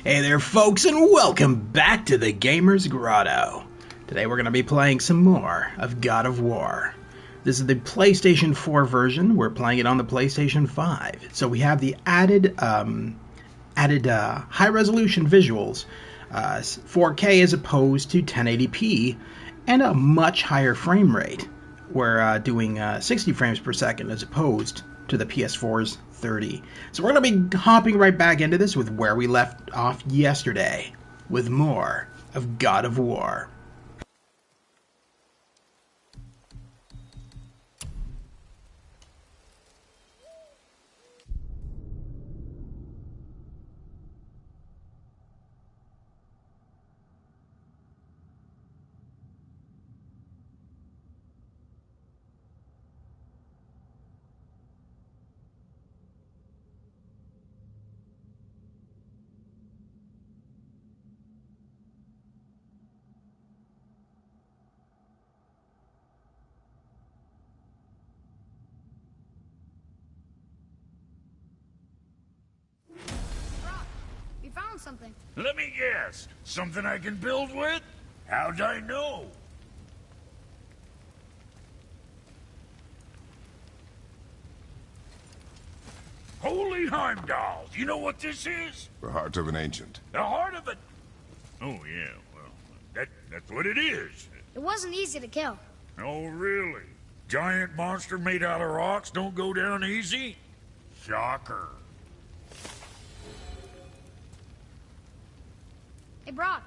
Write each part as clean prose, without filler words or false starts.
Hey there folks, and welcome back to the Gamer's Grotto. Today we're going to be playing some more of God of War. This is the PlayStation 4 version. We're playing it on the PlayStation 5. So we have the added high-resolution visuals, 4K as opposed to 1080p, and a much higher frame rate. We're doing 60 frames per second as opposed to the PS4's 30. So we're going to be hopping right back into this with where we left off yesterday, with more of God of War. Found something. Let me guess. Something I can build with? How'd I know? Holy Heimdall! You know what this is? The heart of an ancient. The heart of it. Oh, yeah, well, that's what it is. It wasn't easy to kill. Oh, really? Giant monster made out of rocks don't go down easy? Shocker. Hey, Brock,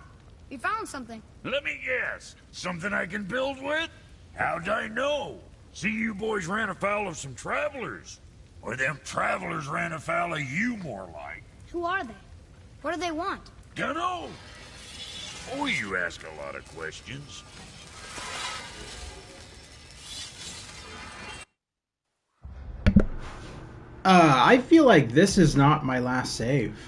we found something. Let me guess. Something I can build with? How'd I know? See, you boys ran afoul of some travelers. Or them travelers ran afoul of you, more like. Who are they? What do they want? Dunno. Oh, you ask a lot of questions. I feel like this is not my last save.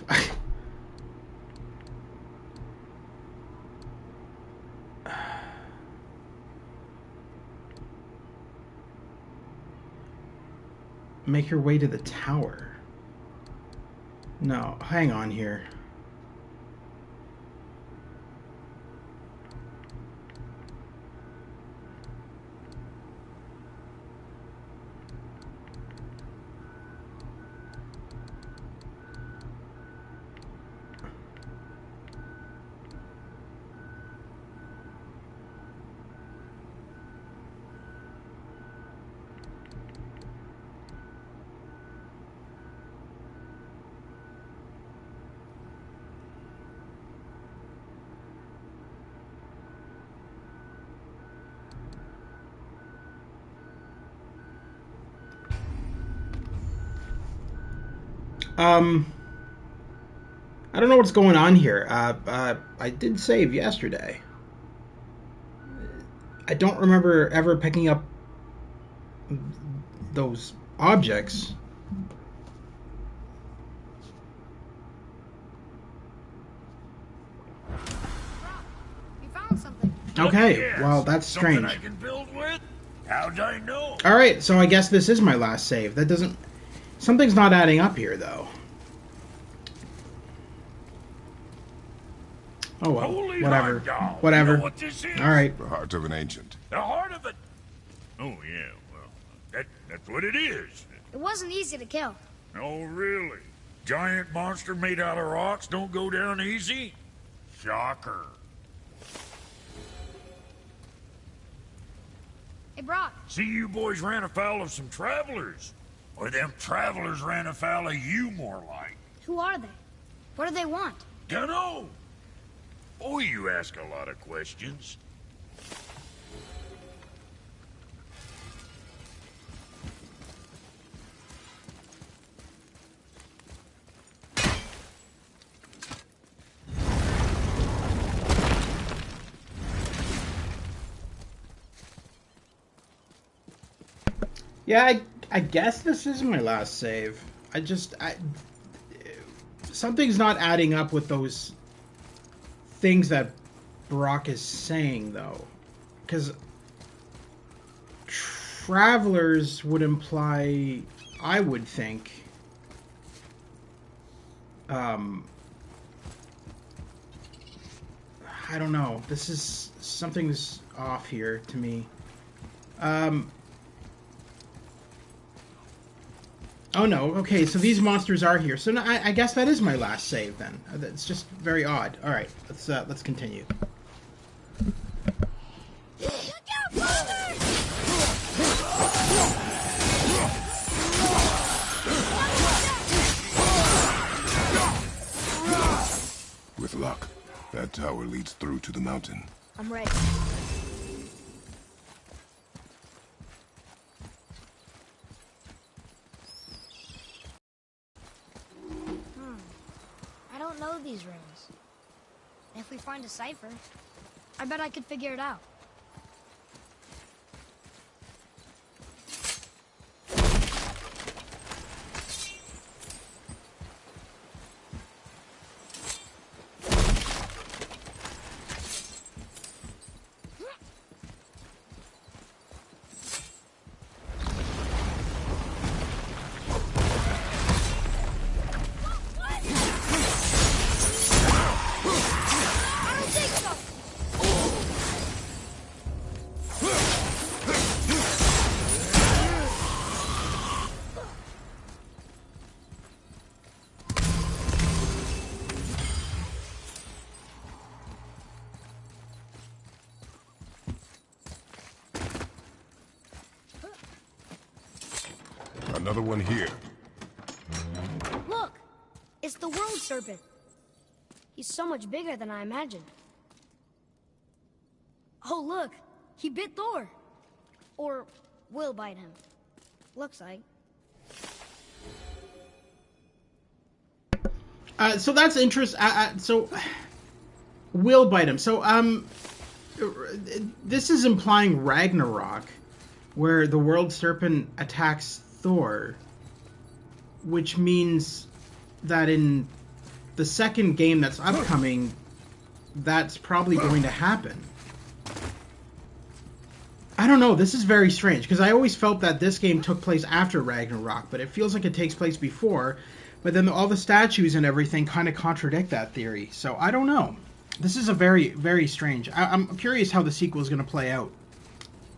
Make your way to the tower. No, hang on here. I don't know what's going on here. I did save yesterday. I don't remember ever picking up those objects. We found something. Okay, well, that's strange. Something I can build with? How'd I know? Alright, so I guess this is my last save. That doesn't... Something's not adding up here, though. Oh well, Holy whatever. Heimdall. Whatever. You know what this is? Alright. The heart of an ancient. The heart of it. Oh, yeah, well, that's what it is. It wasn't easy to kill. Oh, really? Giant monster made out of rocks don't go down easy? Shocker. Hey, Brock, See, you boys ran afoul of some travelers. Or them travelers ran afoul of you, more like. who are they? What do they want? Dunno. Oh, you ask a lot of questions. Yeah, I guess this is my last save. Something's not adding up with those things that Brock is saying, though. Because travelers would imply, I would think, I don't know. This is... Something's off here to me. Oh no, okay, so these monsters are here. So no, I guess that is my last save then. It's just very odd. Alright, let's continue. With luck, that tower leads through to the mountain. I'm ready. I don't know these rings. If we find a cipher, I bet I could figure it out. Another one here. Look! It's the world serpent. He's so much bigger than I imagined. Oh, look! He bit Thor! Or will bite him. Looks like. So that's interesting. So will bite him. So this is implying Ragnarok, where the world serpent attacks Thor, which means that in the second game that's upcoming, that's probably going to happen. I don't know, this is very strange, because I always felt that this game took place after Ragnarok, but it feels like it takes place before, but then all the statues and everything kind of contradict that theory, so I don't know. This is a very, very strange. I'm curious how the sequel is going to play out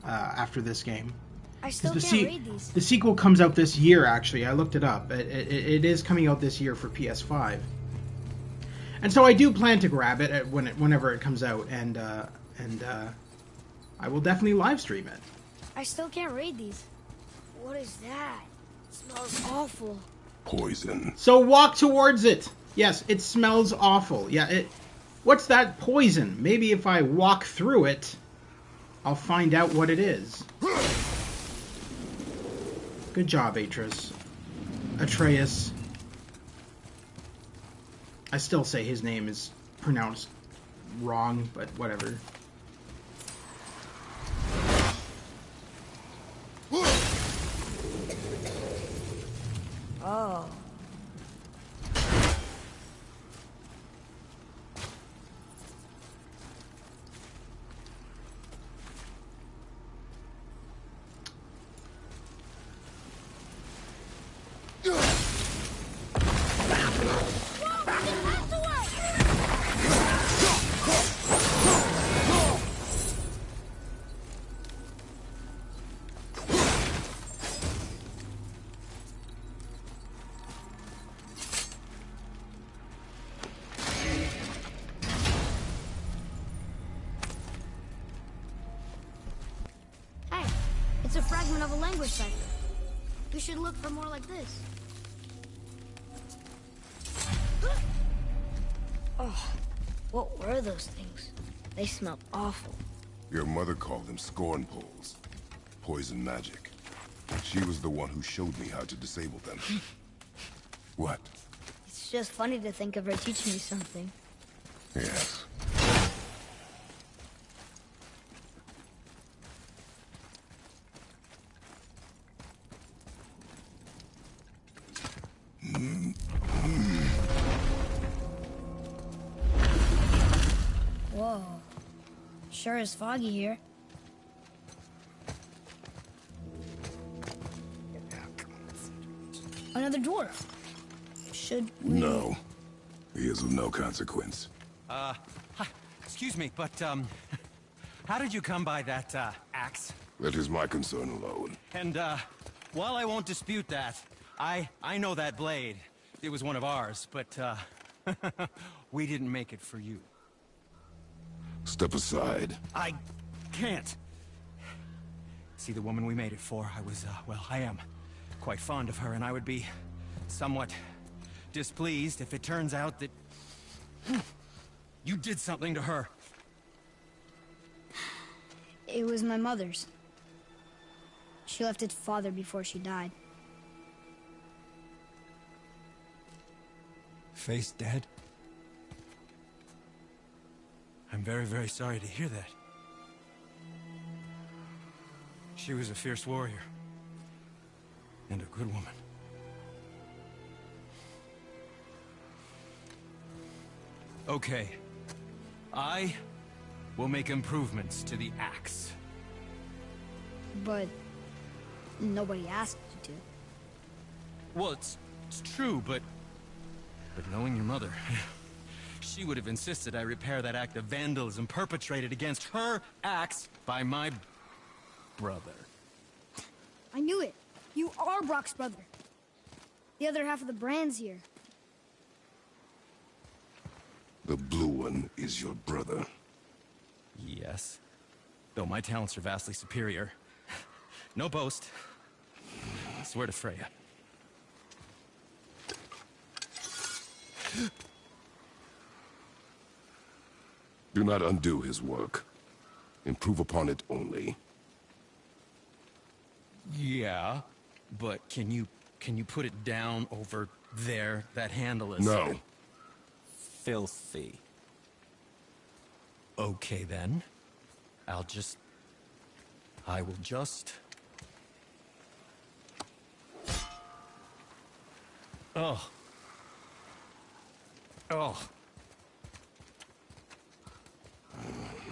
after this game. I still The can't read these. The sequel comes out this year, actually. I looked it up. It is coming out this year for PS5. And so I do plan to grab it whenever it comes out, and I will definitely live stream it. I still can't read these. What is that? It smells awful. Poison. So walk towards it. Yes, it smells awful. Yeah, what's that poison? Maybe if I walk through it, I'll find out what it is. Good job, Atreus. Atreus. I still say his name is pronounced wrong, but whatever. Oh. It's a fragment of a language cipher. We should look for more like this. Oh, what were those things? They smelled awful. Your mother called them scorn poles. Poison magic. She was the one who showed me how to disable them. What? It's just funny to think of her teaching me something. Yes. Whoa. Sure is foggy here. Another dwarf. Should we... No. He is of no consequence. Hi. Excuse me, but, how did you come by that, axe? That is my concern alone. And, while I won't dispute that, I know that blade. It was one of ours, but, we didn't make it for you. Step aside. I can't. See, the woman we made it for, I was, well, I am quite fond of her, and I would be somewhat displeased if it turns out that you did something to her. It was my mother's. She left its father before she died. Face dead? I'm very, very sorry to hear that. She was a fierce warrior. And a good woman. Okay. I will make improvements to the axe. But nobody asked you to. Well, it's true, but knowing your mother, she would have insisted I repair that act of vandalism perpetrated against her axe by my brother. I knew it. You are Brock's brother. The other half of the brand's here. The blue one is your brother. Yes. Though my talents are vastly superior. No boast. I swear to Freya. Do not undo his work. Improve upon it only. Yeah, but can you put it down over there? That handle is... No. Filthy. Okay, then. I will just... Oh. Oh.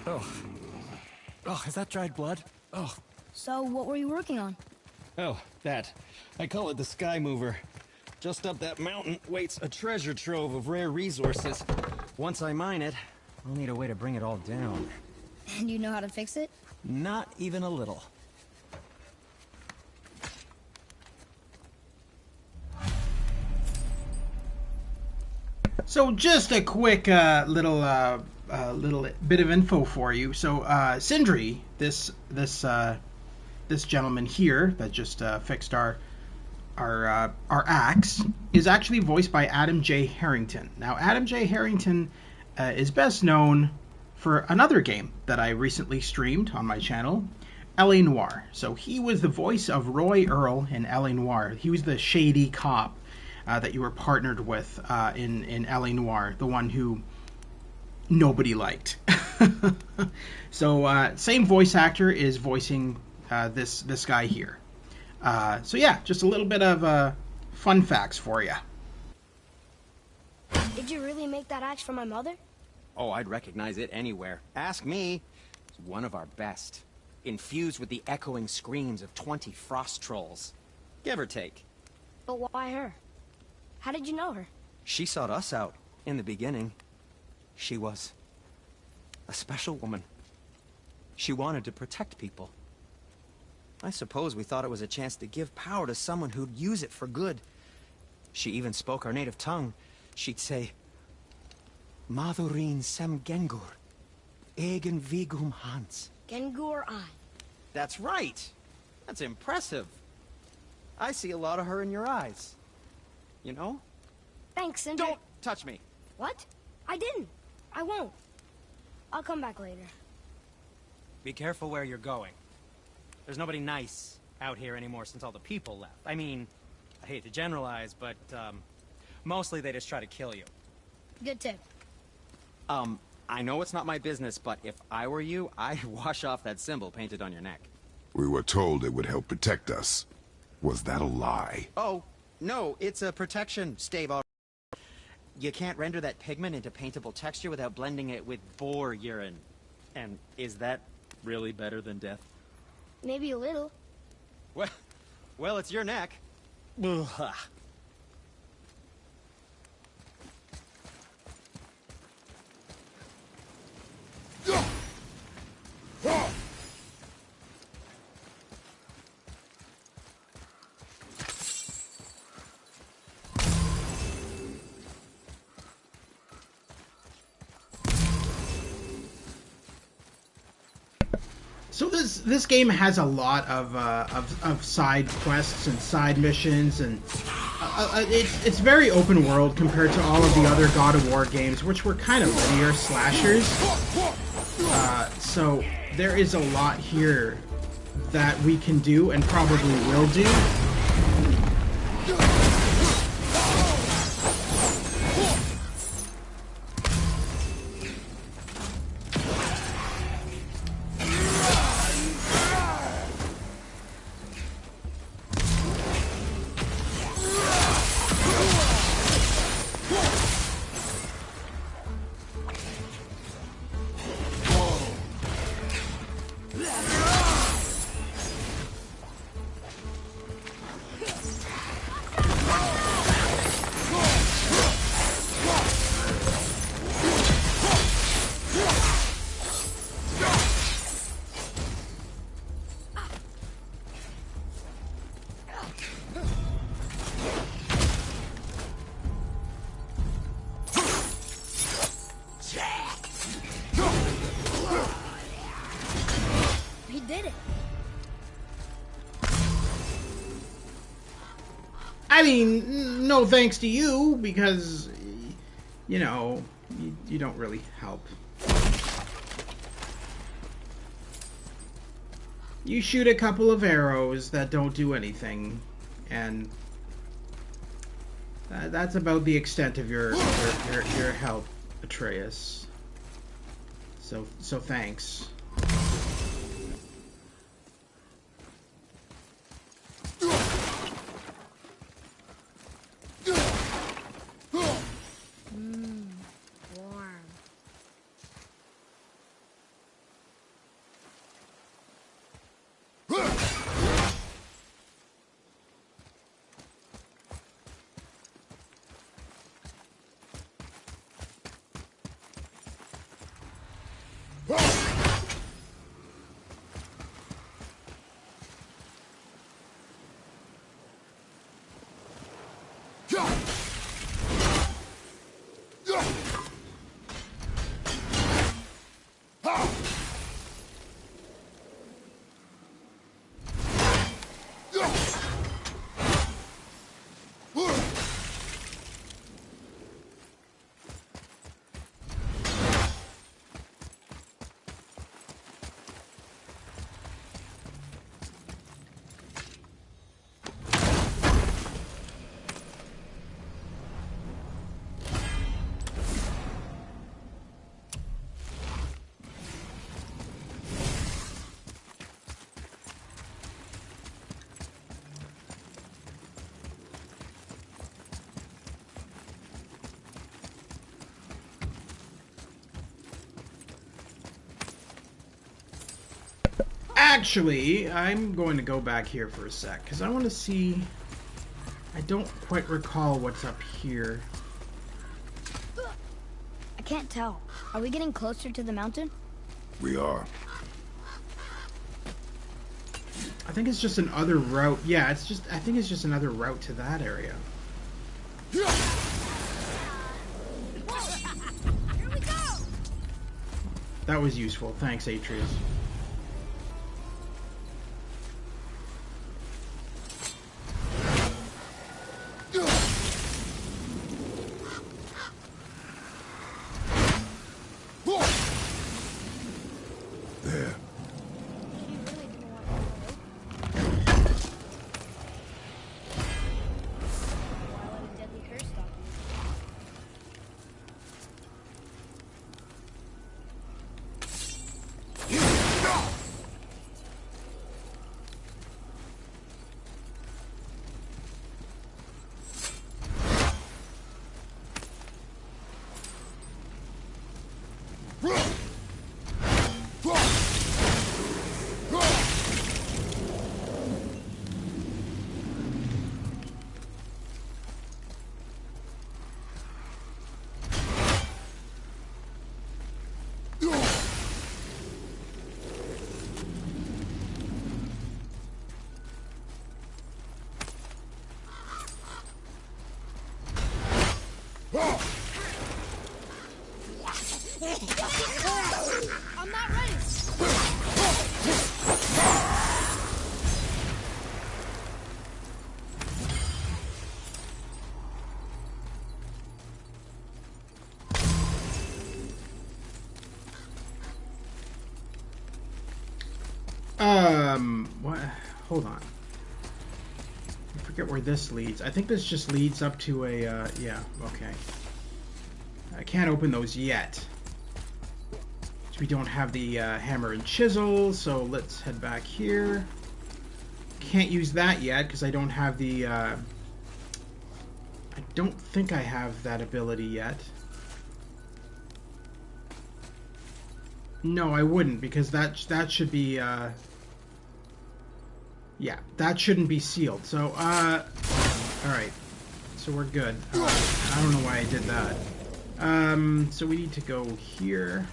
Oh. Oh, is that dried blood? Oh. So, what were you working on? Oh, that. I call it the Sky Mover. Just up that mountain waits a treasure trove of rare resources. Once I mine it, I'll need a way to bring it all down. And you know how to fix it? Not even a little. So just a quick little bit of info for you. So Sindri, this gentleman here that just fixed our axe, is actually voiced by Adam J. Harrington. Now, Adam J. Harrington is best known for another game that I recently streamed on my channel, L.A. Noire. So he was the voice of Roy Earl in L.A. Noire. He was the shady cop that you were partnered with in L.A. Noire, the one who nobody liked. So same voice actor is voicing this guy here. So yeah, just a little bit of fun facts for you. Did you really make that axe for my mother? Oh, I'd recognize it anywhere. Ask me. It's one of our best. Infused with the echoing screams of 20 frost trolls. Give or take. But why her? How did you know her? She sought us out in the beginning. She was a special woman. She wanted to protect people. I suppose we thought it was a chance to give power to someone who'd use it for good. She even spoke our native tongue. She'd say, Madurin sem Gengur, egen vigum Hans. Gengur I. That's right. That's impressive. I see a lot of her in your eyes. You know? Thanks, Sindri. Don't touch me. What? I didn't. I won't. I'll come back later. Be careful where you're going. There's nobody nice out here anymore since all the people left. I mean, I hate to generalize, but, mostly they just try to kill you. Good tip. I know it's not my business, but if I were you, I'd wash off that symbol painted on your neck. We were told it would help protect us. Was that a lie? Oh, no, it's a protection stave. You can't render that pigment into paintable texture without blending it with boar urine. And is that really better than death? Maybe a little. Well, it's your neck. Ugh. So this game has a lot of side quests and side missions, and it's very open world compared to all of the other God of War games, which were kind of linear slashers. So there is a lot here that we can do and probably will do. I mean, no thanks to you, because, you know, you don't really help. You shoot a couple of arrows that don't do anything, and that's about the extent of your help, Atreus. So thanks. Actually, I'm going to go back here for a sec, because I want to see... I don't quite recall what's up here. I can't tell. Are we getting closer to the mountain? We are. I think it's just another route. Yeah, it's just... I think it's just another route to that area. Here we go! That was useful. Thanks, Atreus. I'm not ready. hold on. I forget where this leads. I think this just leads up to a, yeah, okay. I can't open those yet. We don't have the hammer and chisel, so let's head back here. Can't use that yet because I don't have the... I don't think I have that ability yet. No, I wouldn't, because that should be... yeah, that shouldn't be sealed. So, alright. So we're good. I don't know why I did that. So we need to go here.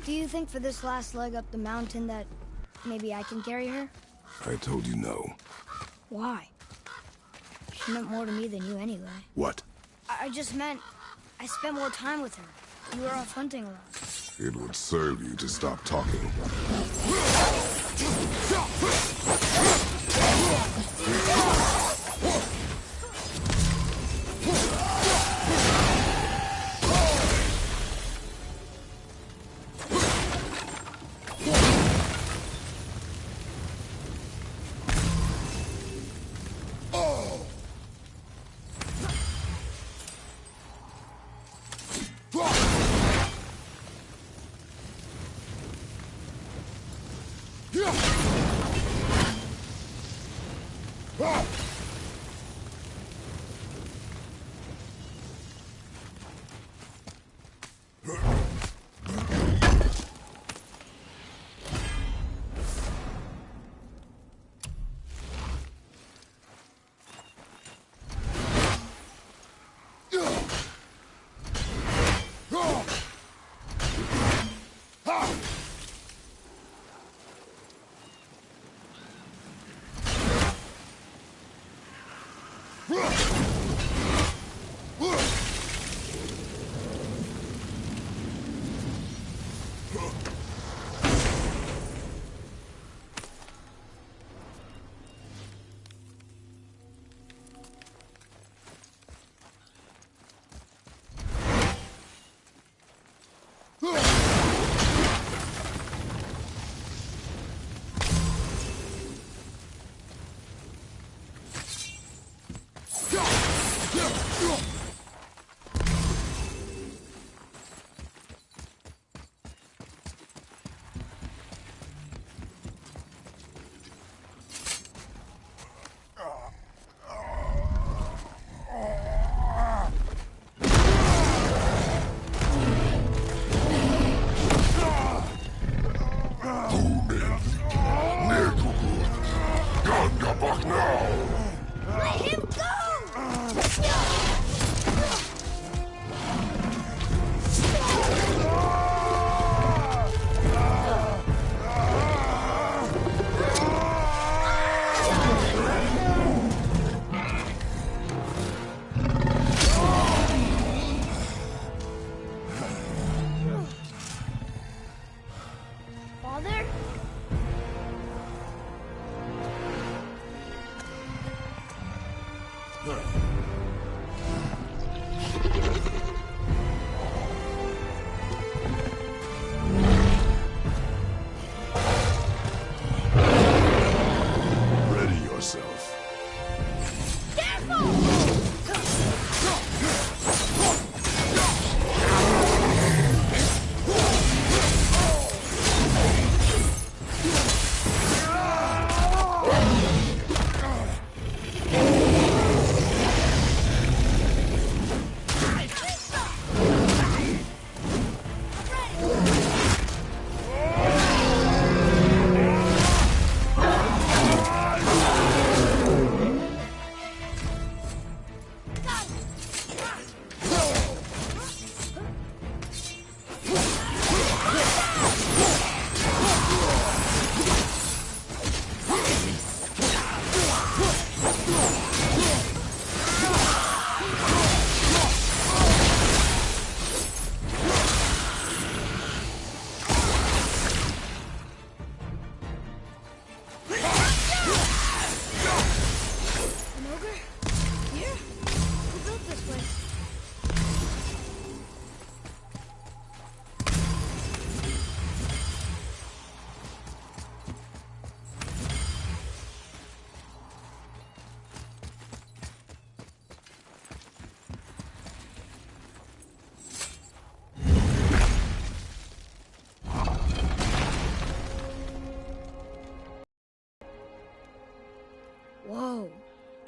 Do you think for this last leg up the mountain that maybe I can carry her? I told you no. Why? She meant more to me than you anyway. What? I just meant I spent more time with her. You were off hunting a lot. It would serve you to stop talking.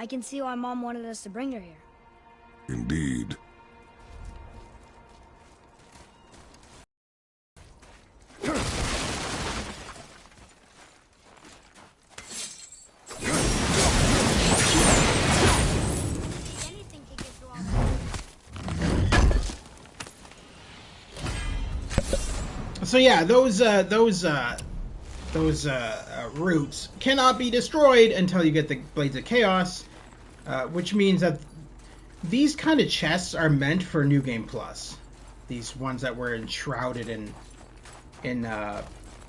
I can see why Mom wanted us to bring her here. Indeed. Anything can get through all that. So yeah, those roots cannot be destroyed until you get the Blades of Chaos, which means that these kind of chests are meant for New Game Plus. These ones that were enshrouded in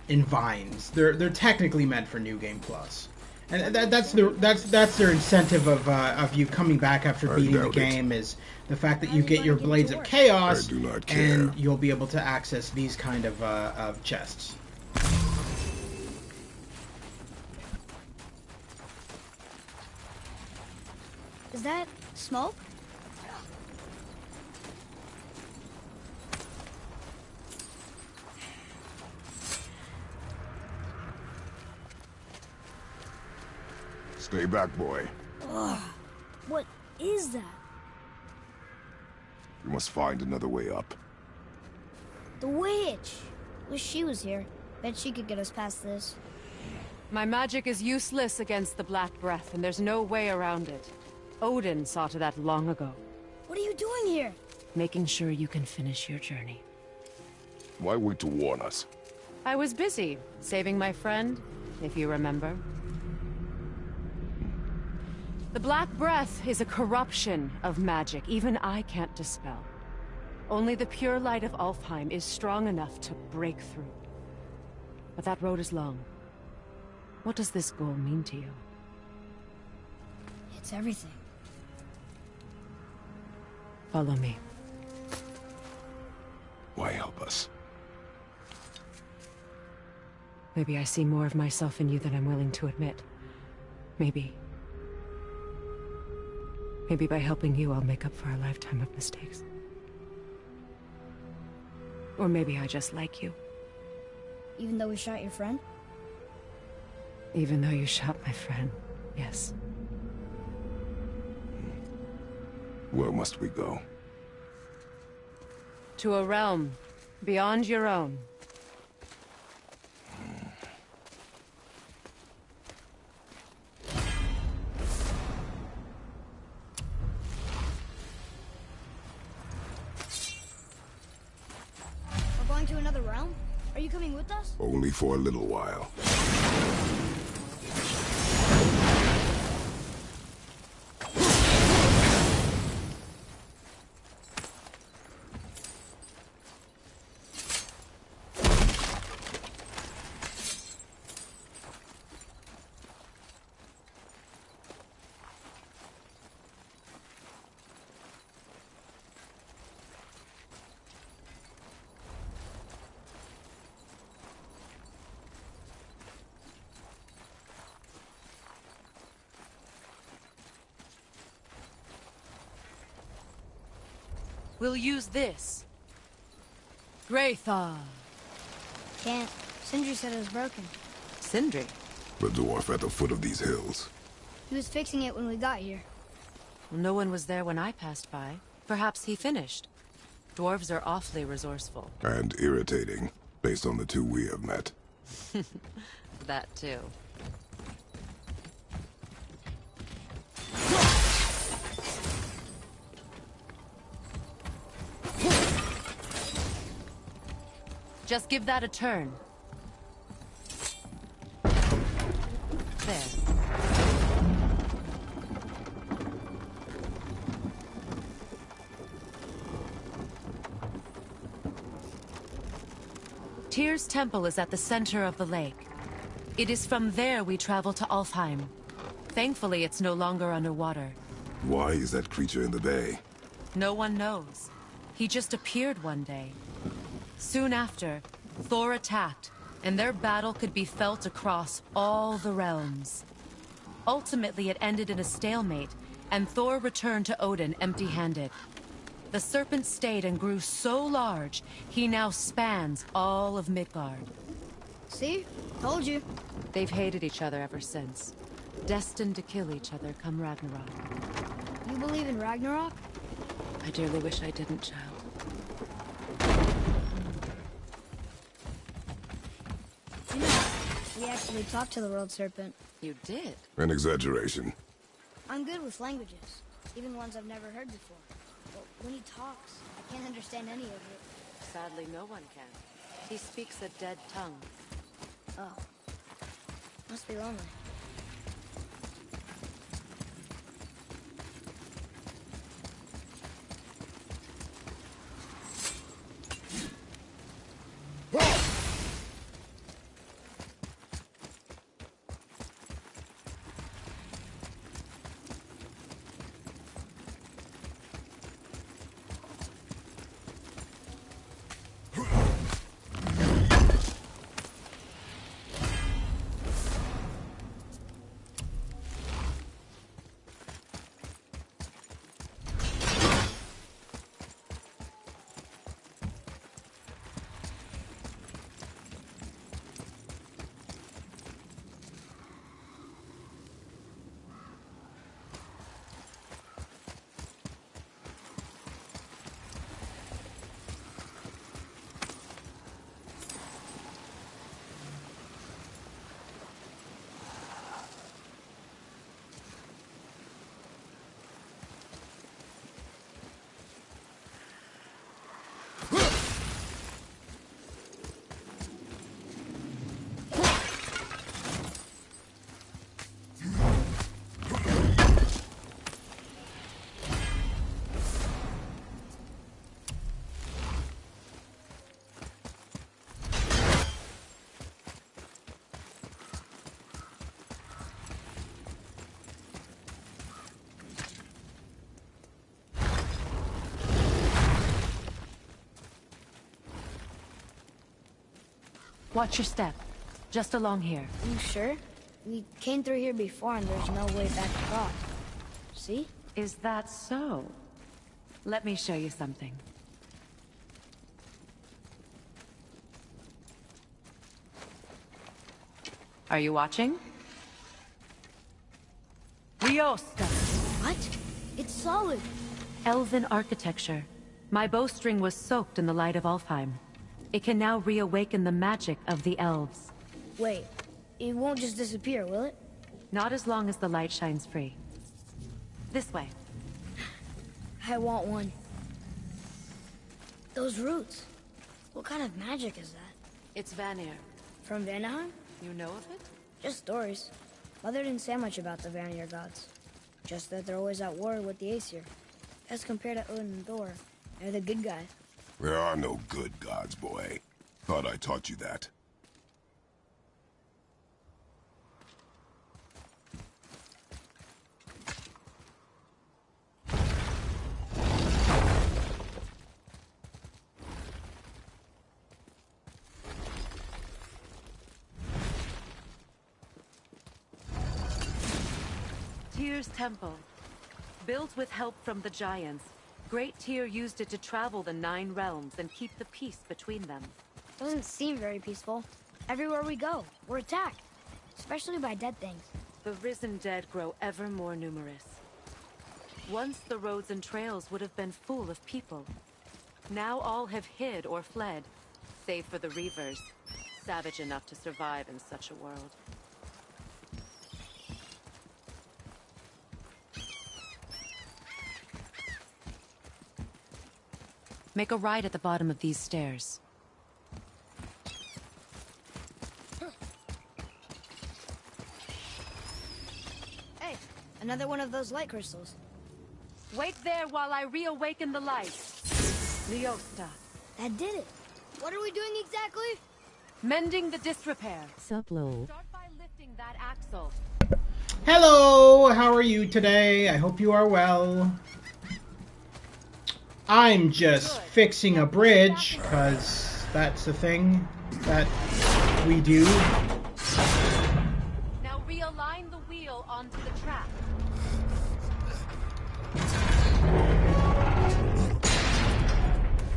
vines, they're technically meant for New Game Plus, and that's their incentive of you coming back after beating the game is the fact that you get your Blades of Chaos, I do not care. and you'll be able to access these kind of chests. Is that smoke? Stay back, boy. Ugh. What is that? We must find another way up. The witch! Wish she was here. Bet she could get us past this. My magic is useless against the Black Breath, and there's no way around it. Odin saw to that long ago. What are you doing here? Making sure you can finish your journey. Why wait to warn us? I was busy, saving my friend, if you remember. The Black Breath is a corruption of magic even I can't dispel. Only the pure light of Alfheim is strong enough to break through. But that road is long. What does this goal mean to you? It's everything. Follow me. Why help us? Maybe I see more of myself in you than I'm willing to admit. Maybe by helping you, I'll make up for a lifetime of mistakes. Or maybe I just like you. Even though we shot your friend? Even though you shot my friend, yes. Where must we go? To a realm beyond your own. We're going to another realm? Are you coming with us? Only for a little while. We'll use this. Graythaw. Can't. Sindri said it was broken. Sindri. The dwarf at the foot of these hills. He was fixing it when we got here. Well, no one was there when I passed by. Perhaps he finished. Dwarves are awfully resourceful. And irritating, based on the two we have met. That too. Just give that a turn. There. Tyr's temple is at the center of the lake. It is from there we travel to Alfheim. Thankfully, it's no longer underwater. Why is that creature in the bay? No one knows. He just appeared one day. Soon after, Thor attacked, and their battle could be felt across all the realms. Ultimately, it ended in a stalemate, and Thor returned to Odin empty-handed. The serpent stayed and grew so large, he now spans all of Midgard. See? Told you. They've hated each other ever since. destined to kill each other come Ragnarok. You believe in Ragnarok? I dearly wish I didn't, child. You know, we actually talked to the World Serpent. You did? An exaggeration. I'm good with languages, even ones I've never heard before. But when he talks, I can't understand any of it. Sadly, no one can. He speaks a dead tongue. Oh. Must be lonely. Watch your step. Just along here. You sure? We came through here before and there's no way back across. See? Is that so? Let me show you something. Are you watching? Riosta. What? It's solid. Elven architecture. My bowstring was soaked in the light of Alfheim. It can now reawaken the magic of the elves. Wait, it won't just disappear, will it? Not as long as the light shines free. This way. I want one. Those roots. What kind of magic is that? It's Vanir. From Vanaheim? You know of it? Just stories. Mother didn't say much about the Vanir gods. Just that they're always at war with the Aesir. As compared to Odin and Thor, they're the good guys. There are no good gods, boy. Thought I taught you that. Tyr's temple. Built with help from the giants, Great Tyr used it to travel the 9 realms and keep the peace between them. Doesn't seem very peaceful. Everywhere we go, we're attacked. Especially by dead things. The risen dead grow ever more numerous. Once the roads and trails would have been full of people. Now all have hid or fled, save for the Reavers, savage enough to survive in such a world. Make a right at the bottom of these stairs. Hey, another one of those light crystals. Wait there while I reawaken the light. Leosta. That did it. What are we doing exactly? Mending the disrepair. Suplo. Start by lifting that axle. Hello, how are you today? I hope you are well. I'm just fixing a bridge, because that's the thing that we do. Now realign the wheel onto the track.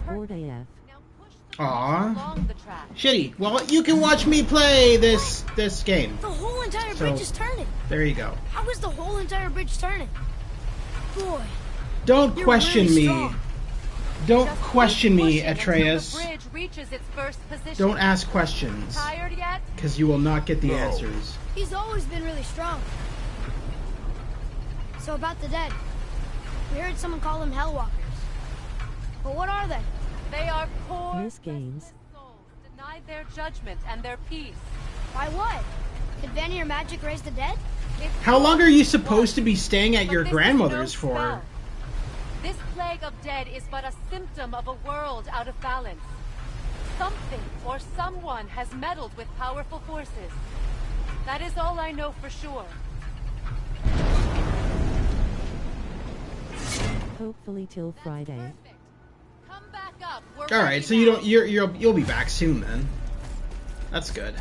Ford AF. Now push the Aw. along the track. Shitty. Well, you can watch me play this game. The whole entire bridge is turning. There you go. How is the whole entire bridge turning? Boy. Don't You're question really me. strong. Don't Just question keep me, pushing until Atreus. the bridge reaches its first position. Don't ask questions, Tired yet? because you will not get the answers. He's always been really strong. So about the dead. We heard someone call them Hellwalkers. But what are they? They are poor, Miss Games. souls, denied their judgment and their peace. By what? Could Vanny or magic raise the dead? It's How long are you supposed to be staying at But your this is grandmother's no for? spell. This plague of dead is but a symptom of a world out of balance. Something or someone has meddled with powerful forces. That is all I know for sure. Hopefully till Friday. Perfect. Come back up. We're All right, ready so you now. don't you'll be back soon then. That's good.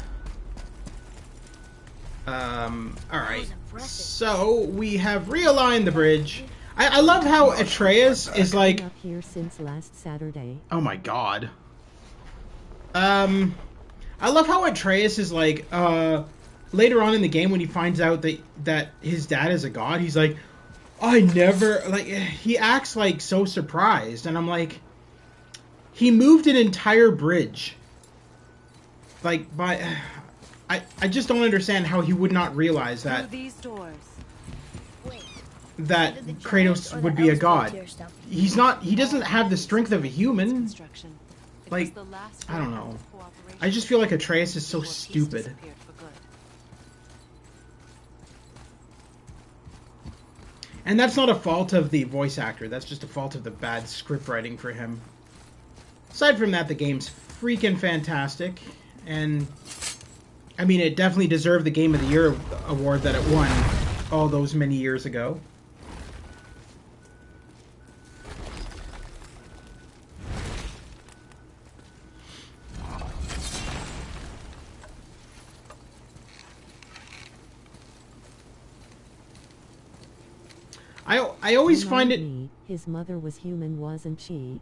All right. So we have realigned the bridge. I love how Atreus is like. Up here since last Saturday. Oh my god. I love how Atreus is like. Later on in the game, when he finds out that his dad is a god, he's like, I never like. He acts like so surprised, and I'm like, he moved an entire bridge. Like by. I just don't understand how he would not realize that Through these doors. Wait. that Did the Kratos giants or the would be a elves build god. your stuff? He's not. He doesn't have the strength of a human. Construction. It Like, was the last I don't round know. of cooperation I just feel like Atreus is so before peace stupid. disappeared for good. And that's not a fault of the voice actor. That's just a fault of the bad script writing for him. Aside from that, the game's freaking fantastic, and I mean, it definitely deserved the Game of the Year award that it won all those many years ago. I always find it. Remind me, his mother was human, wasn't she?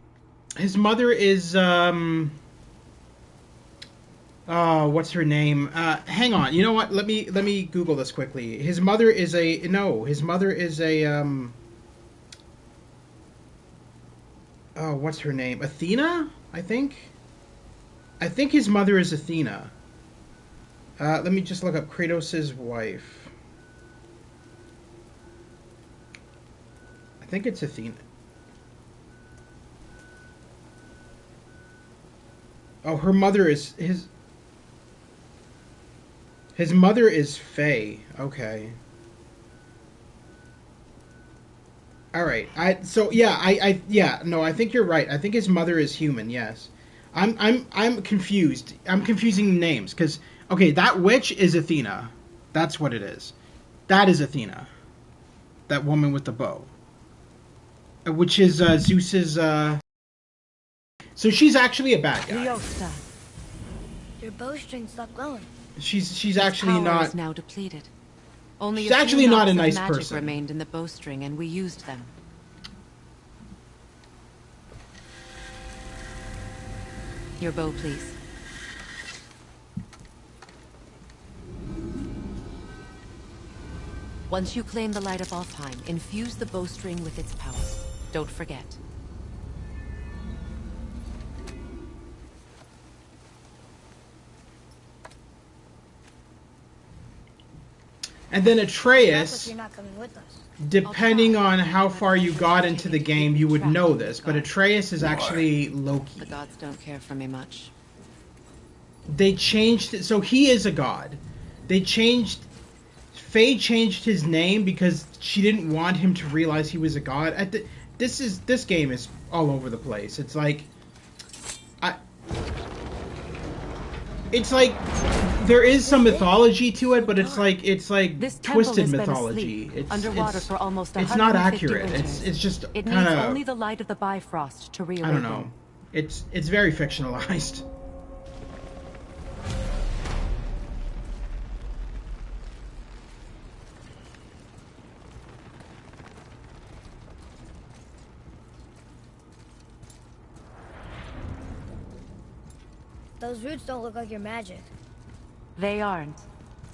His mother is oh, what's her name? Hang on. You know what? Let me Google this quickly. His mother is a His mother is a oh, what's her name? Athena, I think. I think his mother is Athena. Let me just look up Kratos' wife. I think it's Athena. Oh, her mother is his mother is Faye. Okay. All right. I think you're right. I think his mother is human. Yes. I'm confused. I'm confusing names cuz okay, that witch is Athena. That's what it is. That is Athena. That woman with the bow. Which is Zeus's so she's actually a bad guy. Leosta. Your bowstring stopped glowing. She's actually Power not. is now depleted. Only She's a few actually not a knots of nice magic person. remained in the bowstring, and we used them. Your bow, please. Once you claim the light of Alfheim, infuse the bowstring with its power. Don't forget. And then That's if Atreus, you're not coming with us. depending on how far you got into the game, you would know this. But Atreus is actually Loki. The gods don't care for me much. They changed it, so he is a god. They changed. Faye changed his name because she didn't want him to realize he was a god. This game is all over the place. It's like, it's like there is some mythology to it, but it's like This temple twisted has been mythology. asleep, underwater for almost it's not 150 accurate. winters. It's just It kind needs only of, the light of the Bifrost to I reawaken. don't know. It's very fictionalized. those roots don't look like your magic. They aren't.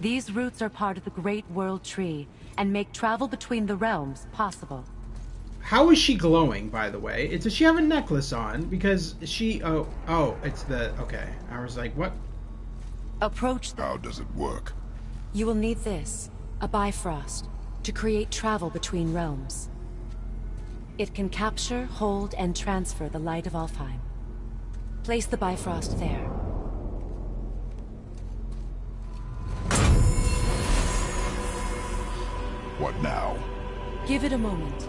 These roots are part of the Great World Tree and make travel between the realms possible. How is she glowing, by the way? Does she have a necklace on? Because she... Oh, it's the... Okay. I was like, what? Approach the... How does it work? You will need this, a Bifrost, to create travel between realms. It can capture, hold, and transfer the light of Alfheim. Place the Bifrost there. What now? Give it a moment.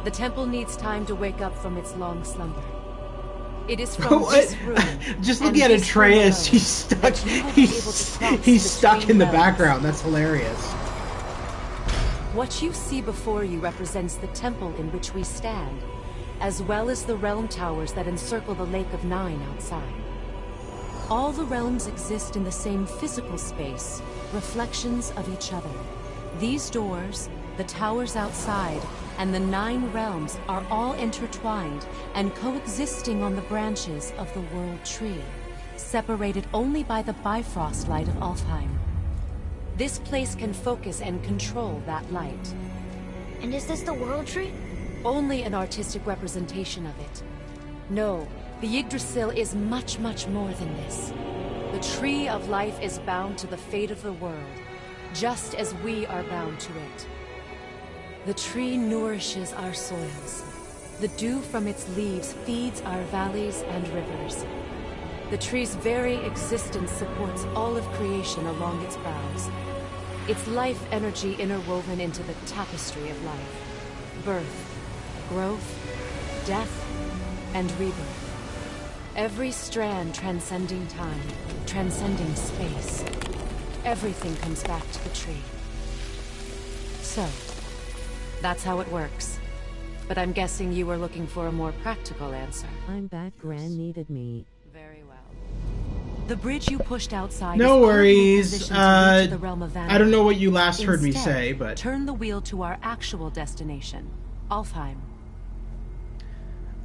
The temple needs time to wake up from its long slumber. It is from this room. Just looking at Atreus, he's stuck. He's stuck in the background. That's hilarious. What you see before you represents the temple in which we stand, as well as the realm towers that encircle the Lake of Nine outside. All the realms exist in the same physical space, reflections of each other. These doors, the towers outside, and the 9 realms are all intertwined and coexisting on the branches of the World Tree, separated only by the Bifrost light of Alfheim. This place can focus and control that light. And is this the World Tree? Only an artistic representation of it. No, the Yggdrasil is much, much more than this. The Tree of Life is bound to the fate of the world, just as we are bound to it. The tree nourishes our soils. The dew from its leaves feeds our valleys and rivers. The tree's very existence supports all of creation along its boughs. Its life energy interwoven into the tapestry of life. Birth, growth, death, and rebirth. Every strand transcending time, transcending space. Everything comes back to the tree. So, that's how it works. But I'm guessing you were looking for a more practical answer. I'm back. Gran needed me. Very well. The bridge you pushed outside No is worries. positioned to reach the realm of Vanir. I don't know what you last heard me Instead, say, but... turn the wheel to our actual destination, Alfheim.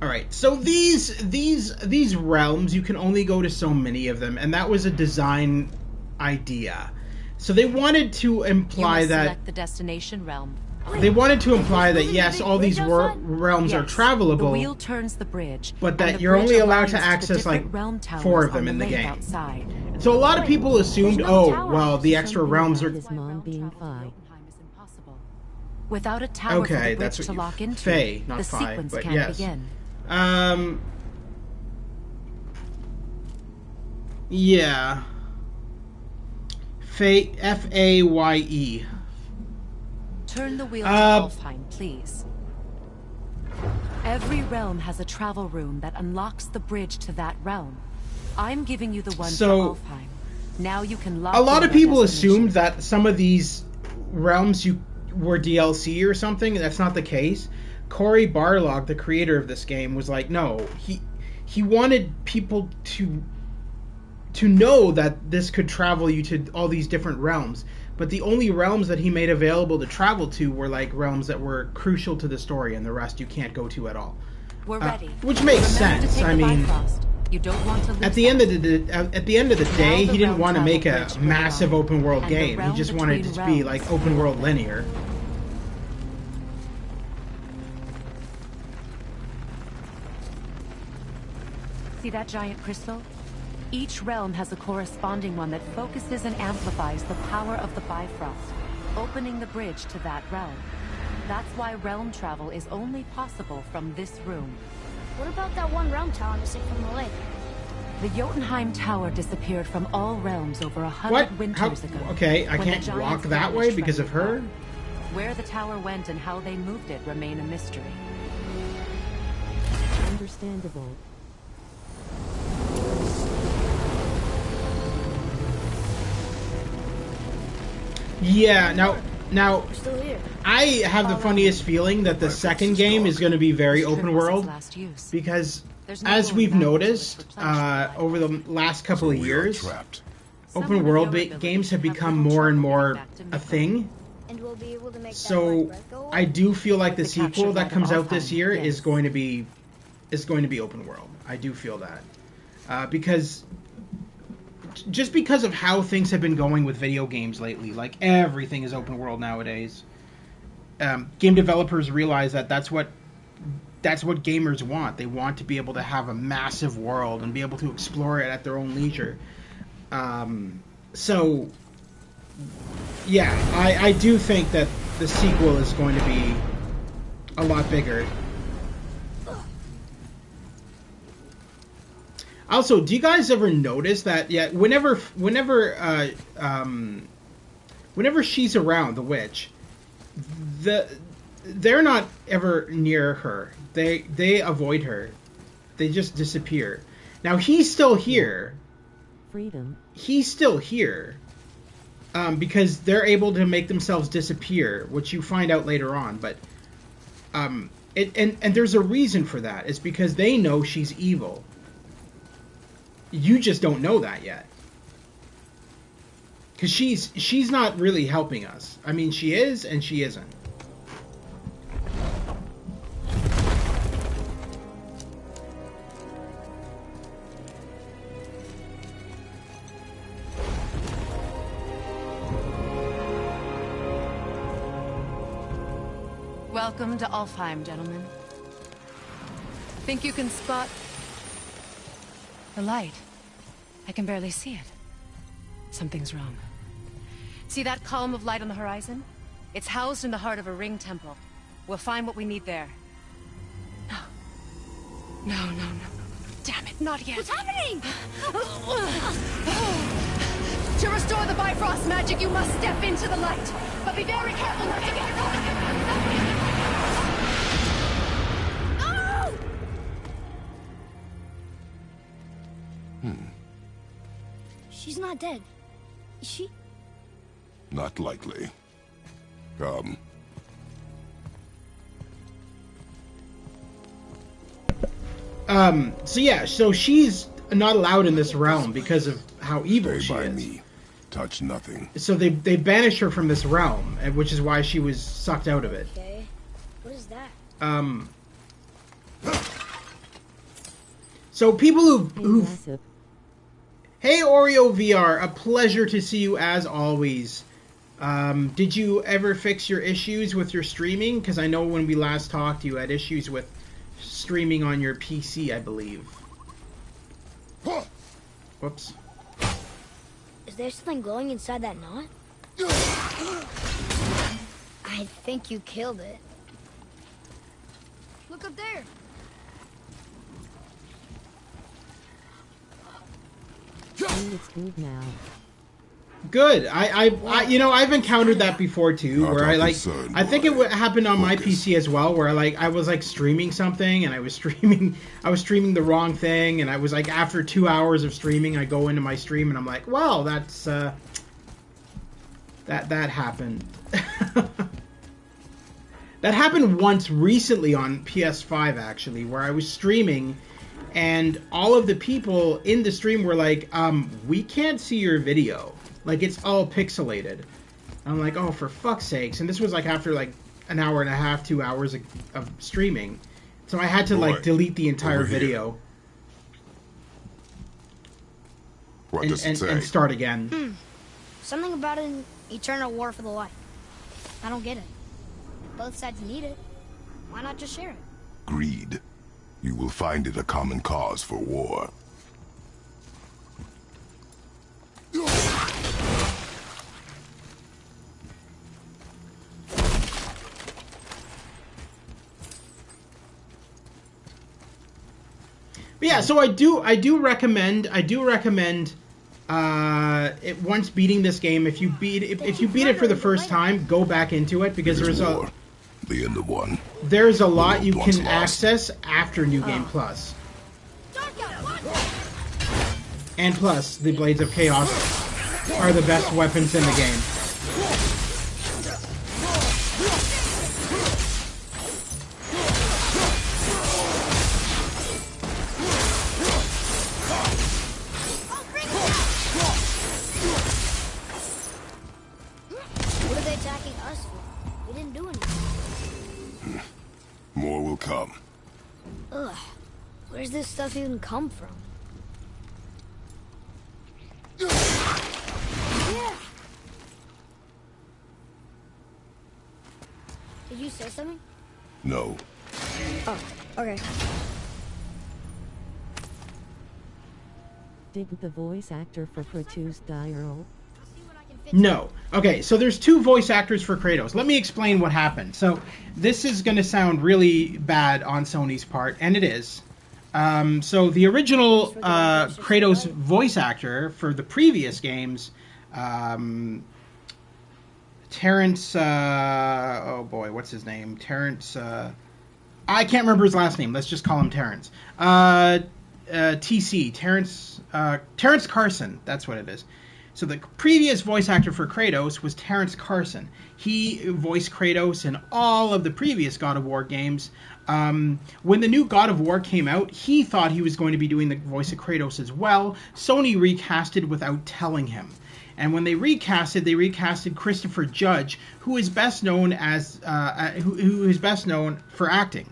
Alright, so these realms, you can only go to so many of them, and that was a design idea. So they wanted to imply you must that... select the destination realm. They wanted to imply that, yes, all these realms are travelable, the wheel turns the bridge, but and that the you're bridge only allowed aligns to the access, like, different realm towers 4 of them on in the lake game. outside. So a lot of people assumed, no oh, tower. well, the extra Something realms about are... his mom being Fi. Jotunheim is impossible. Without a tower for Okay, the that's bridge what to you... lock into, Fae, not the Fi, sequence but can't yes. begin. Yeah. Fae, F-A-Y-E. Turn the wheel to Alfheim, please. Every realm has a travel room that unlocks the bridge to that realm. I'm giving you the one So, for Alfheim. Now you can lock a lot in of your people destination. assumed that some of these realms were DLC or something. That's not the case. Cory Barlog, the creator of this game, was like, no, he wanted people to know that this could travel you to all these different realms. But the only realms that he made available to travel to were like realms that were crucial to the story, and the rest you can't go to at all. We're ready. Which makes Remember to sense. take I the mean, Bifrost. You don't want to lose at the end of the day, the he didn't realm want to make a travel bridge massive will open world and the game. He realm just wanted it between to be realms like open world linear. See that giant crystal? Each realm has a corresponding one that focuses and amplifies the power of the Bifrost, opening the bridge to that realm. That's why realm travel is only possible from this room. What about that one realm tower missing from the lake? The Jotunheim Tower disappeared from all realms over 100 What? winters ago. Okay, I when the can't giants walk that way vanished because from of the her? earth. Where the tower went and how they moved it remain a mystery. Understandable. Yeah, now We're still here. I have the funniest feeling that the second game is going to be very Strip open was its world, last use. because There's no as going we've back until noticed it's replenished. over the last couple of We are years, trapped. open Someone world of your ability games have have become little more and trouble more getting back to a Midgard. thing. And we'll be able to make that So black breath go away? I do feel like the With the captured sequel that light comes of out this Alfheim, year yes. is going to be open world. I do feel that because just because of how things have been going with video games lately, like everything is open world nowadays. Game developers realize that that's what gamers want. They want to be able to have a massive world and be able to explore it at their own leisure. So, yeah, I do think that the sequel is going to be a lot bigger. Also, do you guys ever notice that? Yeah, whenever she's around, the witch, they're not ever near her. They avoid her. They just disappear. Now he's still here. Freedom. He's still here. Because they're able to make themselves disappear, which you find out later on. But and there's a reason for that. It's because they know she's evil. You just don't know that yet. Because she's not really helping us. I mean, she is and she isn't. Welcome to Alfheim, gentlemen. Think you can spot the light? I can barely see it. Something's wrong. See that column of light on the horizon? It's housed in the heart of a ring temple. We'll find what we need there. No. Damn it, not yet. What's happening? To restore the Bifrost magic, you must step into the light. But be very careful not to get caught. She's not dead. Is she? Not likely. Come. So yeah, so she's not allowed in this realm because of how evil she is. Me. Touch nothing. So they banished her from this realm, which is why she was sucked out of it. Okay. What is that? So people who've Hey Oreo VR, a pleasure to see you as always. Did you ever fix your issues with your streaming? Because I know when we last talked, you had issues with streaming on your PC, I believe. Whoops. Is there something glowing inside that knot? I think you killed it. Look up there. It's good now. Good. I you know, I've encountered that before too, where I think it happened on my PC as well, where I was like streaming something and I was streaming the wrong thing, and I was like, after 2 hours of streaming, I go into my stream and I'm like, well, that's that happened. That happened once recently on PS5 actually, where I was streaming. And all of the people in the stream were like, we can't see your video. Like, it's all pixelated. I'm like, oh, for fuck's sakes. And this was like after like an hour and a half, 2 hours of streaming. So I had to like delete the entire video. What does it say? And start again. Something about an eternal war for the light. I don't get it. Both sides need it. Why not just share it? Greed. You will find it a common cause for war. But yeah, so I do recommend it, once beating this game, if you beat it for the first time, go back into it, because the end of one. There's a lot you can access after New Game Plus. And plus, the Blades of Chaos are the best weapons in the game. What are they attacking us for? We didn't do anything. More will come. Ugh. Where's this stuff even come from? you say something? No. Oh, okay. Didn't the voice actor for Kratos die early? No. Okay, so there's 2 voice actors for Kratos. Let me explain what happened. So this is going to sound really bad on Sony's part, and it is. So the original Kratos voice actor for the previous games, Terrence, oh boy, what's his name? Terrence, I can't remember his last name. Let's just call him Terrence. TC, Terrence Carson. That's what it is. So the previous voice actor for Kratos was Terrence Carson. He voiced Kratos in all of the previous God of War games. When the new God of War came out, he thought he was going to be doing the voice of Kratos as well. Sony recasted without telling him. And when they recasted Christopher Judge, who is best known as who is best known for acting.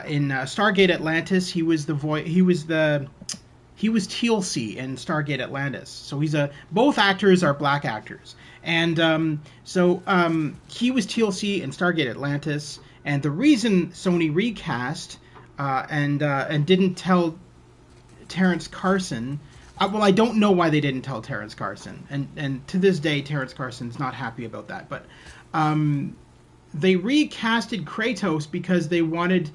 In Stargate Atlantis, he was TLC in Stargate Atlantis. So both actors are black actors. And he was TLC in Stargate Atlantis. And the reason Sony recast and didn't tell Terrence Carson, I don't know why they didn't tell Terrence Carson. And to this day, Terrence Carson's not happy about that. But they recasted Kratos because they wanted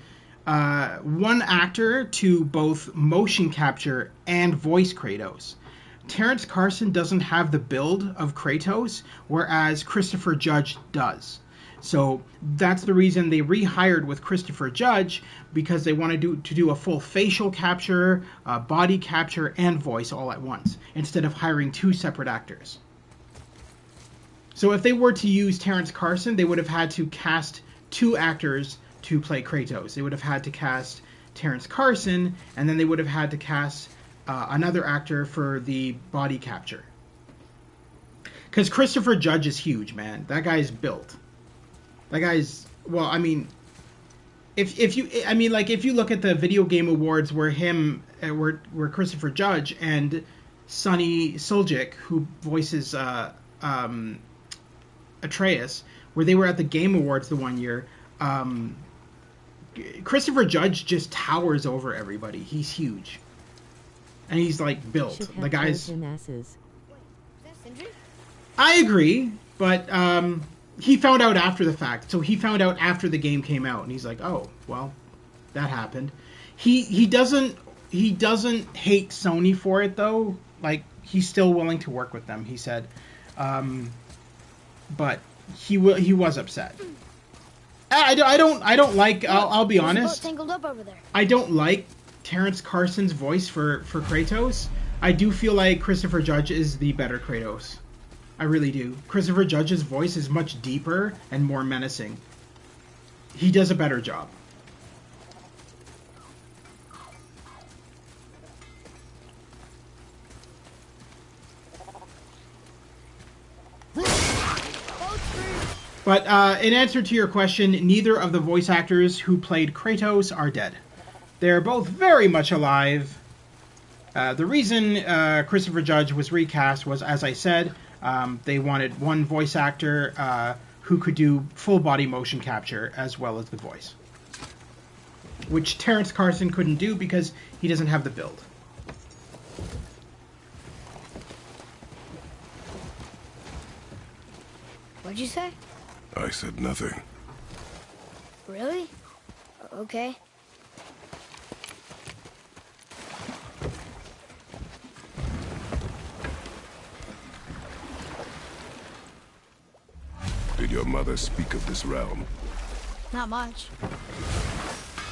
one actor to both motion capture and voice Kratos. Terrence Carson doesn't have the build of Kratos, whereas Christopher Judge does. So that's the reason they rehired with Christopher Judge, because they wanted to do a full facial capture, body capture, and voice all at once, instead of hiring 2 separate actors. So if they were to use Terrence Carson, they would have had to cast 2 actors to play Kratos. They would have had to cast Terrence Carson, and then they would have had to cast another actor for the body capture. Because Christopher Judge is huge, man. That guy's built. That guy's, well, I mean, if you look at the video game awards where Christopher Judge and Sunny Suljic, who voices Atreus, where they were at the Game Awards the one year, Christopher Judge just towers over everybody. He's huge. And he's like built. The guy's... I agree, but he found out after the fact. So he found out after the game came out, and he's like, "Oh, well, that happened." He doesn't hate Sony for it though. Like, he's still willing to work with them, he said. But he was upset. I don't like. I'll be honest. I don't like Terrence Carson's voice for Kratos. I do feel like Christopher Judge is the better Kratos. I really do. Christopher Judge's voice is much deeper and more menacing. He does a better job. But in answer to your question, neither of the voice actors who played Kratos are dead. They're both very much alive. The reason Christopher Judge was recast was, as I said, they wanted one voice actor who could do full body motion capture as well as the voice, which Terrence Carson couldn't do because he doesn't have the build. What'd you say? I said nothing. Really? Okay. Did your mother speak of this realm? Not much.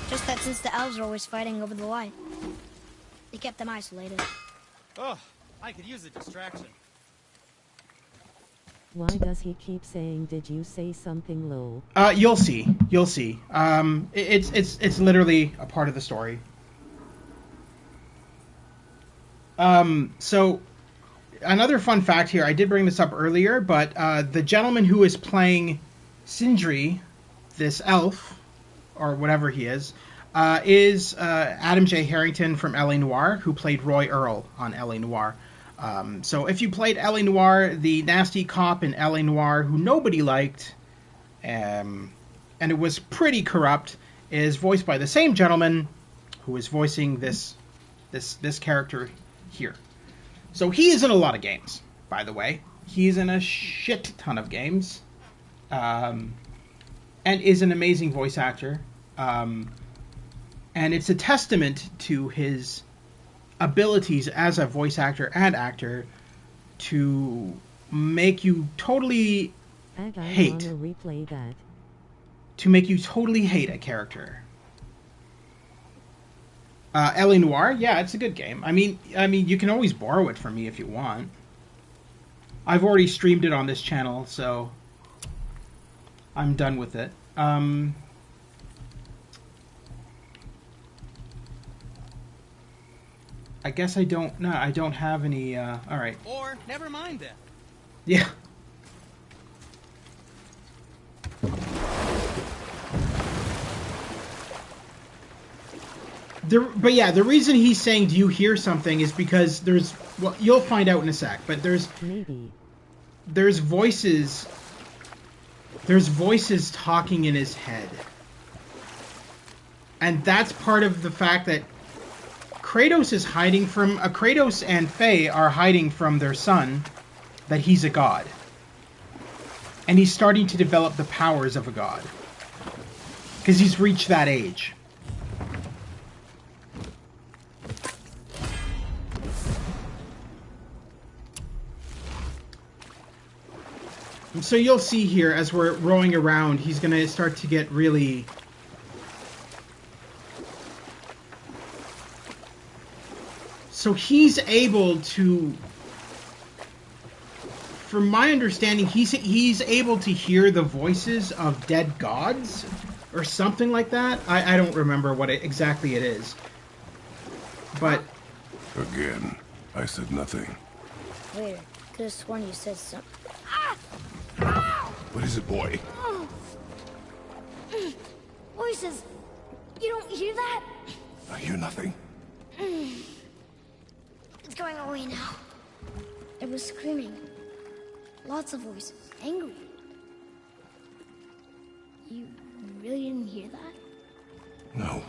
Just that since the elves are always fighting over the light, they kept them isolated. Oh, I could use a distraction. Why does he keep saying, "Did you say something low"? You'll see. You'll see. It's literally a part of the story. So another fun fact here, I did bring this up earlier, but the gentleman who is playing Sindri, this elf, or whatever he is Adam J. Harrington from L.A. Noire, who played Roy Earl on L.A. Noire. So if you played L.A. Noire, the nasty cop in L.A. Noire who nobody liked, and it was pretty corrupt, is voiced by the same gentleman who is voicing this character here. So he is in a lot of games, by the way. He's in a shit ton of games, and is an amazing voice actor. And it's a testament to his abilities as a voice actor and actor to make you totally hate. Replay that. To make you totally hate a character. L.A. Noire, yeah, it's a good game. I mean, you can always borrow it from me if you want. I've already streamed it on this channel, so I'm done with it. I guess I don't have any, alright. Or, never mind then. Yeah. But yeah, the reason he's saying, do you hear something, is because there's, well, you'll find out in a sec, but there's voices talking in his head. And that's part of the fact that Kratos and Faye are hiding from their son that he's a god. And he's starting to develop the powers of a god. Because he's reached that age. So you'll see here, as we're rowing around, he's going to start to get really... So he's able to... From my understanding, he's able to hear the voices of dead gods, or something like that. I don't remember what exactly it is. But... Again, I said nothing. Wait, could have sworn you said something. What is it, boy? Voices! You don't hear that? I hear nothing. It's going away now. It was screaming. Lots of voices. Angry. You really didn't hear that? No.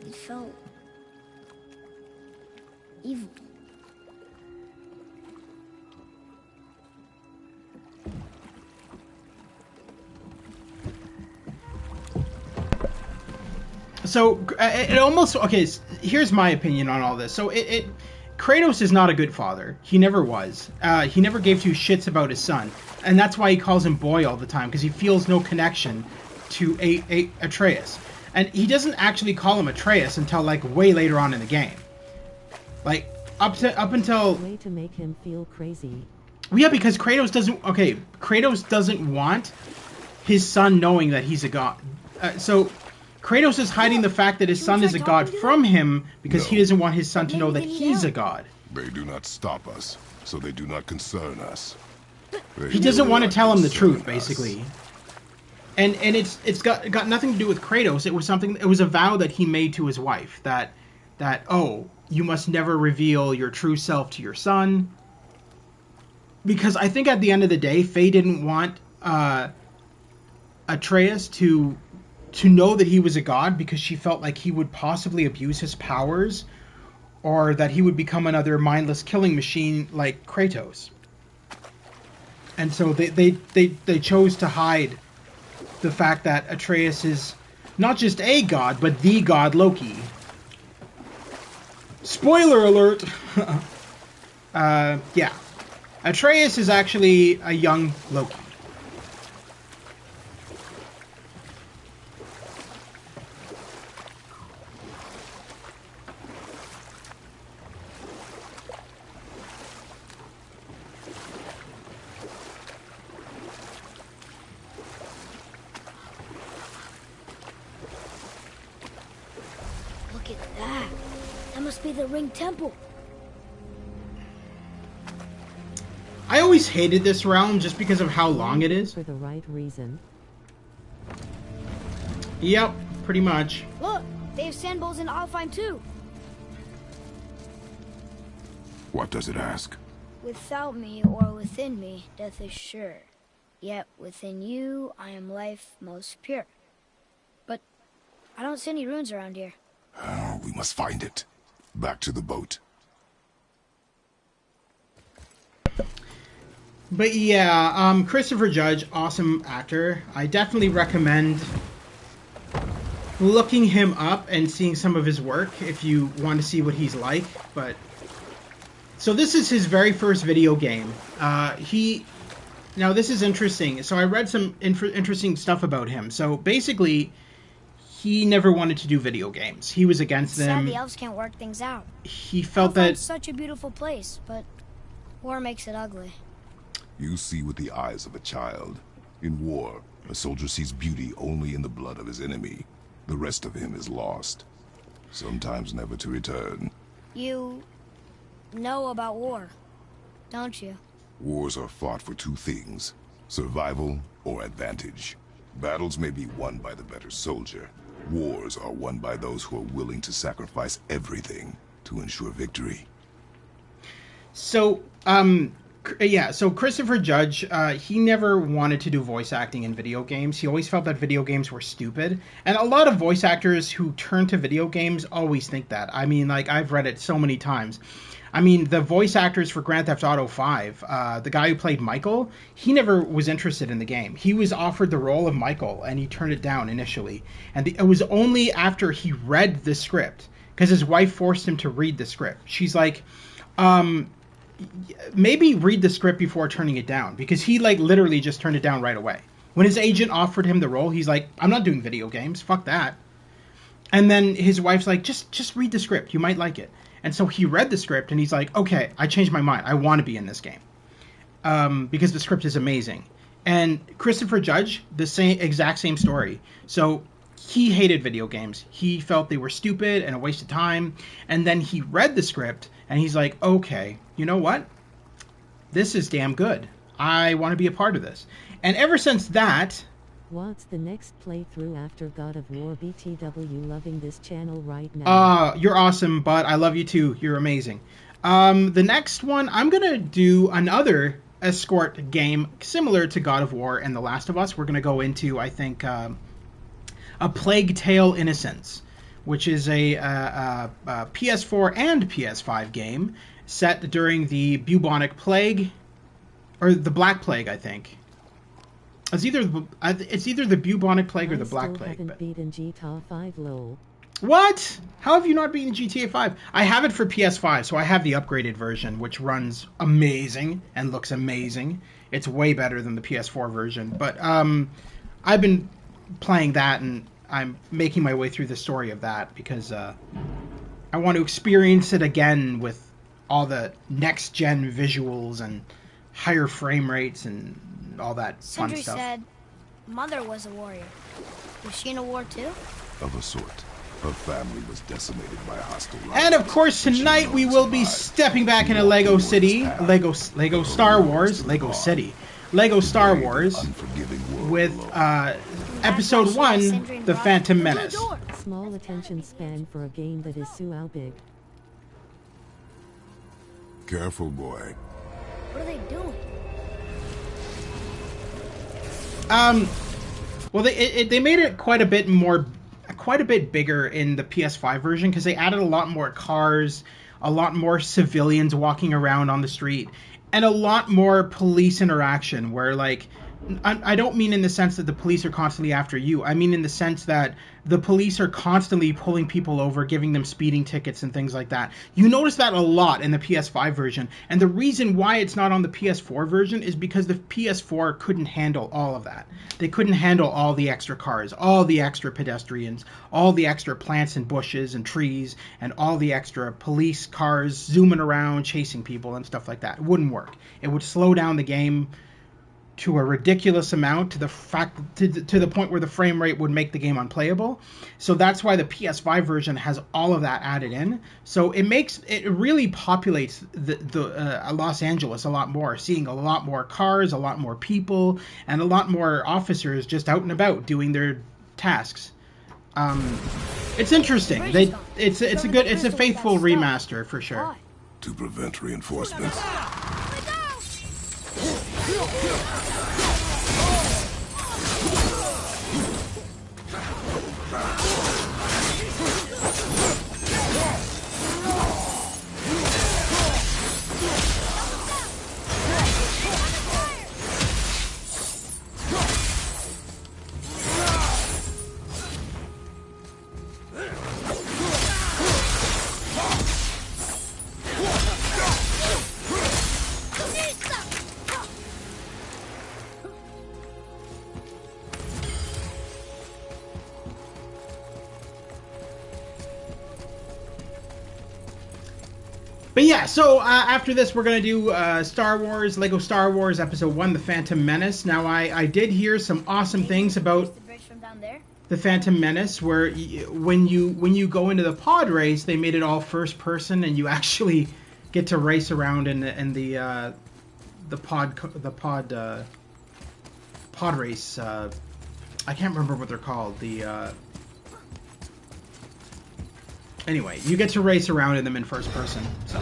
It felt... evil. So, it almost... Okay, here's my opinion on all this. So, Kratos is not a good father. He never was. He never gave two shits about his son. And that's why he calls him boy all the time, because he feels no connection to Atreus. And he doesn't actually call him Atreus until, like, way later on in the game. Like, up until... Way to make him feel crazy. Well, yeah, because Kratos doesn't... Okay, Kratos doesn't want his son knowing that he's a god. So... Kratos is hiding the fact that his son is a god from him because he doesn't want his son to know that he's a god. They do not stop us, so they do not concern us. He doesn't want to tell him the truth, basically. And it's got nothing to do with Kratos. It was a vow that he made to his wife that oh, you must never reveal your true self to your son. Because I think at the end of the day, Faye didn't want Atreus to know that he was a god because she felt like he would possibly abuse his powers or that he would become another mindless killing machine like Kratos. And so they chose to hide the fact that Atreus is not just a god, but the god Loki. Spoiler alert! Yeah. Atreus is actually a young Loki. The ring temple. I always hated this realm just because of how long it is. For the right reason. Yep, pretty much. Look, they have sand bowls in Alfheim too. What does it ask? Without me or within me, death is sure. Yet within you, I am life most pure. But I don't see any runes around here. We must find it. Back to the boat. But yeah, Christopher Judge, awesome actor. I definitely recommend looking him up and seeing some of his work if you want to see what he's like. But so this is his very first video game. Now this is interesting. So I read some interesting stuff about him. So basically, he never wanted to do video games. He was against them. Sad the elves can't work things out. He felt that it's such a beautiful place, but war makes it ugly. You see with the eyes of a child. In war, a soldier sees beauty only in the blood of his enemy. The rest of him is lost, sometimes never to return. You know about war, don't you? Wars are fought for two things, survival or advantage. Battles may be won by the better soldier. Wars are won by those who are willing to sacrifice everything to ensure victory. So, so Christopher Judge, he never wanted to do voice acting in video games. He always felt that video games were stupid. And a lot of voice actors who turn to video games always think that. I mean, like, I've read it so many times. I mean, the voice actors for Grand Theft Auto 5, the guy who played Michael, he never was interested in the game. He was offered the role of Michael, and he turned it down initially. And it was only after he read the script, because his wife forced him to read the script. She's like, maybe read the script before turning it down, because he like literally just turned it down right away. When his agent offered him the role, he's like, I'm not doing video games, fuck that. And then his wife's like, just read the script, you might like it. And so he read the script and he's like, okay, I changed my mind, I want to be in this game, because the script is amazing. And Christopher Judge, the exact same story. So he hated video games. He felt they were stupid and a waste of time. And then he read the script and he's like, okay, you know what? This is damn good. I want to be a part of this. And ever since that... What's the next playthrough after God of War? BTW loving this channel right now. You're awesome, bud. I love you too. You're amazing. The next one, I'm going to do another escort game similar to God of War and The Last of Us. We're going to go into, I think, A Plague Tale Innocence, which is a PS4 and PS5 game set during the bubonic plague, or the Black Plague, I think. It's either the bubonic plague or the Black Plague. I haven't beaten GTA 5 low. What? How have you not beaten GTA 5? I have it for PS5, so I have the upgraded version, which runs amazing and looks amazing. It's way better than the PS4 version. But I've been playing that, and I'm making my way through the story of that because I want to experience it again with all the next-gen visuals and higher frame rates and all that fun Sindri stuff. said Mother was a warrior. Was she in a war too? Of a sort. Her family was decimated by hostile rivals. And of course, tonight we will be stepping back into Lego City, Lego Star Wars, Lego City, Lego Star Wars, with Episode 1, The Phantom Menace. Small attention span for a game that is so big. Careful, boy. What are they doing? Well, they made it quite a bit bigger in the PS5 version because they added a lot more cars, a lot more civilians walking around on the street, and a lot more police interaction where, like, I don't mean in the sense that the police are constantly after you. I mean in the sense that the police are constantly pulling people over, giving them speeding tickets and things like that. You notice that a lot in the PS5 version. And the reason why it's not on the PS4 version is because the PS4 couldn't handle all of that. They couldn't handle all the extra cars, all the extra pedestrians, all the extra plants and bushes and trees, and all the extra police cars zooming around, chasing people and stuff like that. It wouldn't work. It would slow down the game to a ridiculous amount, to the point where the frame rate would make the game unplayable. So that's why the PS5 version has all of that added in. So it really populates the Los Angeles a lot more, seeing a lot more cars, a lot more people, and a lot more officers just out and about doing their tasks. It's interesting. It's a faithful remaster for sure. To prevent reinforcements. But yeah, so after this, we're going to do Star Wars, Lego Star Wars Episode 1, The Phantom Menace. Now, I did hear some awesome things about The bridge from down there? The Phantom Menace, where when you go into the pod race, they made it all first person, and you actually get to race around in the pod race. I can't remember what they're called. Anyway, you get to race around in them in first person, so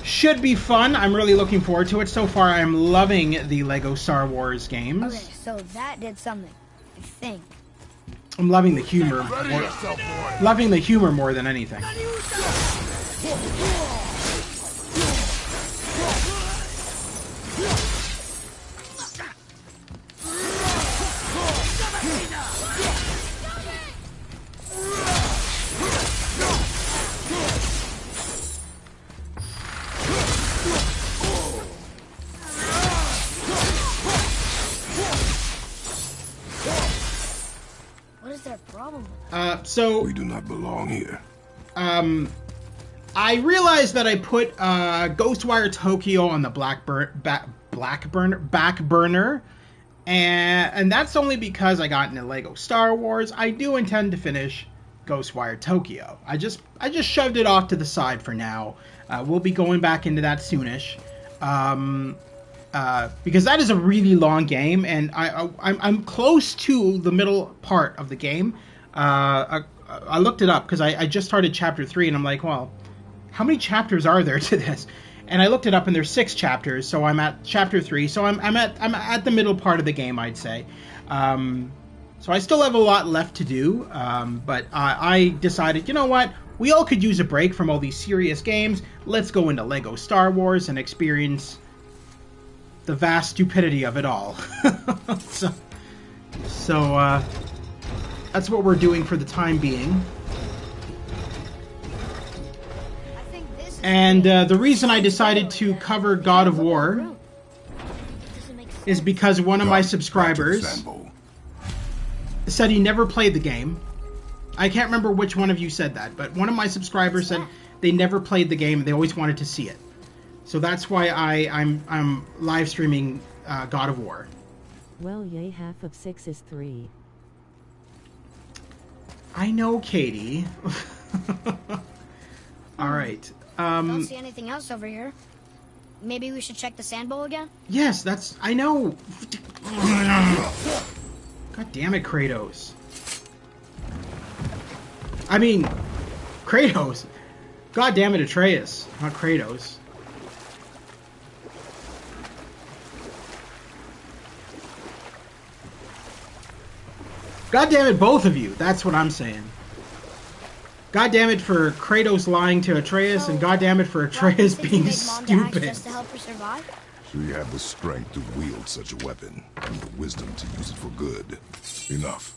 should be fun. I'm really looking forward to it. So far, I'm loving the Lego Star Wars games. Okay, so that did something, I think. I'm loving the humor. Loving the humor more than anything. What is their problem? So We do not belong here. I realized that I put Ghostwire Tokyo on the back burner, and that's only because I got into Lego Star Wars. I do intend to finish Ghostwire Tokyo. I just shoved it off to the side for now. We'll be going back into that soonish, because that is a really long game, and I'm close to the middle part of the game. I looked it up because I just started chapter 3, and I'm like, well, how many chapters are there to this? And I looked it up, and there's 6 chapters, so I'm at chapter 3. So I'm at the middle part of the game, I'd say. So I still have a lot left to do, but I decided, you know what? We all could use a break from all these serious games. Let's go into Lego Star Wars and experience the vast stupidity of it all. so that's what we're doing for the time being. And the reason I decided to cover God of War is because one of my subscribers said he never played the game. I can't remember which one of you said that, but one of my subscribers said they never played the game and they always wanted to see it. So that's why I'm live streaming God of War. Well, yay, half of 6 is 3. I know, Katie. All right. Don't see anything else over here. Maybe we should check the sand bowl again? Yes, I know. God damn it, Kratos. I mean, Kratos. God damn it, Atreus, not Kratos. God damn it, both of you. That's what I'm saying. God damn it for Kratos lying to Atreus, and God damn it for Atreus being stupid. Just to help her survive? She had the strength to wield such a weapon, and the wisdom to use it for good. Enough.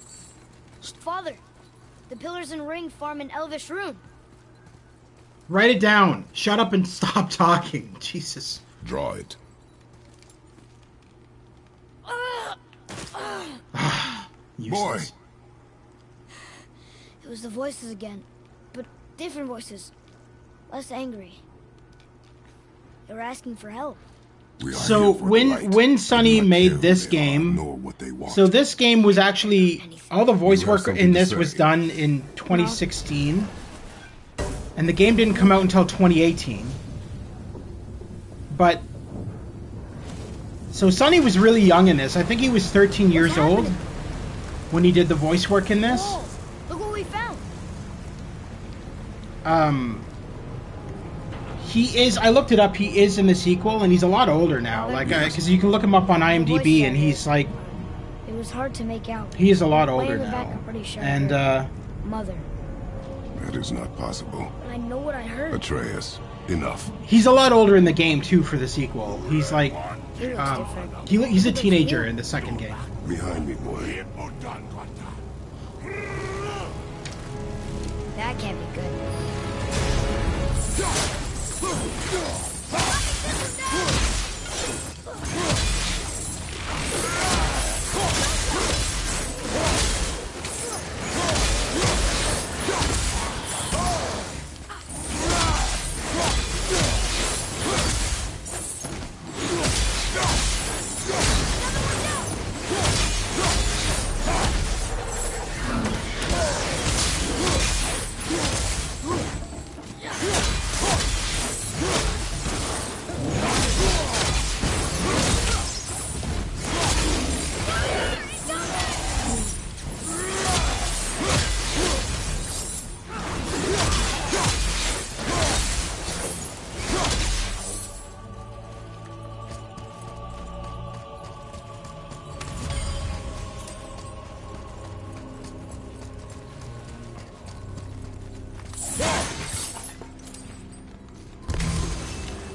Father, the pillars and ring form an elvish rune. Write it down. Shut up and stop talking. Jesus. Draw it. Boy. It was the voices again, but different voices. Less angry. They were asking for help. So when Sunny made this game, so this game was actually, all the voice work in this was done in 2016, and the game didn't come out until 2018. But so Sunny was really young in this. I think he was 13 years old when he did the voice work in this. Whoa, look what we found. He is, I looked it up, he is in the sequel, and he's a lot older now. Like, because you can look him up on IMDb, and he's like... It was hard to make out. He is a lot older now. And, Mother. That is not possible. But I know what I heard. Atreus, enough. He's a lot older in the game, too, for the sequel. He's like... He looks different. He's a teenager in the second game. Behind me, boy. That can't be good.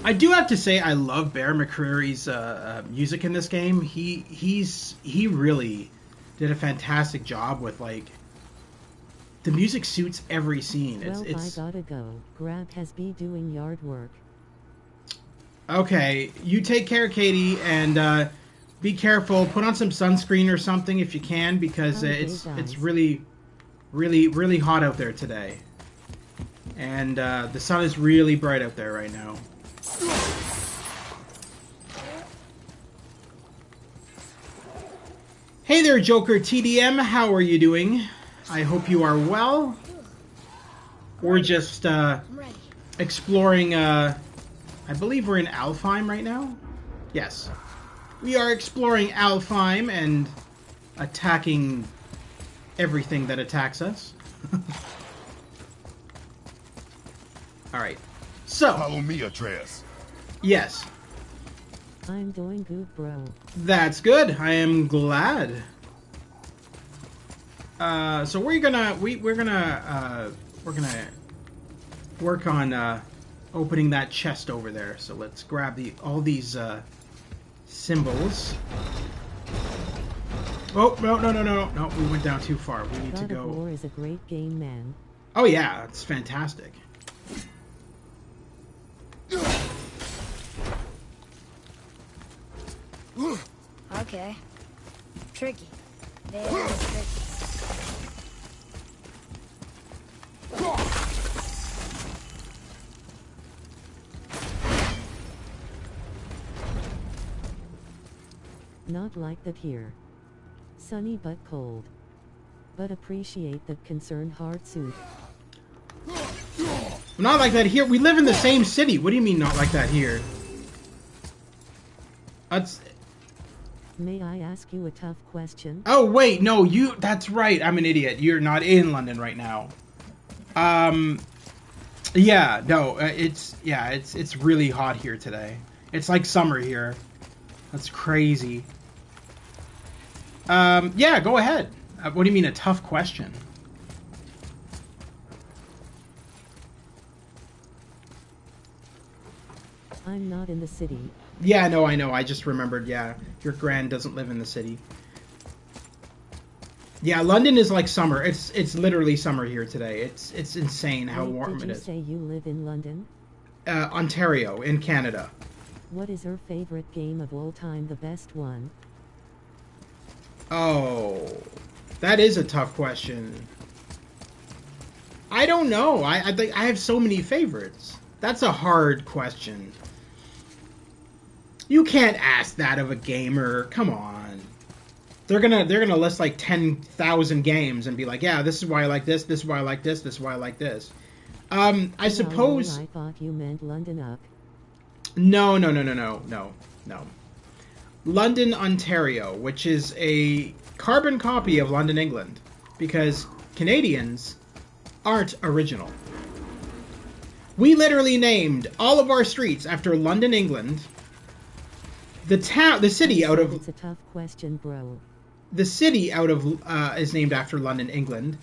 I do have to say I love Bear McCreary's music in this game. He really did a fantastic job with like the music suits every scene. Well, I gotta go. Grab has been doing yard work. Okay, you take care, Katie, and be careful. Put on some sunscreen or something if you can, because Okay, it's really hot out there today, and the sun is really bright out there right now. Hey there, Joker TDM. How are you doing? I hope you are well. We're just exploring. I believe we're in Alfheim right now. Yes, we are exploring Alfheim and attacking everything that attacks us. All right. So follow me, Atreus. Yes. I'm doing good, bro. That's good. I am glad. So we're gonna work on opening that chest over there. So let's grab all these symbols. Oh no! We went down too far. We need to go. God of War is a great game, man. Oh yeah, it's fantastic. Okay. Tricky. Very tricky. Not like that here. Sunny but cold. But appreciate the concerned heart suit. Not like that here. We live in the same city. What do you mean not like that here? That's... May I ask you a tough question? Oh wait, no, that's right. I'm an idiot. You're not in London right now. Yeah, no, it's really hot here today. It's like summer here. That's crazy. Yeah, go ahead. What do you mean a tough question? I'm not in the city. Yeah, no, I know. I just remembered, yeah. Your gran doesn't live in the city. Yeah, London is like summer. It's literally summer here today. It's insane how warm it is. Did you say you live in London? Ontario, in Canada. What is your favorite game of all time, the best one? Oh, that is a tough question. I don't know. I think I have so many favorites. That's a hard question. You can't ask that of a gamer. Come on. They're gonna list like 10,000 games and be like, yeah, this is why I like this. This is why I like this. This is why I like this. I suppose. I thought you meant London up. No. London, Ontario, which is a carbon copy of London, England, because Canadians aren't original. We literally named all of our streets after London, England. The city out of... It's a tough question, bro. The city out of is named after London, England,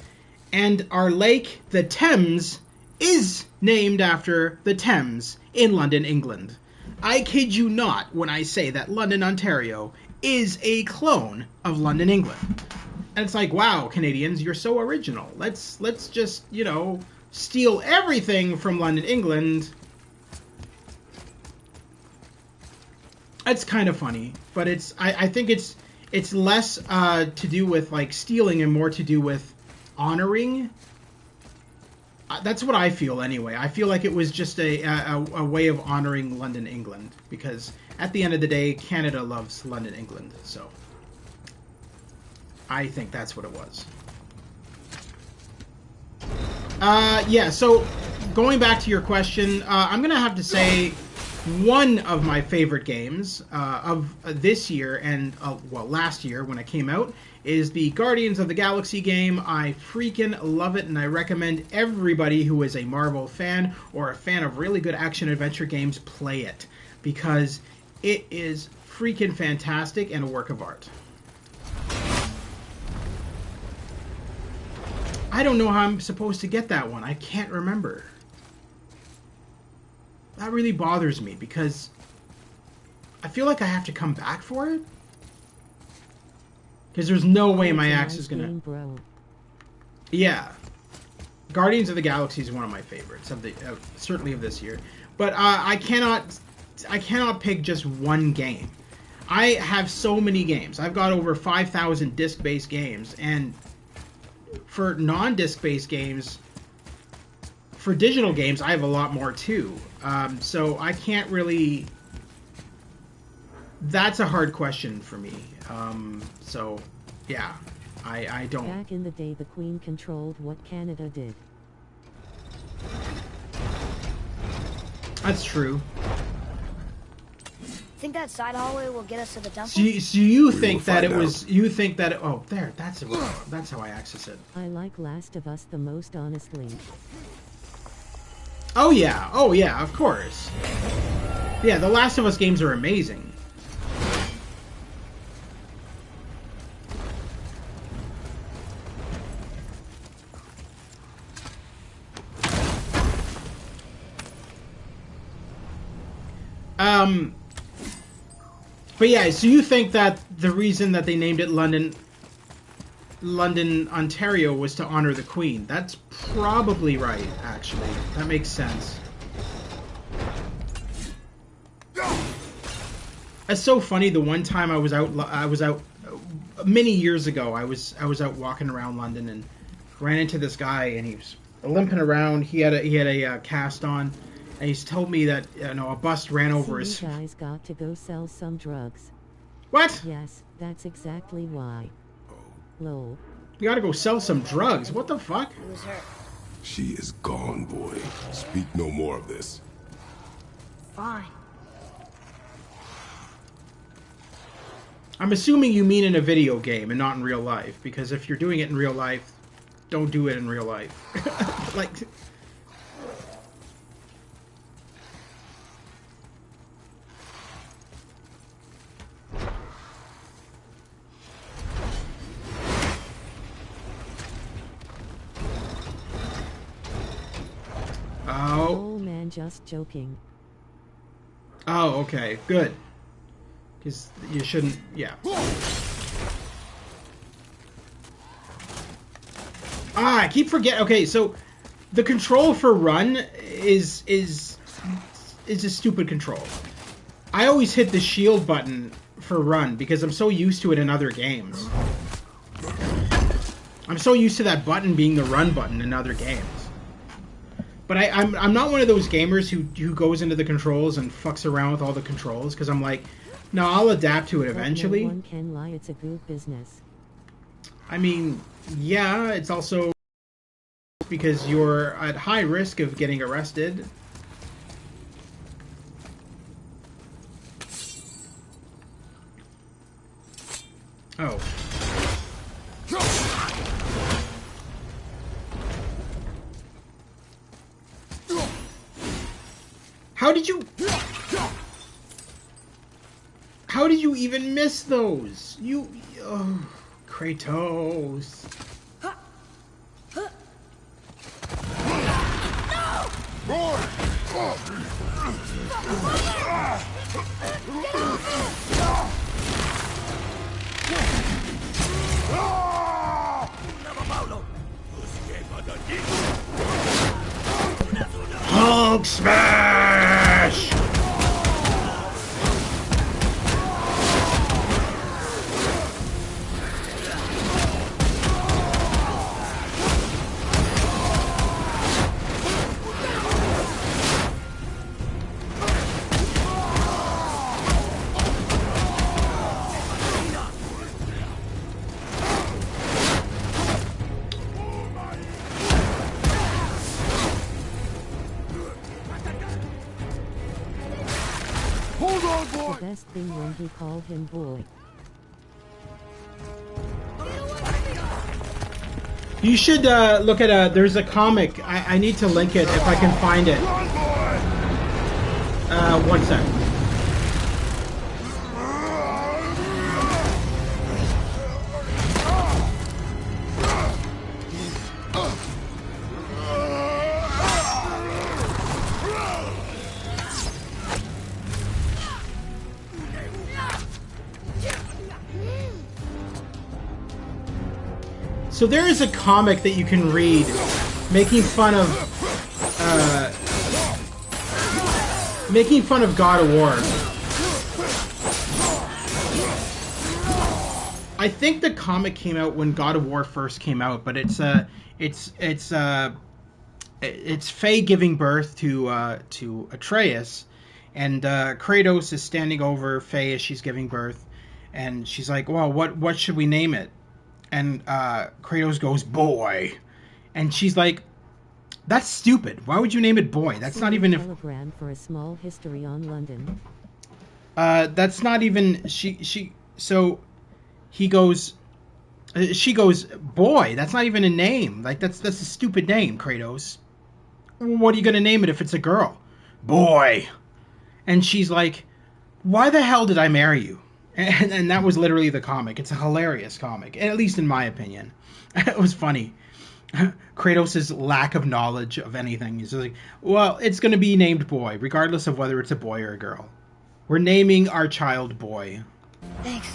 and our lake, the Thames, is named after the Thames in London, England. I kid you not when I say that London, Ontario is a clone of London, England. And it's like, wow, Canadians, you're so original. Let's just, steal everything from London, England. It's kind of funny, but I think it's less to do with like stealing and more to do with honoring. That's what I feel anyway. I feel like it was just a way of honoring London, England, because at the end of the day, Canada loves London, England. So I think that's what it was. Yeah, so going back to your question, I'm going to have to say one of my favorite games of this year and, last year when it came out is the Guardians of the Galaxy game. I freaking love it, and I recommend everybody who is a Marvel fan or a fan of really good action-adventure games play it, because it is freaking fantastic and a work of art. I don't know how I'm supposed to get that one. I can't remember. that really bothers me because I feel like I have to come back for it. Because there's no way my axe is gonna... Bro. Yeah. Guardians of the Galaxy is one of my favorites, of the certainly of this year. But I cannot pick just one game. I have so many games. I've got over 5,000 disc-based games, and for non-disc-based games, for digital games, I have a lot more too. So I can't really... That's a hard question for me. So, yeah, I don't... Back in the day, the Queen controlled what Canada did. That's true. Think that side hallway will get us to the temple? So you think that it was... You think that... Oh, there. That's how I access it. I like Last of Us the most, honestly. Oh, yeah. Oh, yeah, of course. Yeah, the Last of Us games are amazing. But yeah, so you think that the reason that they named it London, Ontario was to honor the Queen. That's probably right, actually. That makes sense. It's so funny, the one time I was out many years ago, I was out walking around London and ran into this guy, and he was limping around. He had a cast on. And he's told me that, you know, a bus ran over his... You guys got to go sell some drugs. What? Yes, that's exactly why. Lol. You gotta go sell some drugs. What the fuck? It was her. She is gone, boy. Speak no more of this. Fine. I'm assuming you mean in a video game and not in real life. Because if you're doing it in real life, don't do it in real life. Like... Oh man, just joking. Oh, okay, good. Because you shouldn't, yeah. I keep forgetting. Okay, so the control for run is a stupid control. I always hit the shield button for run because I'm so used to it in other games. I'm so used to that button being the run button in other games. But I'm not one of those gamers who goes into the controls and fucks around with all the controls, because I'm like, no, I'll adapt to it eventually. No one can lie, it's a good business. I mean, yeah, it's also because you're at high risk of getting arrested. Oh. How did you even miss those? Oh, Kratos. Hulk smash! The best thing when he called him boy. You should look at there's a comic. I need to link it if I can find it. One sec. So there is a comic that you can read making fun of God of War. I think the comic came out when God of War first came out, but it's Faye giving birth to Atreus, and Kratos is standing over Faye as she's giving birth, and she's like, "Well, what should we name it?" And Kratos goes, "Boy," and she's like, "That's stupid. Why would you name it Boy? That's not even telegram for a small history on London." That's not even she. So he goes. She goes, "Boy, that's not even a name. Like that's a stupid name, Kratos. What are you gonna name it if it's a girl?" "Boy." And she's like, "Why the hell did I marry you?" And that was literally the comic. It's a hilarious comic, at least in my opinion. It was funny. Kratos' lack of knowledge of anything. He's like, "Well, it's going to be named Boy, regardless of whether it's a boy or a girl. We're naming our child Boy." Thanks.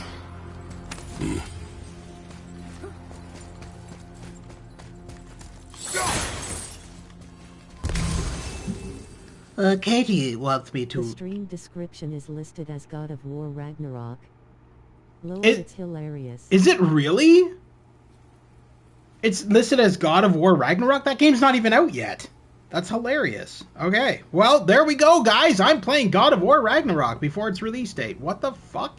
Katie wants me to... The stream description is listed as God of War Ragnarok. Lord, It- it's hilarious. Is it really? It's listed as God of War Ragnarok? That game's not even out yet. That's hilarious. Okay, well, there we go, guys. I'm playing God of War Ragnarok before its release date. What the fuck?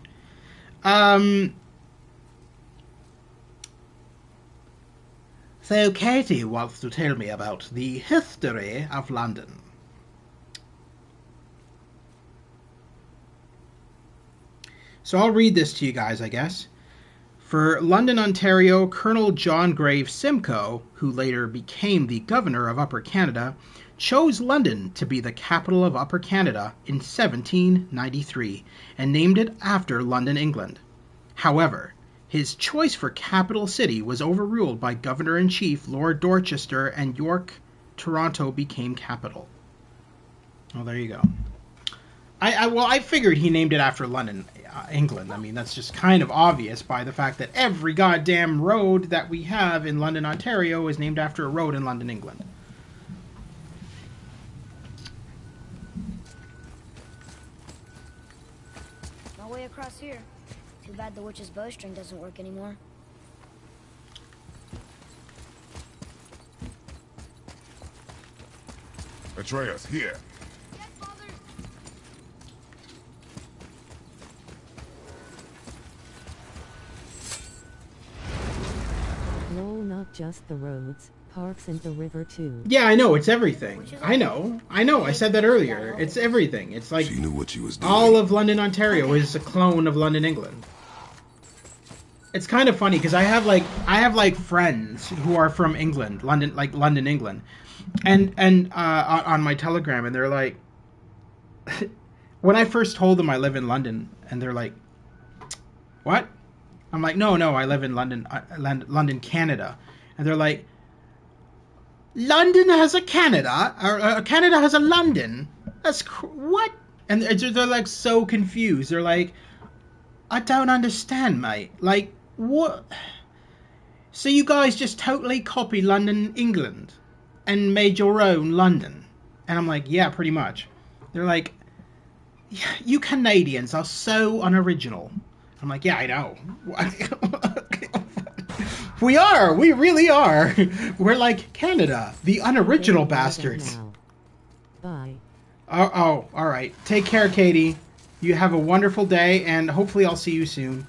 So Katie wants to tell me about the history of London. So I'll read this to you guys, I guess. For London, Ontario, Colonel John Grave Simcoe, who later became the governor of Upper Canada, chose London to be the capital of Upper Canada in 1793 and named it after London, England. However, his choice for capital city was overruled by Governor-in-Chief Lord Dorchester, and York, Toronto became capital. Oh, there you go. I figured he named it after London, England. I mean, that's just kind of obvious by the fact that every goddamn road that we have in London, Ontario is named after a road in London, England. No way across here. Too bad the witch's bowstring doesn't work anymore. Atreus, here. Yes, Father. No, not just the roads, parks and the river too. Yeah, I know, it's everything. I know, I said that earlier. It's everything. It's like She knew what she was doing. all of London, Ontario is a clone of London, England. It's kind of funny because I have like friends who are from England, London, England, and on my Telegram, and they're like, when I first told them I live in London, and they're like, "What?" I'm like, no, I live in London, London, Canada, and they're like, "London has a Canada, or Canada has a London? That's what?" And they're like so confused. They're like, "I don't understand, mate. Like, what? So you guys just totally copied London, England, and made your own London?" And I'm like, "Yeah, pretty much." They're like, "You Canadians are so unoriginal." I'm like, "Yeah, I know." We are. We really are. We're like Canada, the unoriginal bastards. Bye. Oh, all right. Take care, Katie. You have a wonderful day, and hopefully I'll see you soon.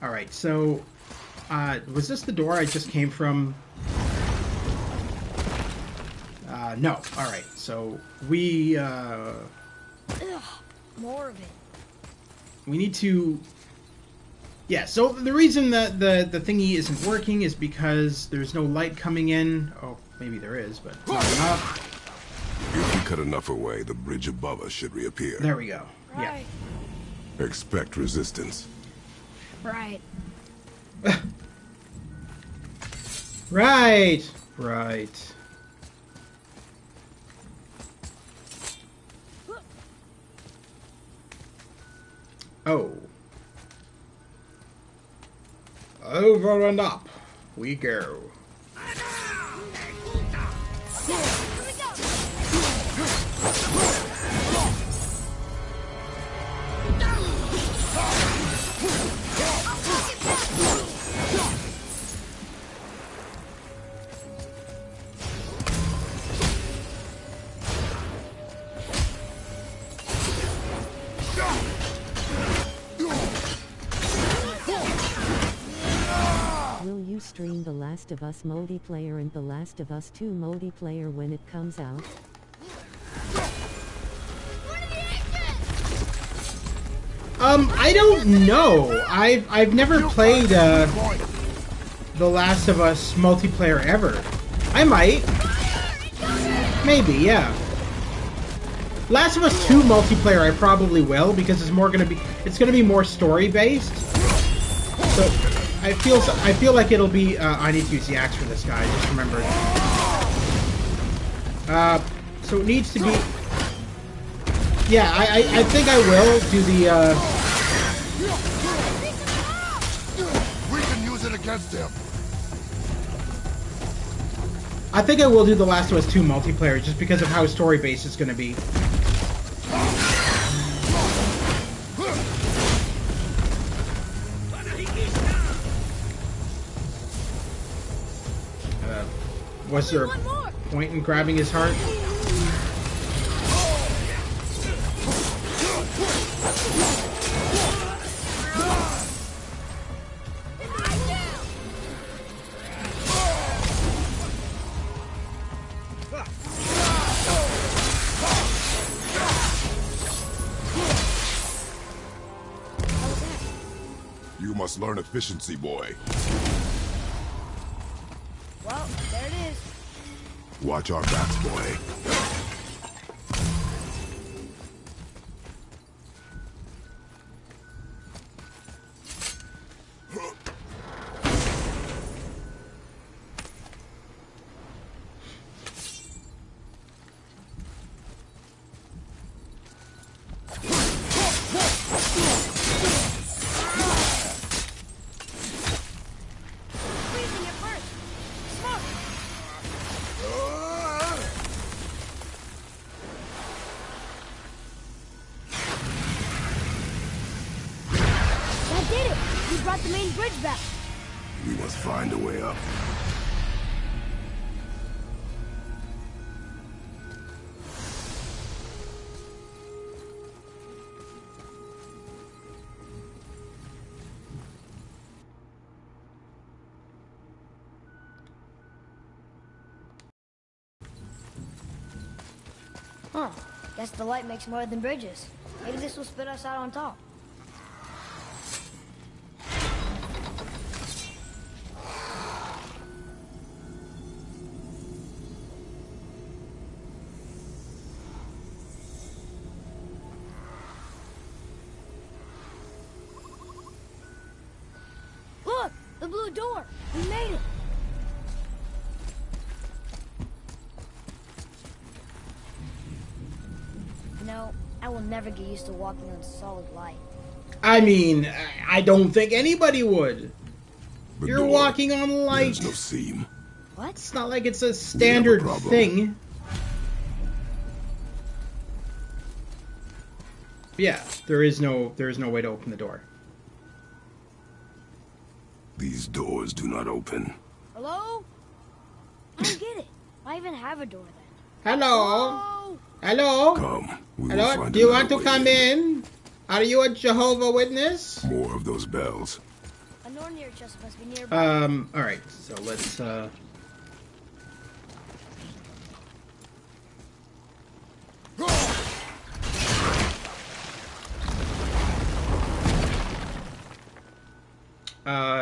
All right, so was this the door I just came from? No. All right, so we Ugh, more of it. we need to. Yeah. So the reason that the thingy isn't working is because there's no light coming in. Oh, maybe there is, but not enough. If we cut enough away, the bridge above us should reappear. There we go. Right. Expect resistance. Right. Right. Oh. Over and up we go. Will you stream The Last of Us multiplayer and The Last of Us 2 multiplayer when it comes out? I don't know. I've never played The Last of Us multiplayer ever. I might. Maybe, yeah. Last of Us 2 multiplayer I probably will, because it's gonna be more story based. So I feel like it'll be I need to use the axe for this guy, just remember. So it needs to be. Yeah, I think I will do the We can use it against him. I think I will do The Last of Us 2 multiplayer just because of how story based it's gonna be. Was there a point in grabbing his heart? You must learn efficiency, boy. Well, there it is. Watch our backs, boy. Brought the main bridge back. We must find a way up. Huh. Guess the light makes more than bridges. Maybe this will spit us out on top. Look! The blue door! We made it! No, I will never get used to walking on solid light. I mean, I don't think anybody would. The You're door, walking on light. There's no seam. What? It's not like it's a standard thing. Yeah, there is no way to open the door. These doors do not open. Hello? I don't get it. Why even have a door then? Hello? Hello? Come. We will Hello? find Do you want another to way come in? Are you a Jehovah Witness? More of those bells. A Nornir chest must be nearby. Alright, so let's,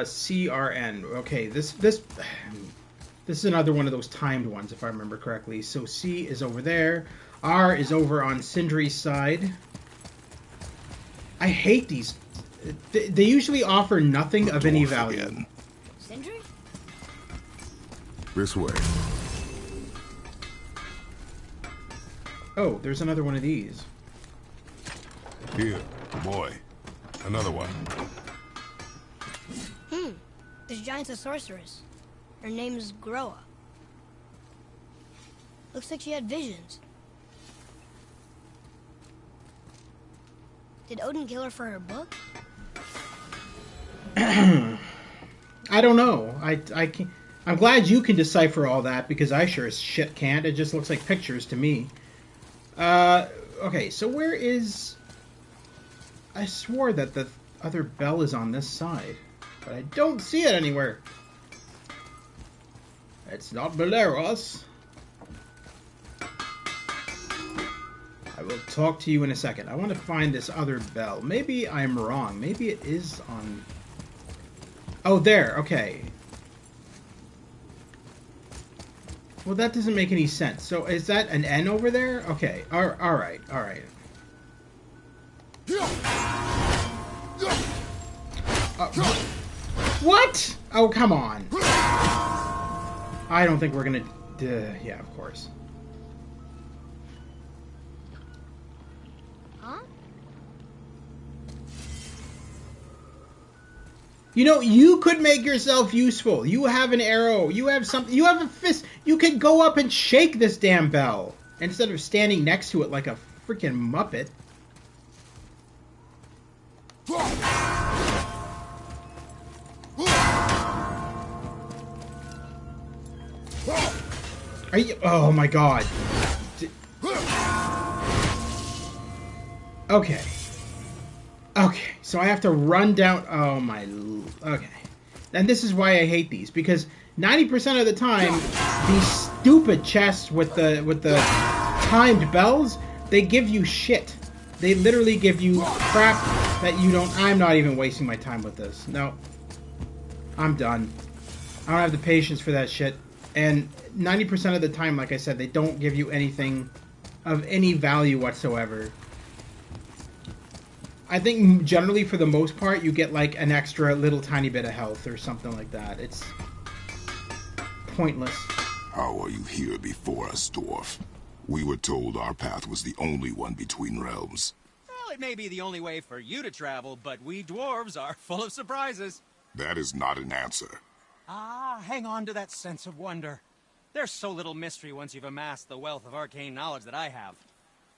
CRN. Okay, this is another one of those timed ones, if I remember correctly. So C is over there. R is over on Sindri's side. I hate these. They usually offer nothing of any value. Again. Sindri? This way. Oh, there's another one of these. Here, boy. Another one. This giant's a sorceress. Her name is Groa. Looks like she had visions. Did Odin kill her for her book? I don't know. I'm glad you can decipher all that, because I sure as shit can't. It just looks like pictures to me. Okay, so where is... I swore that the other bell is on this side, but I don't see it anywhere. It's not Beleros. I will talk to you in a second. I want to find this other bell. Maybe I'm wrong. Maybe it is on... Oh, there. Okay. Well, that doesn't make any sense. So, is that an N over there? Okay. Alright. Alright. What? Oh, come on. I don't think we're gonna... yeah, of course. Huh? You know, you could make yourself useful. You have an arrow. You have something. You have a fist. You could go up and shake this damn bell instead of standing next to it like a freaking Muppet. Are you... Oh my god. Okay. Okay, so I have to run down... Oh my... Okay. And this is why I hate these, because 90% of the time, these stupid chests with the timed bells, they give you shit. They literally give you crap that you don't... I'm not even wasting my time with this. No. I'm done. I don't have the patience for that shit. And 90% of the time, like I said, they don't give you anything of any value whatsoever. I think generally, for the most part, you get like an extra little tiny bit of health or something like that. It's pointless. How are you here before us, dwarf? We were told our path was the only one between realms. Well, it may be the only way for you to travel, but we dwarves are full of surprises. That is not an answer. Ah, hang on to that sense of wonder. There's so little mystery once you've amassed the wealth of arcane knowledge that I have.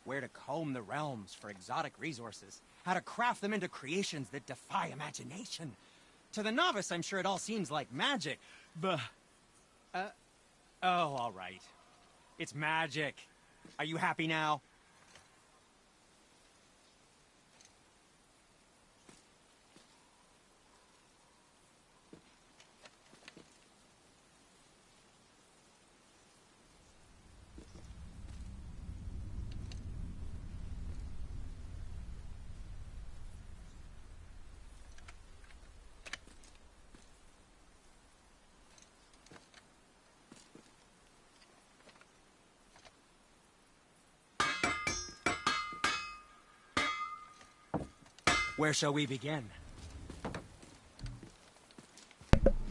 Where to comb the realms for exotic resources. How to craft them into creations that defy imagination. To the novice, I'm sure it all seems like magic, but... oh, all right. It's magic. Are you happy now? Where shall we begin?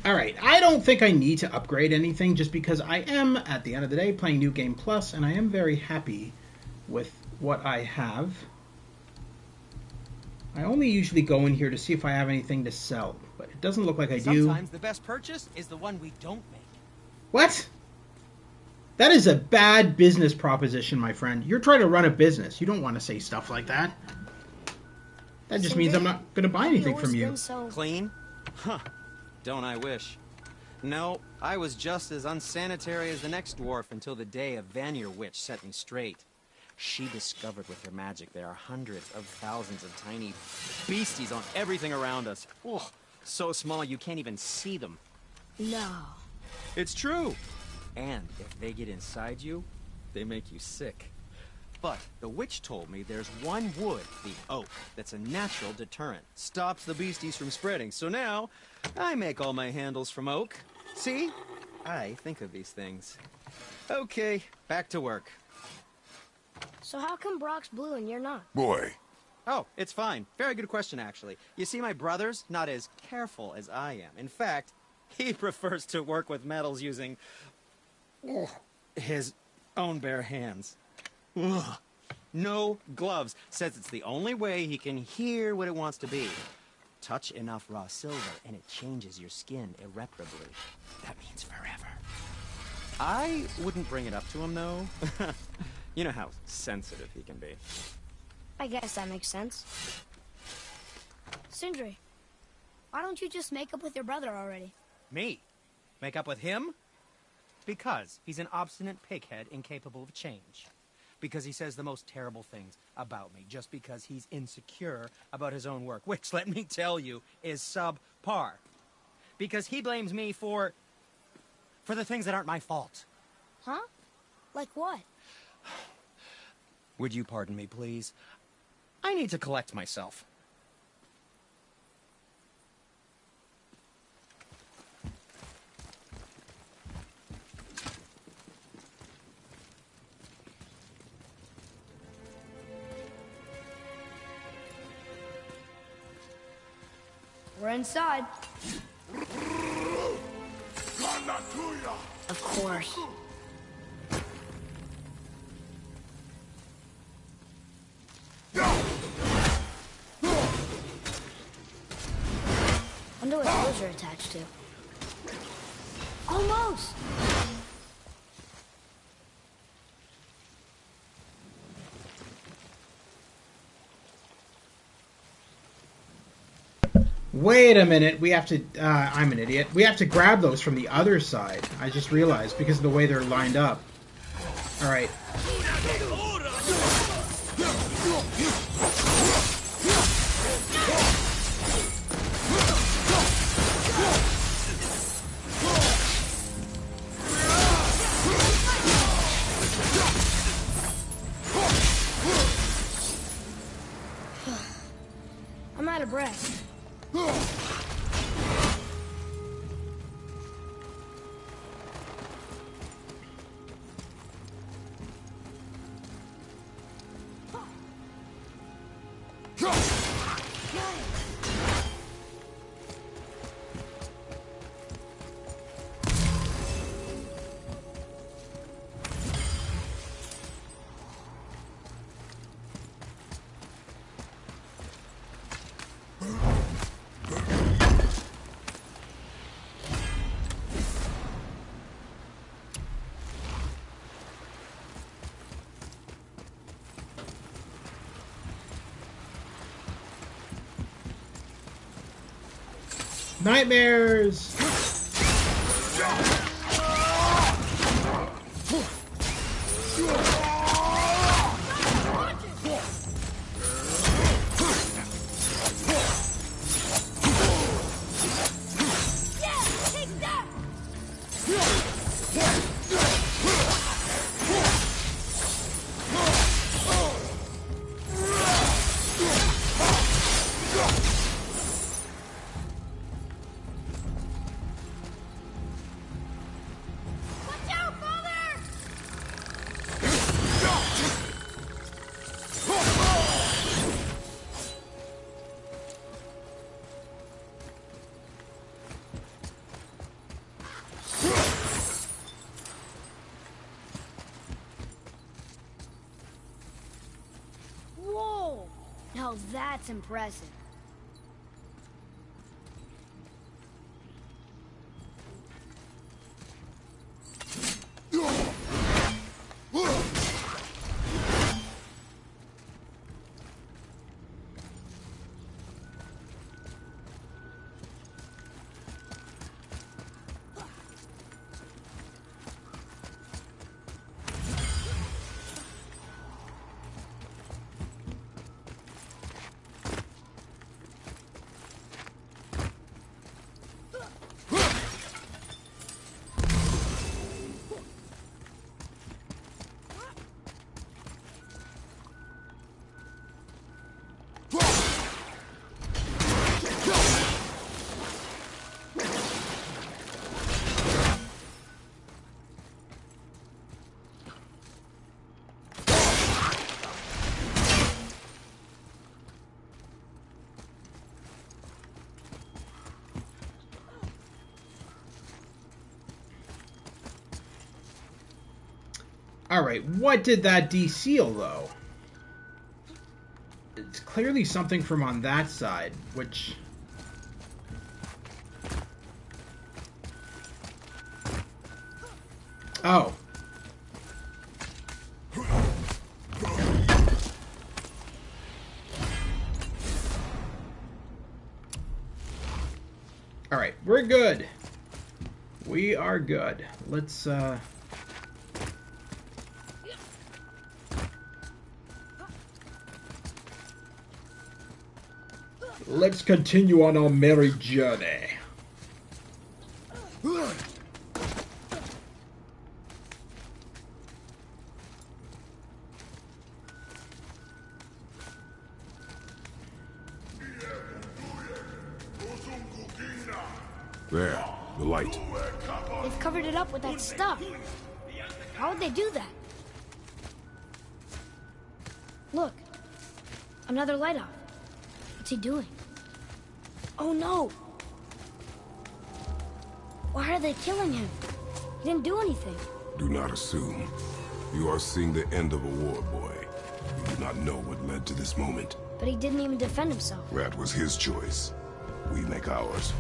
Alright, I don't think I need to upgrade anything just because I am, at the end of the day, playing New Game Plus, and I am very happy with what I have. I only usually go in here to see if I have anything to sell, but it doesn't look like I do. Sometimes the best purchase is the one we don't make. What? That is a bad business proposition, my friend. You're trying to run a business. You don't want to say stuff like that. That just means I'm not going to buy anything from you. Clean? Huh. Don't I wish. No, I was just as unsanitary as the next dwarf until the day a Vanir witch set me straight. She discovered with her magic there are hundreds of thousands of tiny beasties on everything around us. Oh, so small you can't even see them. No. It's true. And if they get inside you, they make you sick. But the witch told me there's one wood, the oak, that's a natural deterrent. Stops the beasties from spreading. So now, I make all my handles from oak. See? I think of these things. Okay, back to work. So how come Brock's blue and you're not? Boy. Oh, it's fine. Very good question, actually. You see, my brother's not as careful as I am. In fact, he prefers to work with metals using his own bare hands. Ugh. No gloves. Says it's the only way he can hear what it wants to be. Touch enough raw silver and it changes your skin irreparably. That means forever. I wouldn't bring it up to him, though. You know how sensitive he can be. I guess that makes sense. Sindri, why don't you just make up with your brother already? Me? Make up with him? Because he's an obstinate pighead incapable of change. Because he says the most terrible things about me, just because he's insecure about his own work, which, let me tell you, is subpar. Because he blames me for the things that aren't my fault. Huh? Like what? Would you pardon me, please? I need to collect myself. We're inside. Of course. Wonder what those are attached to. Almost! Wait a minute, we have to, I'm an idiot. We have to grab those from the other side. I just realized, because of the way they're lined up. Alright. I'm out of breath. Nightmares! Whoa! Now that's impressive. Alright, what did that deseal, though? clearly something from on that side, which... Oh. Alright, we're good. We are good. Let's, let's continue on our merry journey. There, the light. They've covered it up with that stuff. How would they do that? Look. Another light off. What's he doing? Oh no! Why are they killing him? He didn't do anything. Do not assume. You are seeing the end of a war, boy. You do not know what led to this moment. But he didn't even defend himself. That was his choice. We make ours.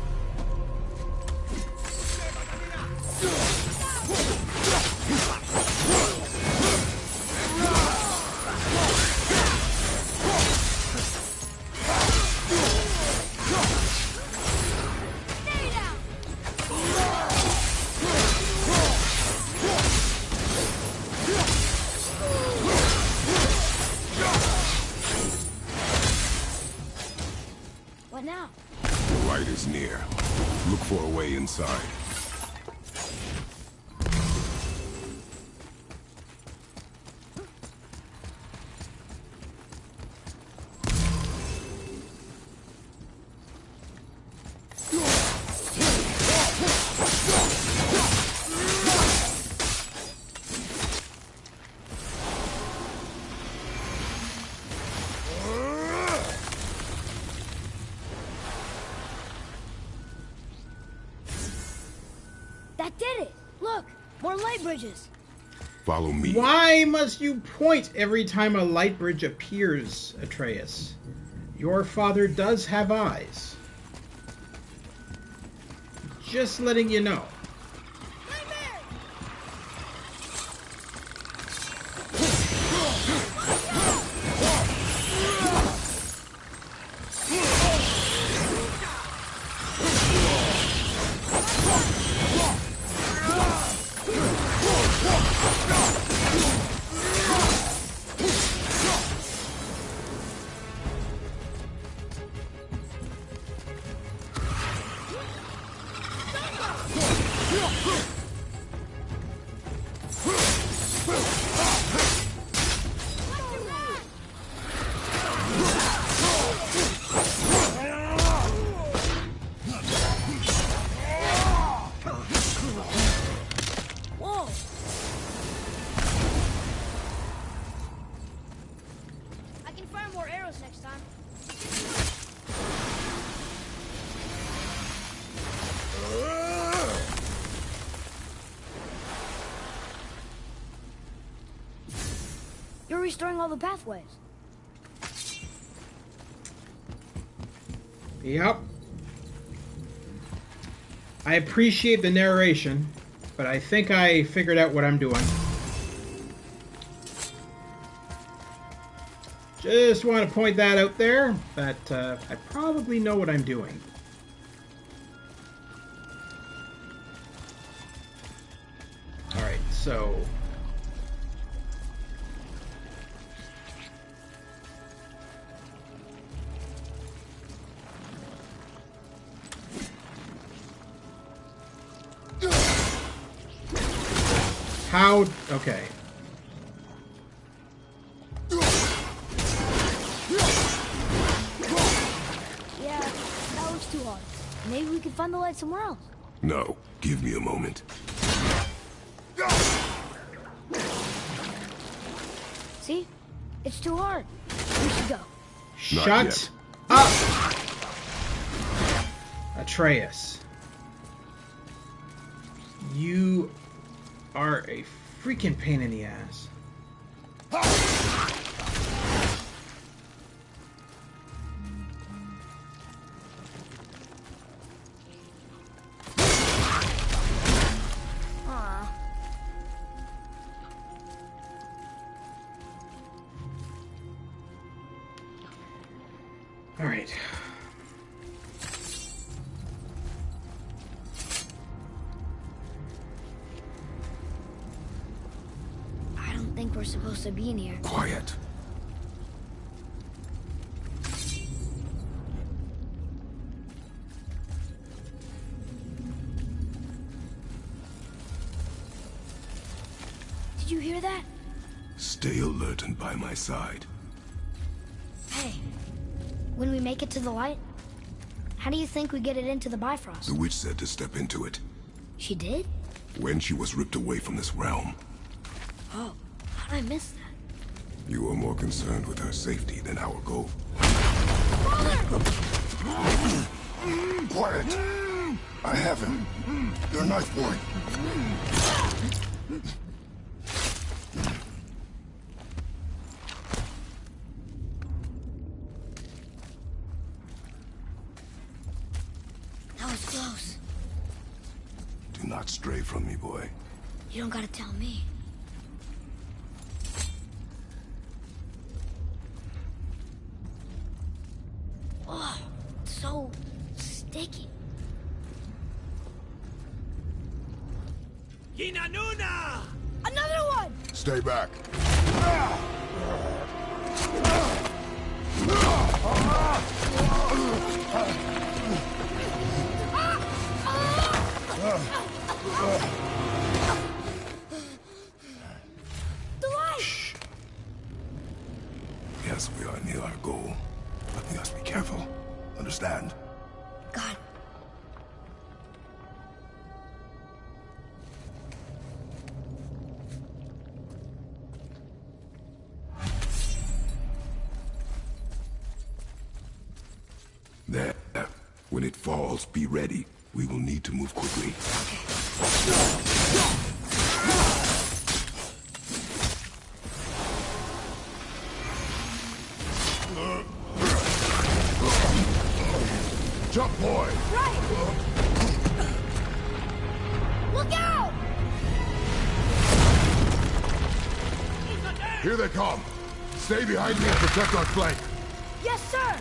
What now? The light is near. Look for a way inside. That did it! Look! More light bridges! Follow me. Why must you point every time a light bridge appears, Atreus? Your father does have eyes. Just letting you know. Next time. You're restoring all the pathways. Yep. I appreciate the narration, but I think I figured out what I'm doing. Just want to point that out there, that I probably know what I'm doing. Alright, so... How... Okay. Yeah, that looks too hard. Maybe we can find the light somewhere else. No, give me a moment. See? It's too hard. We should go. Shut up! Atreus. You are a freaking pain in the ass. we're supposed to be near. Quiet. Did you hear that? Stay alert and by my side. Hey, when we make it to the light, how do you think we get it into the Bifrost? The witch said to step into it. She did? When she was ripped away from this realm. Oh, how'd I miss that? You are more concerned with her safety than our goal. Quiet! I have him. Your knife boy. That was close. Do not stray from me, boy. You don't gotta tell me. Oh, it's so sticky. Hinanuna! Another one! Stay back. The light! Yes, we are near our goal, but we must be careful. Understand? God. There. When it falls, be ready. We will need to move quickly. Jump, boy! Right! Look out! Here they come. Stay behind me and protect our flank. Yes, sir!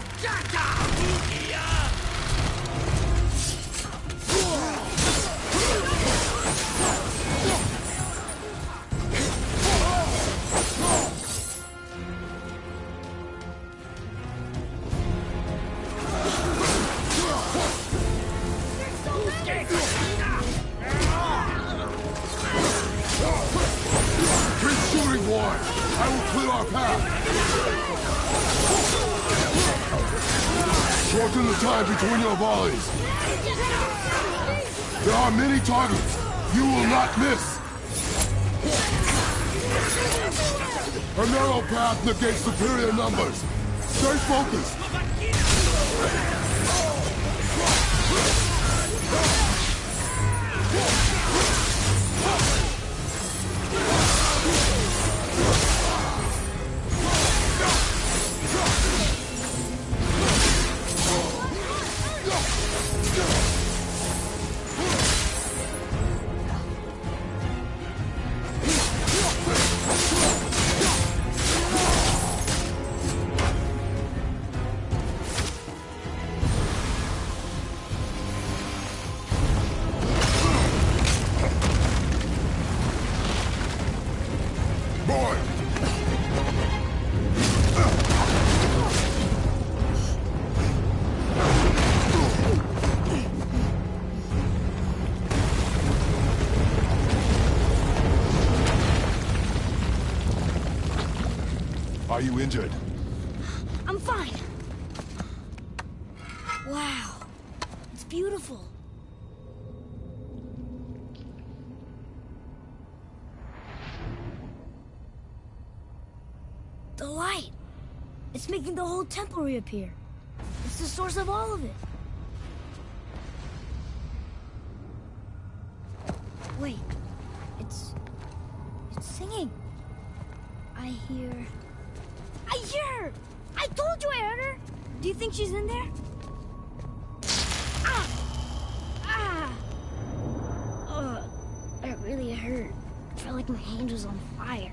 Keep shooting, boy! I will clear our path! Shorten the time between your volleys! There are many targets! You will not miss! A narrow path negates superior numbers! Stay focused! Are you injured? I'm fine. Wow. It's beautiful. The light. It's making the whole temple reappear. It's the source of all of it. Wait. It's singing. I hear her! I told you I heard her! Do you think she's in there? Ah! Ah! Ugh, that really hurt. I felt like my hand was on fire.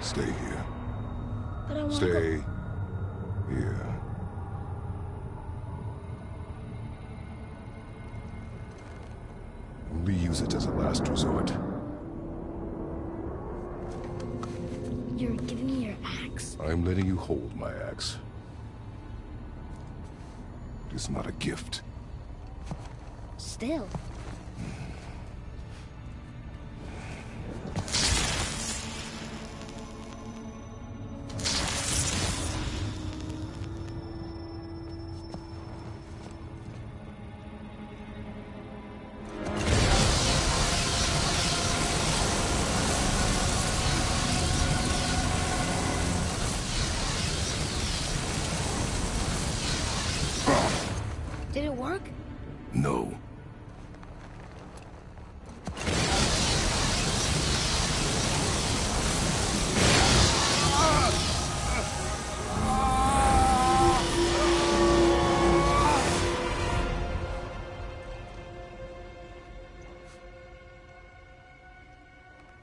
Stay here. But I want to Stay go... here. use it as a last resort. You're giving me your axe? I'm letting you hold my axe. It is not a gift. Still. Did it work? No.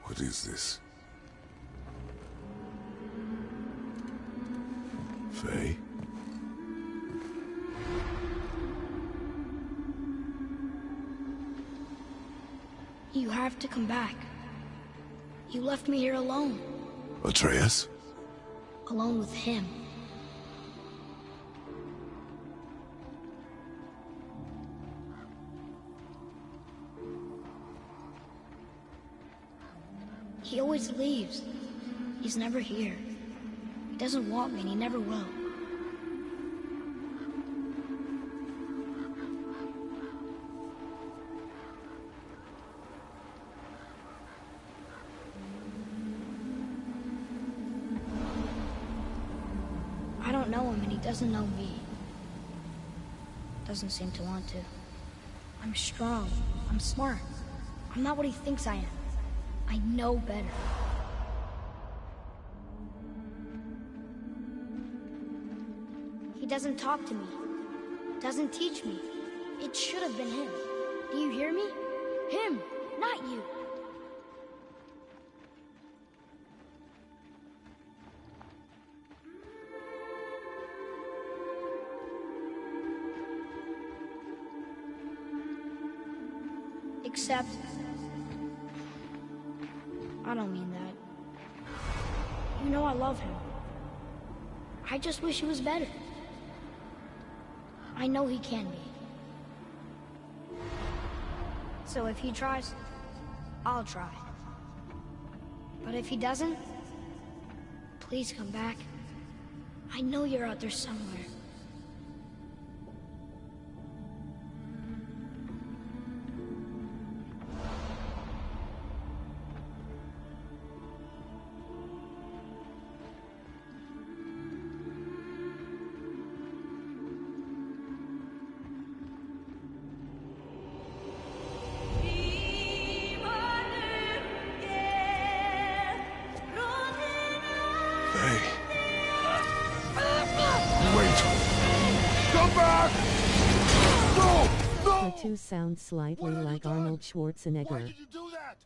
What is this? Faye? You have to come back. You left me here alone. Atreus? Alone with him. He always leaves. He's never here. He doesn't want me and he never will. I don't know him and he doesn't know me. Doesn't seem to want to. I'm strong. I'm smart. I'm not what he thinks I am. I know better. He doesn't talk to me. Doesn't teach me. It should have been him. Do you hear me? Him, not you. Except, I don't mean that. You know I love him. I just wish he was better. I know he can be. So if he tries, I'll try. But if he doesn't, please come back. I know you're out there somewhere. Kratos sounds slightly like Arnold Schwarzenegger. Why did you do that?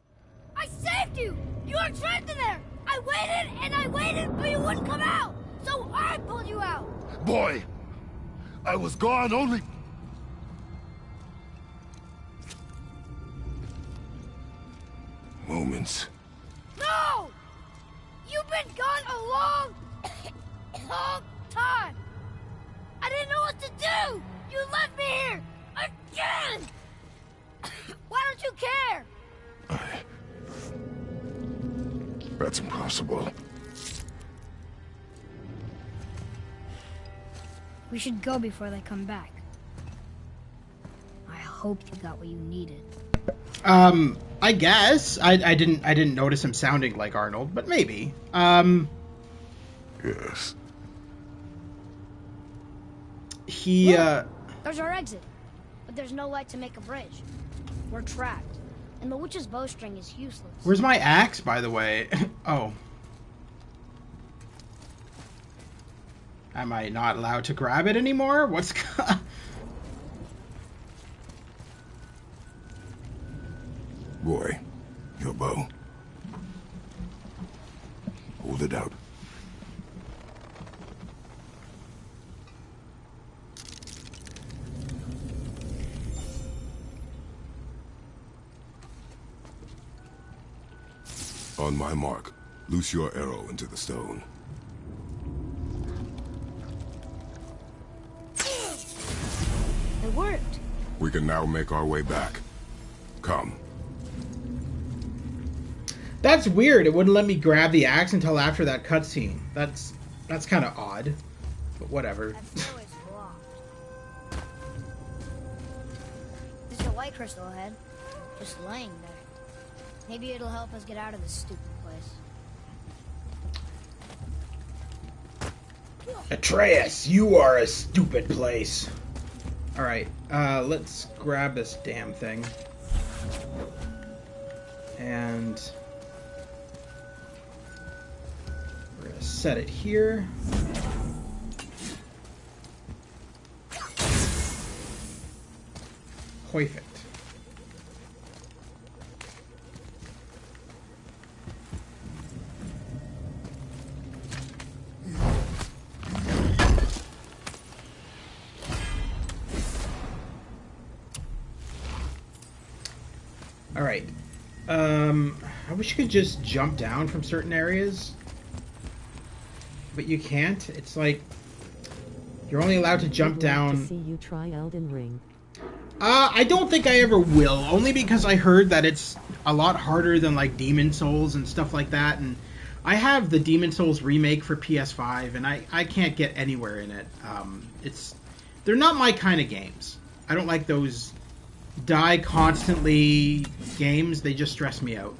I saved you! You were trapped in there! I waited and I waited, but you wouldn't come out! So I pulled you out! Boy, I was gone only... Moments. No! You've been gone a long, long time! I didn't know what to do! You left me here! Again! Why don't you care? That's impossible. We should go before they come back. I hope you got what you needed. I guess. I didn't notice him sounding like Arnold, but maybe. Yes. Look, there's our exit. But there's no light to make a bridge. We're trapped. And the witch's bowstring is useless. Where's my axe, by the way? Oh. Am I not allowed to grab it anymore? What's... Boy, your bow. Hold it out. On my mark, loose your arrow into the stone. It worked. We can now make our way back. Come. That's weird. It wouldn't let me grab the axe until after that cutscene. That's kind of odd, but whatever. That's always blocked. There's a white crystal ahead, just laying there. Maybe it'll help us get out of this stupid place. Atreus, you are a stupid place. Alright, let's grab this damn thing. And we're gonna set it here. Perfect. Alright. I wish you could just jump down from certain areas. But you can't. It's like you're only allowed to jump down. To see you try Elden Ring. I don't think I ever will, only because I heard that it's a lot harder than like Demon Souls and stuff like that, and I have the Demon Souls remake for PS5 and I can't get anywhere in it. They're not my kind of games. I don't like those die constantly games. They just stress me out.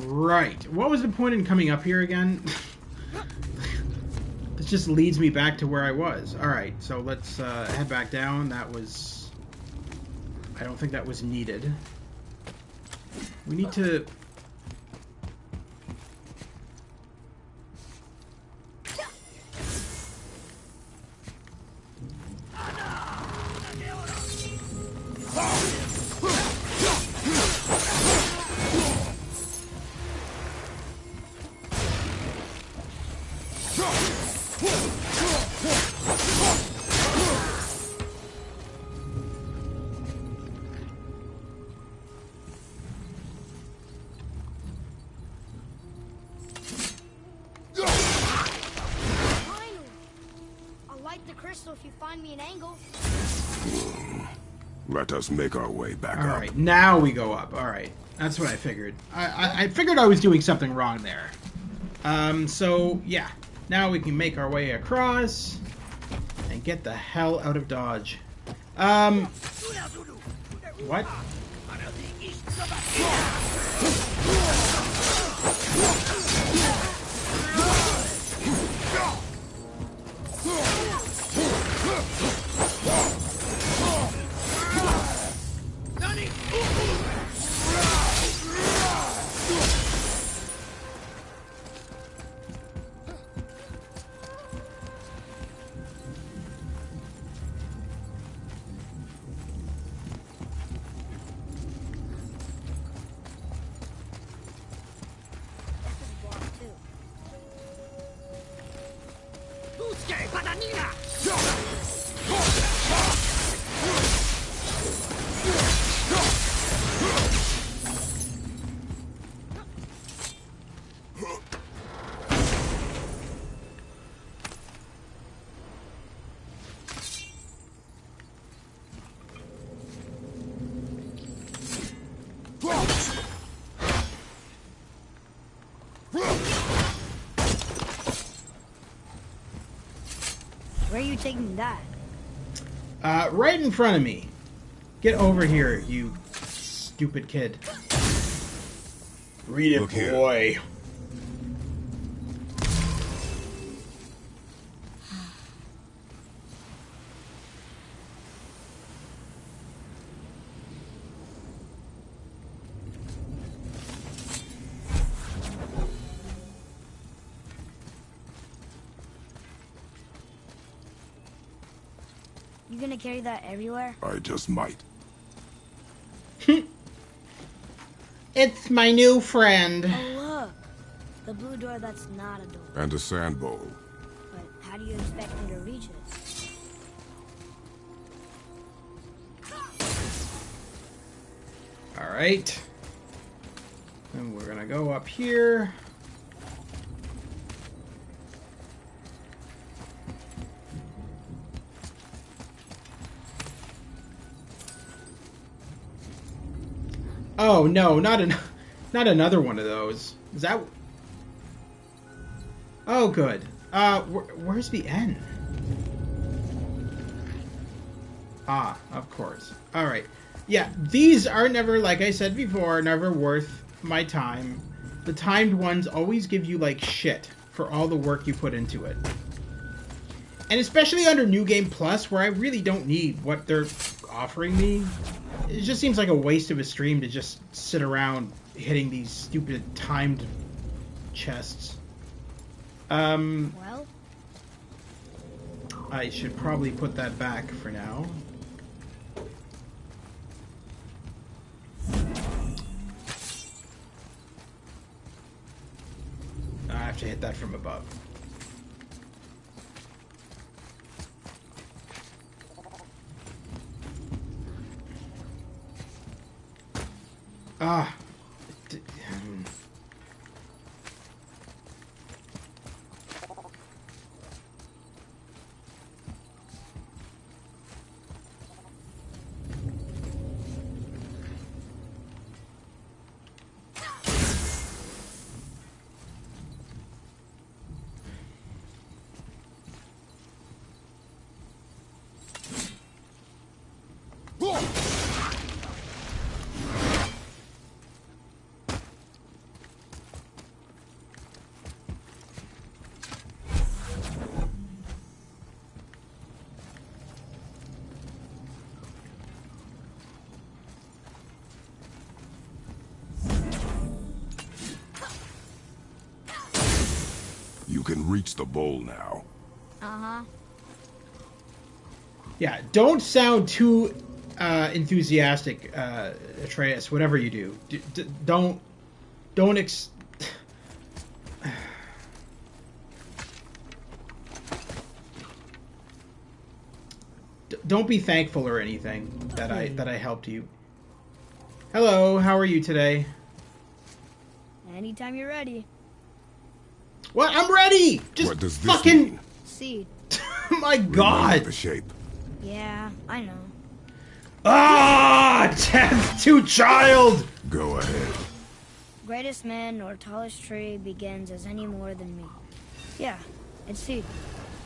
Right. What was the point in coming up here again? This just leads me back to where I was. Alright, so let's head back down. That was... I don't think that was needed. We need to... If you find me an angle. Let us make our way back up. Alright, now we go up. Alright, that's what I figured. I figured I was doing something wrong there. So, yeah. Now we can make our way across and get the hell out of Dodge. What? Where are you taking that? Right in front of me. Get over here, you stupid kid. Read it, Look here. boy. You gonna carry that everywhere? I just might. It's my new friend. Oh, look. The blue door that's not a door. And a sand bowl. But how do you expect me to reach it? Alright. And we're gonna go up here. Oh no, not another one of those. Is that? Oh, good. Where's the N? Ah, of course. All right. Yeah, these are never, like I said before, never worth my time. The timed ones always give you like shit for all the work you put into it. And especially under New Game Plus, where I really don't need what they're offering me. It just seems like a waste of a stream to just sit around hitting these stupid timed chests. Well? I should probably put that back for now. I have to hit that from above. Ah. You can reach the bowl now. Uh-huh. Yeah, don't sound too enthusiastic, Atreus, whatever you do. Don't don't be thankful or anything that I helped you. Hello, how are you today? Anytime you're ready. What? I'm ready. Just What does this fucking mean? Seed. my Remember God. the shape. Yeah, I know. Ah, death to child. Go ahead. Greatest man nor tallest tree begins as any more than me. Yeah, it's Seed.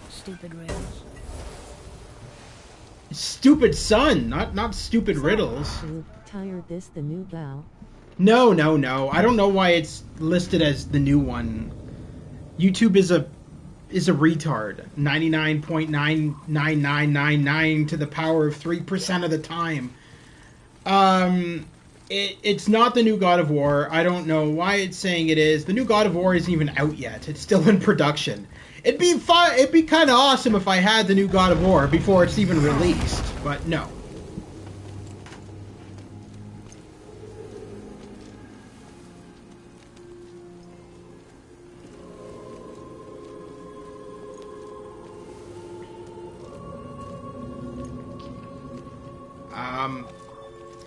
Stupid riddles. Stupid son, not stupid riddles. Tired this the new bow. No. I don't know why it's listed as the new one. YouTube is a retard. 99.99999 to the power of 3% of the time. It's not the new God of War. I don't know why it's saying it is. The new God of War isn't even out yet. It's still in production. It'd be fun. It'd be kind of awesome if I had the new God of War before it's even released. But no.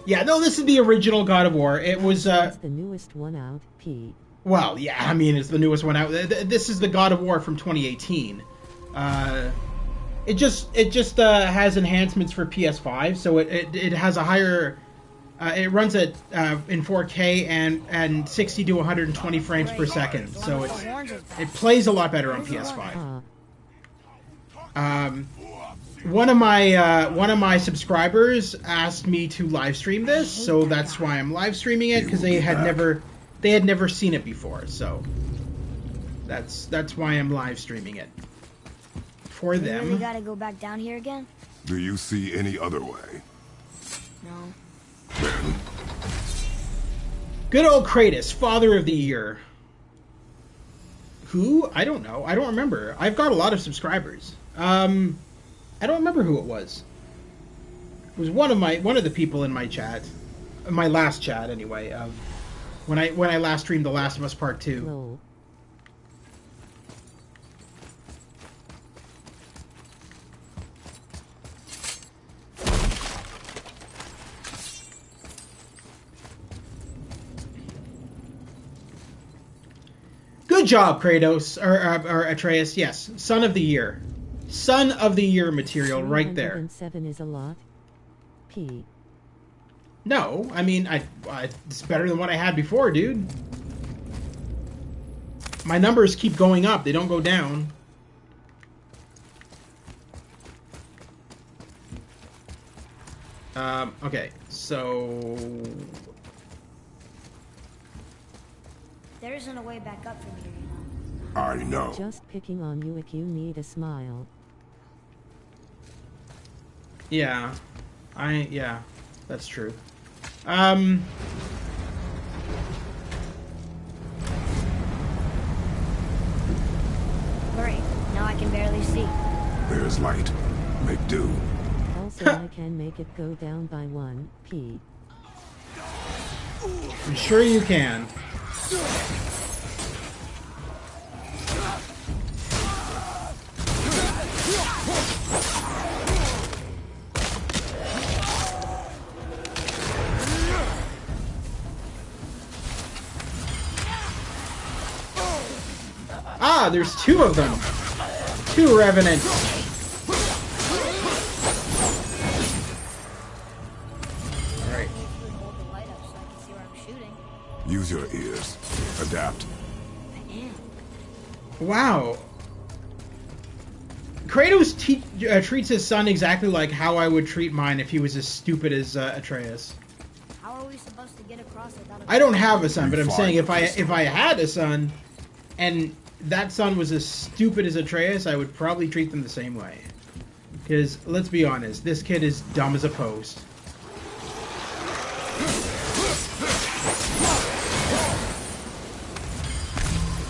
Yeah, no, this is the original God of War. It was It's the newest one out, P. well, yeah, I mean, it's the newest one out. This is the God of War from 2018. It just has enhancements for PS5, so it has a higher. It runs at in 4K and 60 to 120 frames per second, so it plays a lot better on PS5. One of my subscribers asked me to live stream this, so that's why I'm live streaming it, because they had never seen it before. So that's why I'm live streaming it for them. You really gotta go back down here again? Do you see any other way? No. Then, Good old Kratos, Father of the Year. Who? I don't know. I don't remember. I've got a lot of subscribers. I don't remember who it was. It was one of the people in my chat, my last chat anyway. Of when I last streamed The Last of Us Part 2. Lol. Good job, Kratos or Atreus. Yes, Son of the Year. Son of the Year material right there. 307 is a lot. P. No, I mean, it's better than what I had before, dude. My numbers keep going up. They don't go down. Okay, so... There isn't a way back up from here, you know. I know. Just picking on you if you need a smile. Yeah. Yeah, that's true. Great. Now I can barely see. There's light. Make do. Also, I can make it go down by 1, P. I'm sure you can. Ah, there's two of them. Two revenants. Right. Hold the light up so I can see where I'm shooting. Use your ears. Adapt. I am. Wow. Kratos treats his son exactly like how I would treat mine if he was as stupid as Atreus. How are we supposed to get across without a... I don't have a son, but I'm Fine. saying if I had a son, and that son was as stupid as Atreus, I would probably treat them the same way. Because, let's be honest, this kid is dumb as a post.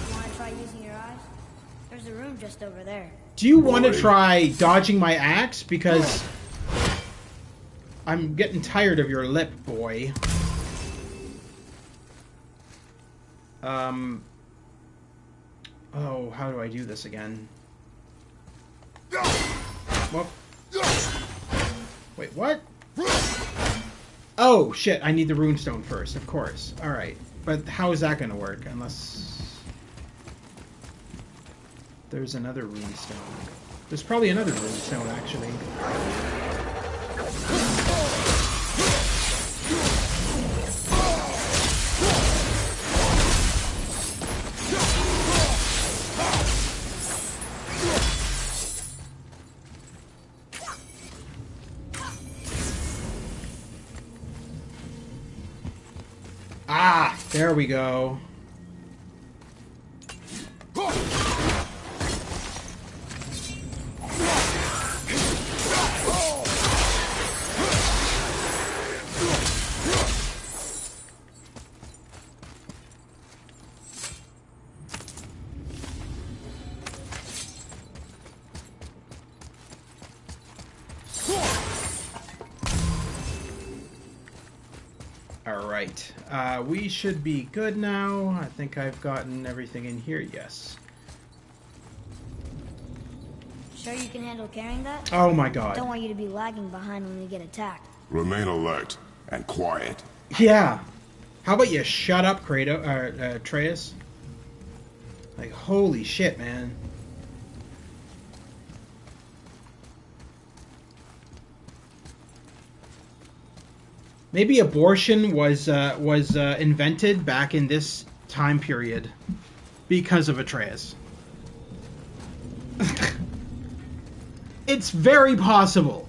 You want to try using your eyes? There's a room just over there. Do you want to try dodging my axe? Because I'm getting tired of your lip, boy. Oh, how do I do this again? Well, wait, what? Oh, shit, I need the runestone first, of course. Alright, but how is that going to work? Unless... there's another runestone. There's probably another runestone, actually. Ah, there we go. Alright, we should be good now. I think I've gotten everything in here, yes. Sure you can handle carrying that? Oh my god. Don't want you to be lagging behind when we get attacked. Remain alert and quiet. Yeah. How about you shut up, Kratos, Atreus? Like, holy shit, man. Maybe abortion was invented back in this time period because of Atreus. It's very possible.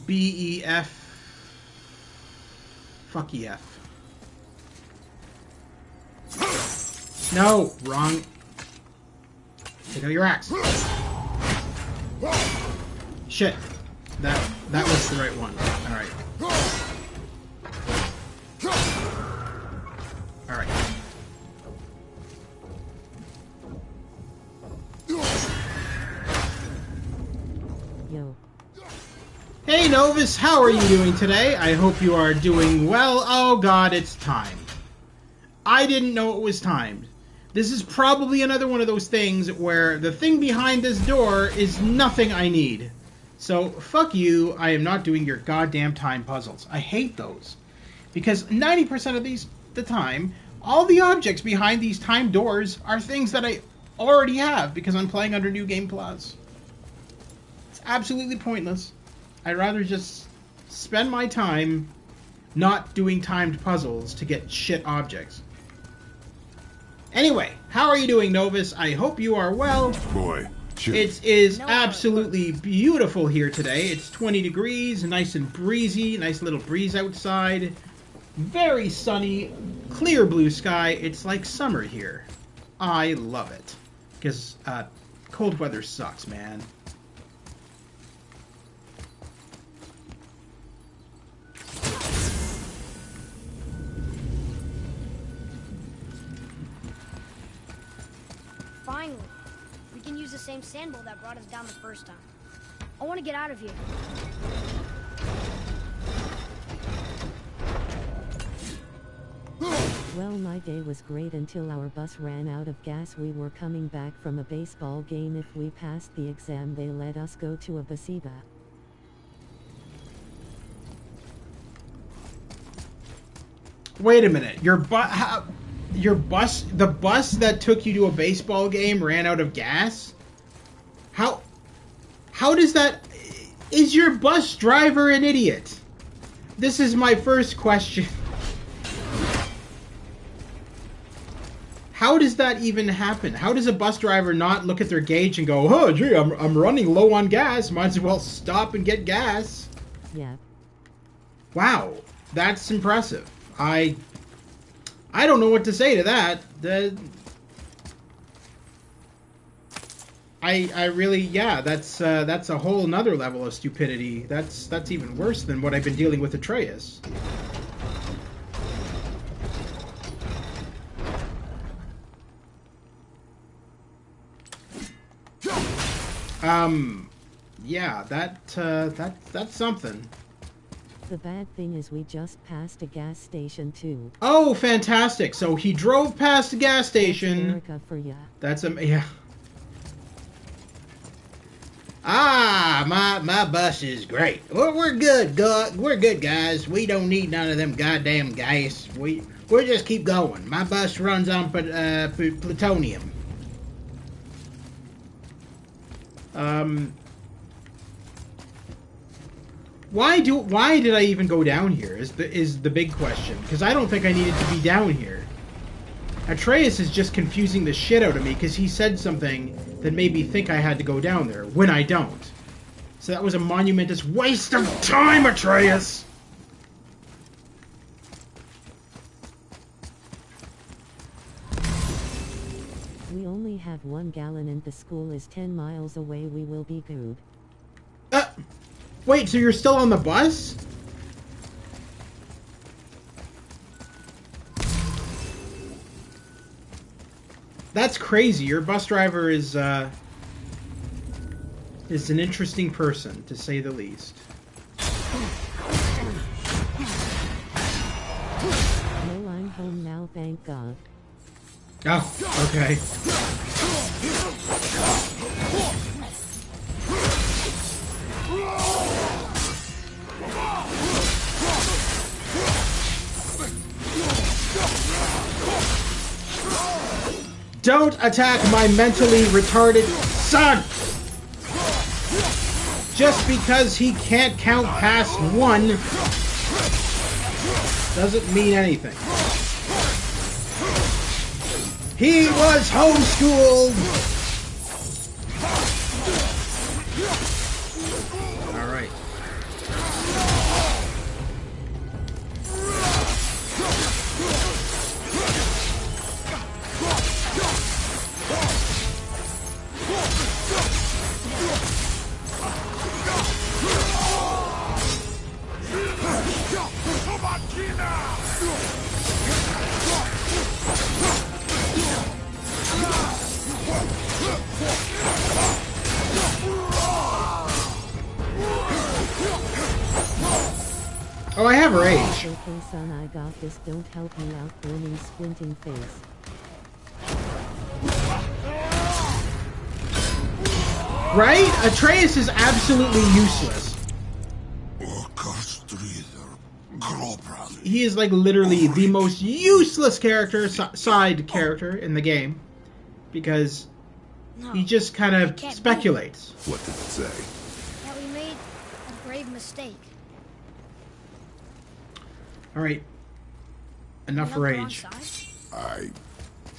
BEF. Fuck EF. No, wrong. Take out your axe. Shit. That was the right one. Alright. Alright. Yo. Hey Novus, how are you doing today? I hope you are doing well. Oh god, it's time. I didn't know it was timed. This is probably another one of those things where the thing behind this door is nothing I need. So, fuck you, I am not doing your goddamn time puzzles. I hate those. Because 90% of the time, all the objects behind these time doors are things that I already have because I'm playing under New Game Plus. It's absolutely pointless. I'd rather just spend my time not doing timed puzzles to get shit objects. Anyway, how are you doing, Novus? I hope you are well. Boy, shit. It is absolutely beautiful here today. It's 20 degrees, nice and breezy, nice little breeze outside. Very sunny, clear blue sky. It's like summer here. I love it. Because cold weather sucks, man. Finally, we can use the same sand bowl that brought us down the first time. I want to get out of here. Well, my day was great until our bus ran out of gas. We were coming back from a baseball game. If we passed the exam, they let us go to a baseba. Wait a minute. The bus that took you to a baseball game ran out of gas? How does that... Is your bus driver an idiot? This is my first question. How does that even happen? How does a bus driver not look at their gauge and go, oh, gee, I'm running low on gas. Might as well stop and get gas. Yeah. Wow. That's impressive. I don't know what to say to that. I really, yeah, that's a whole nother level of stupidity. That's even worse than what I've been dealing with Atreus. Yeah, that's something. The bad thing is we just passed a gas station too. Oh, fantastic! So he drove past the gas station. That's America for ya. That's yeah. Ah, my bus is great. Well, we're good, we're good, guys. We don't need none of them goddamn gas. We'll just keep going. My bus runs on plutonium. Why did I even go down here is the big question, because I don't think I needed to be down here. Atreus is just confusing the shit out of me because he said something that made me think I had to go down there when I don't. So that was a monumentous waste of time, Atreus! We only have 1 gallon and the school is 10 miles away. We will be good. Wait, so you're still on the bus? That's crazy. Your bus driver is an interesting person, to say the least. now, thank God. Oh, okay. Don't attack my mentally retarded son! Just because he can't count past 1 doesn't mean anything. He was homeschooled! Alright. Oh, I have rage. Okay, son, I got this. Don't help me out, burning, squinting face. Right? Atreus is absolutely useless. He is like literally the most useless character, side character in the game. Because he just kind of speculates. What did it say? That we made a grave mistake. Alright. Enough rage.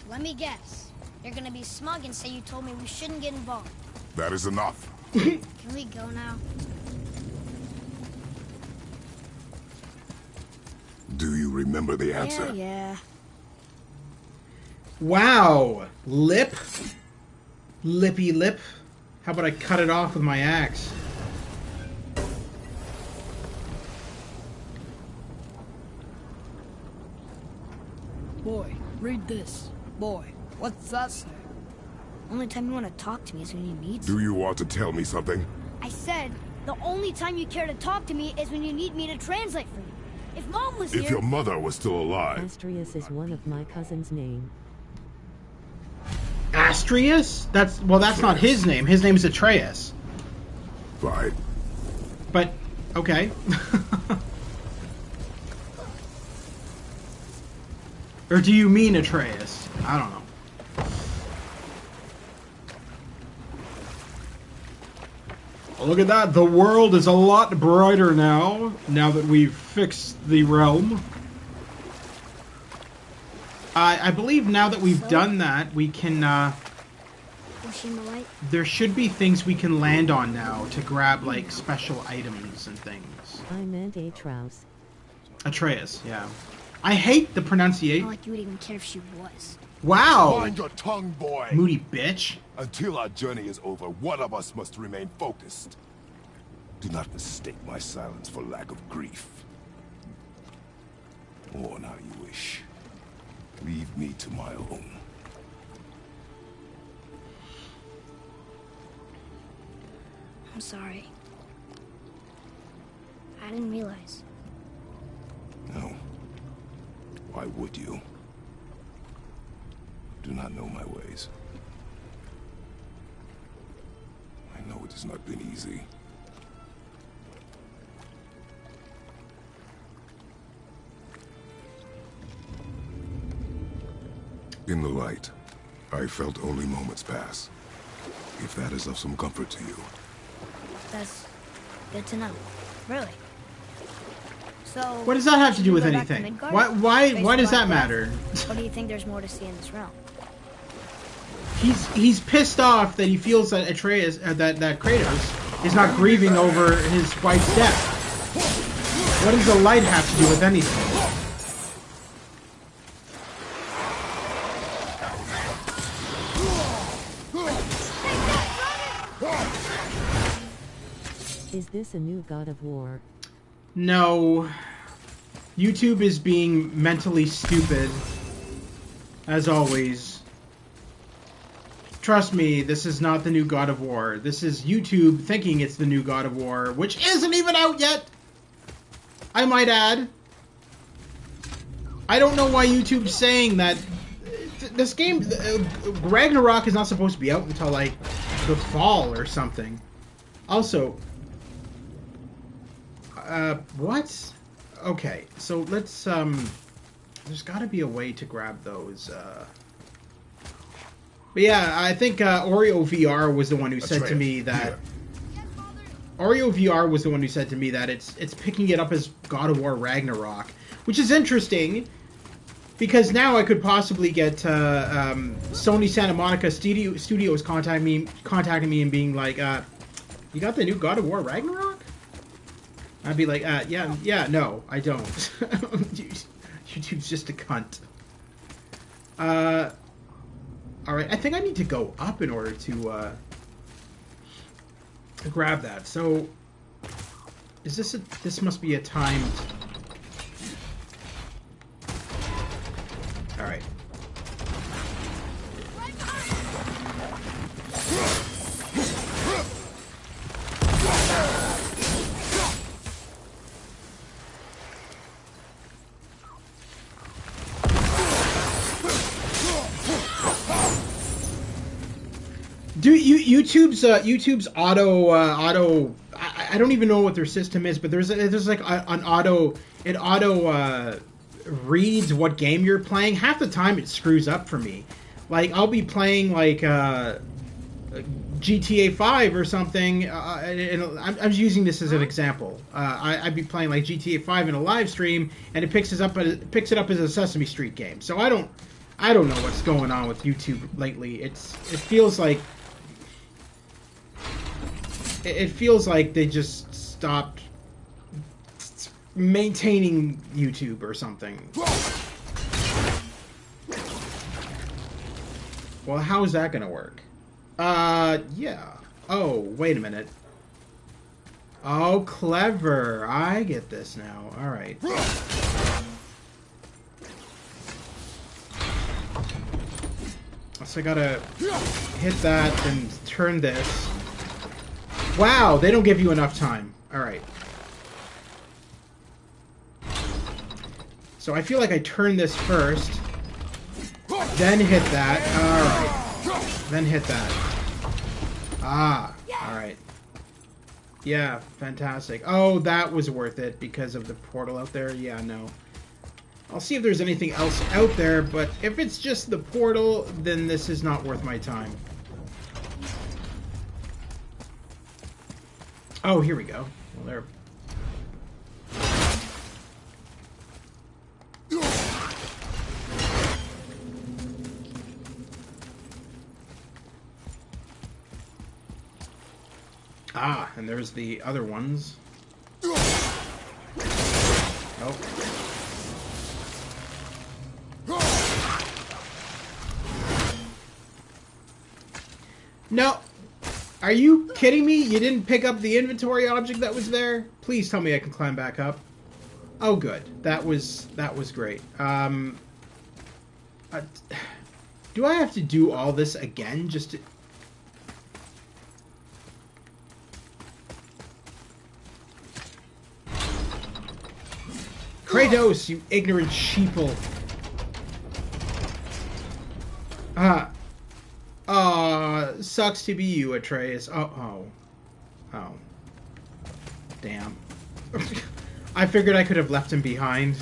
Let me guess. You're gonna be smug and say you told me we shouldn't get involved. That is enough. Can we go now? Do you remember the answer? Yeah. Wow. Lip? Lippy lip? How about I cut it off with my axe? Boy, read this. Boy, what's that say? Only time you want to talk to me is when you need Do you want to tell me something? I said, the only time you care to talk to me is when you need me to translate for you. If Mom was here... If your mother was still alive... Atreus is one of my cousin's name. Atreus? That's not his name. His name is Atreus. Fine. But, okay. Or do you mean Atreus? I don't know. Look at that. The world is a lot brighter now that we've fixed the realm. I believe now that we've done that, we can, there should be things we can land on now to grab, like, special items and things. I meant Atreus. Atreus, yeah. I hate the pronunciation. Not like you would even care if she was. Wow! Mind your tongue, boy! Moody bitch. Until our journey is over, one of us must remain focused. Do not mistake my silence for lack of grief. Or how you wish. Leave me to my own. I'm sorry. I didn't realize. No. Why would you? Do not know my ways. I know it has not been easy. In the light, I felt only moments pass. If that is of some comfort to you. That's good to know. Really. So What does that have to do with anything? Why does that matter? What do you think there's more to see in this realm? He's pissed off that he feels that Atreus, that Kratos is not grieving over his wife's death. What does the light have to do with anything? Is this a new God of War? No. YouTube is being mentally stupid. As always. Trust me, this is not the new God of War. This is YouTube thinking it's the new God of War, which isn't even out yet! I might add. I don't know why YouTube's saying that. This game, Ragnarok, is not supposed to be out until, like, the fall or something. Also, what? Okay, so let's, there's gotta be a way to grab those, But yeah, I think, Oreo VR was the one who said to me that... Oreo VR was the one who said to me that it's picking it up as God of War Ragnarok, which is interesting, because now I could possibly get, Sony Santa Monica Studios contacting me and being like, you got the new God of War Ragnarok? I'd be like, yeah, no, I don't. YouTube's just a cunt. Alright, I think I need to go up in order to, grab that. So, is this this must be a timed... Alright. YouTube's auto I don't even know what their system is, but there's like an auto reads what game you're playing. Half the time it screws up for me. Like I'll be playing like GTA 5 or something, and I'm using this as an example. I'd be playing like GTA 5 in a live stream, and it picks it up as a Sesame Street game. So I don't know what's going on with YouTube lately. It feels like they just stopped maintaining YouTube or something. Well, how is that gonna work? Yeah. Oh, wait a minute. Oh, clever. I get this now. Alright. So I gotta hit that and turn this. Wow, they don't give you enough time. Alright. So I feel like I turn this first. Then hit that. Alright. Then hit that. Ah. Alright. Yeah, fantastic. Oh, that was worth it because of the portal out there. Yeah, no. I'll see if there's anything else out there, but if it's just the portal, then this is not worth my time. Oh, here we go. Well, there. Ah, and there's the other ones. Oh. No. Are you kidding me? You didn't pick up the inventory object that was there? Please tell me I can climb back up. Oh, good. That was great. Do I have to do all this again just to... Kratos, you ignorant sheeple. Sucks to be you, Atreus. Oh. Damn. I figured I could have left him behind.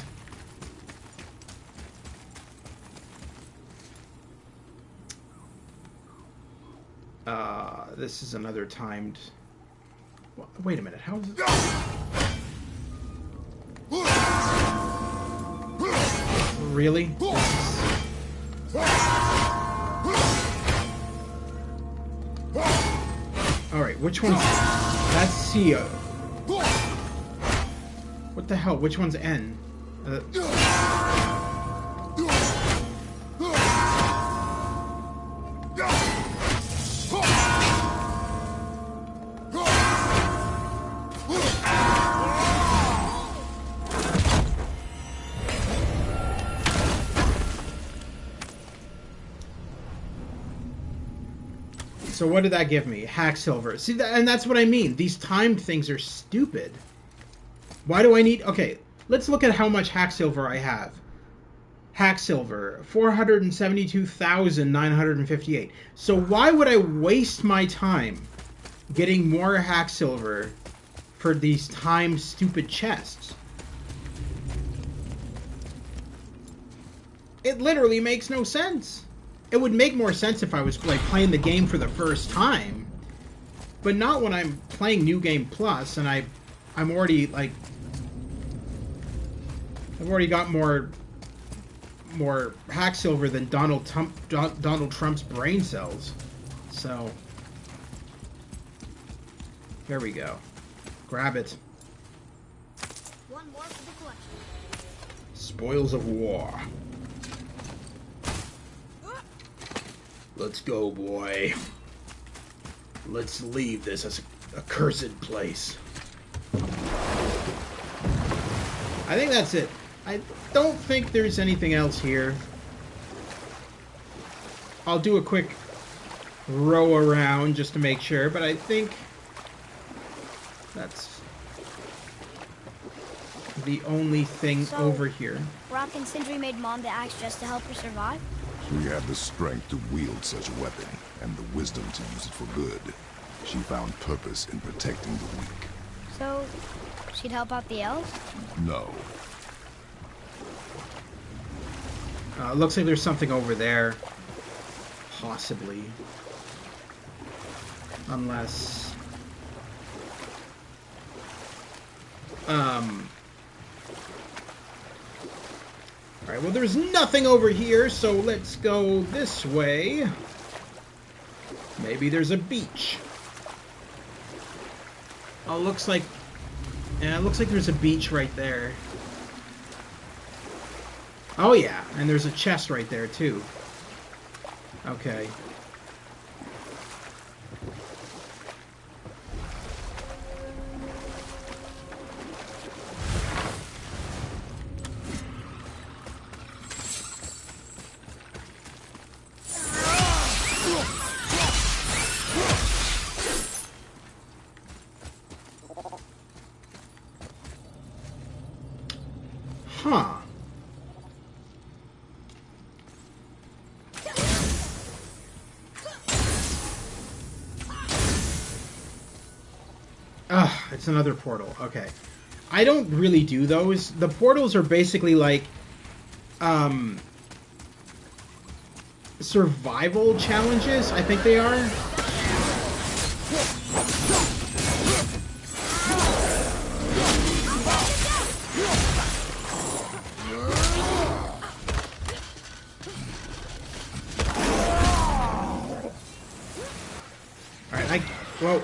This is another timed... Wait a minute, how is it... Really? Alright, which one's... That's C. What the hell? Which one's N? So what did that give me? Hack silver. See, and that's what I mean. These timed things are stupid. Why do I need... Okay, let's look at how much hack silver I have. hack silver, 472,958. So why would I waste my time getting more hack silver for these time stupid chests? It literally makes no sense. It would make more sense if I was like playing the game for the first time, but not when I'm playing New Game Plus and I'm already like I've already got more hack silver than Donald Trump's brain cells. So there we go. Grab it. One more for the collection. Spoils of war. Let's go, boy. Let's leave this as a accursed place. I think that's it. I don't think there's anything else here. I'll do a quick row around just to make sure, but I think that's the only thing over here. Rock and Sindri made Mom the axe just to help her survive? She had the strength to wield such a weapon, and the wisdom to use it for good. She found purpose in protecting the weak. So, she'd help out the elves? No. Looks like there's something over there. Possibly. Unless... Alright, well there's nothing over here, so let's go this way. Maybe there's a beach. Oh, looks like... Yeah, it looks like there's a beach right there. Oh yeah, and there's a chest right there too. Okay. Huh. It's another portal. Okay. I don't really do those. The portals are basically like survival challenges, I think they are. Alright, whoa.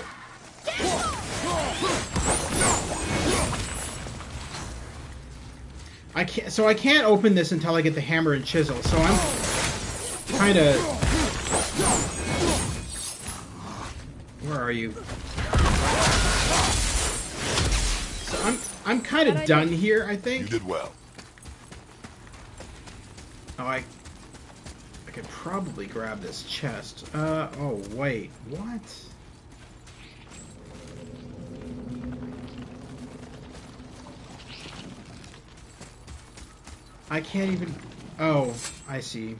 I can't open this until I get the hammer and chisel, so I'm kind of... Where are you? So I'm kind of done here, I think. You did well. Oh, I could probably grab this chest. Oh, wait. What? I can't even... Oh, I see.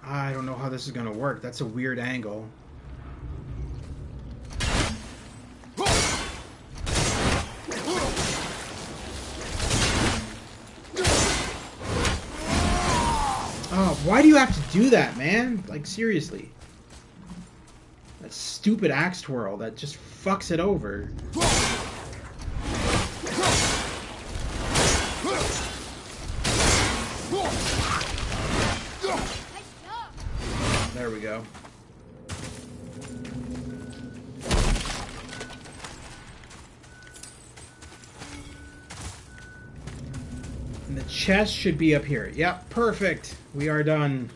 I don't know how this is going to work. That's a weird angle. Oh, why do you have to do that, man? Like, seriously. That stupid axe twirl that just fucks it over. There we go. And the chest should be up here. Yep, perfect. We are done.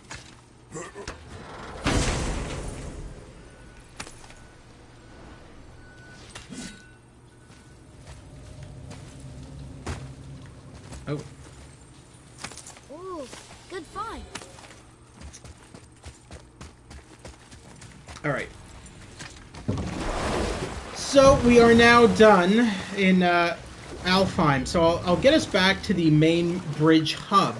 Oh. Ooh, good find. All right. So we are now done in Alfheim. So I'll get us back to the main bridge hub.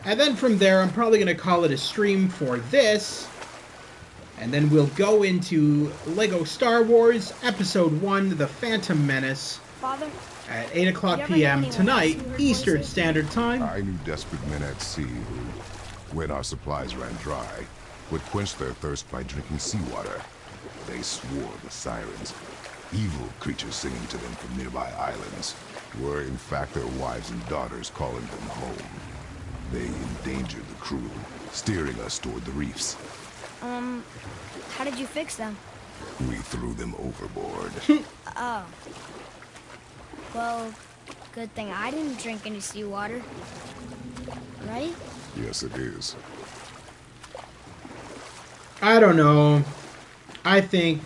And then from there, I'm probably going to call it a stream for this. And then we'll go into LEGO Star Wars Episode 1, The Phantom Menace. Father? At 8 o'clock p.m. tonight, Eastern Standard Time. I knew desperate men at sea who, when our supplies ran dry, would quench their thirst by drinking seawater. They swore the sirens, evil creatures singing to them from nearby islands, were in fact their wives and daughters calling them home. They endangered the crew, steering us toward the reefs. How did you fix them? We threw them overboard. Oh. Well, good thing I didn't drink any seawater. Right? Yes, it is. I don't know. I think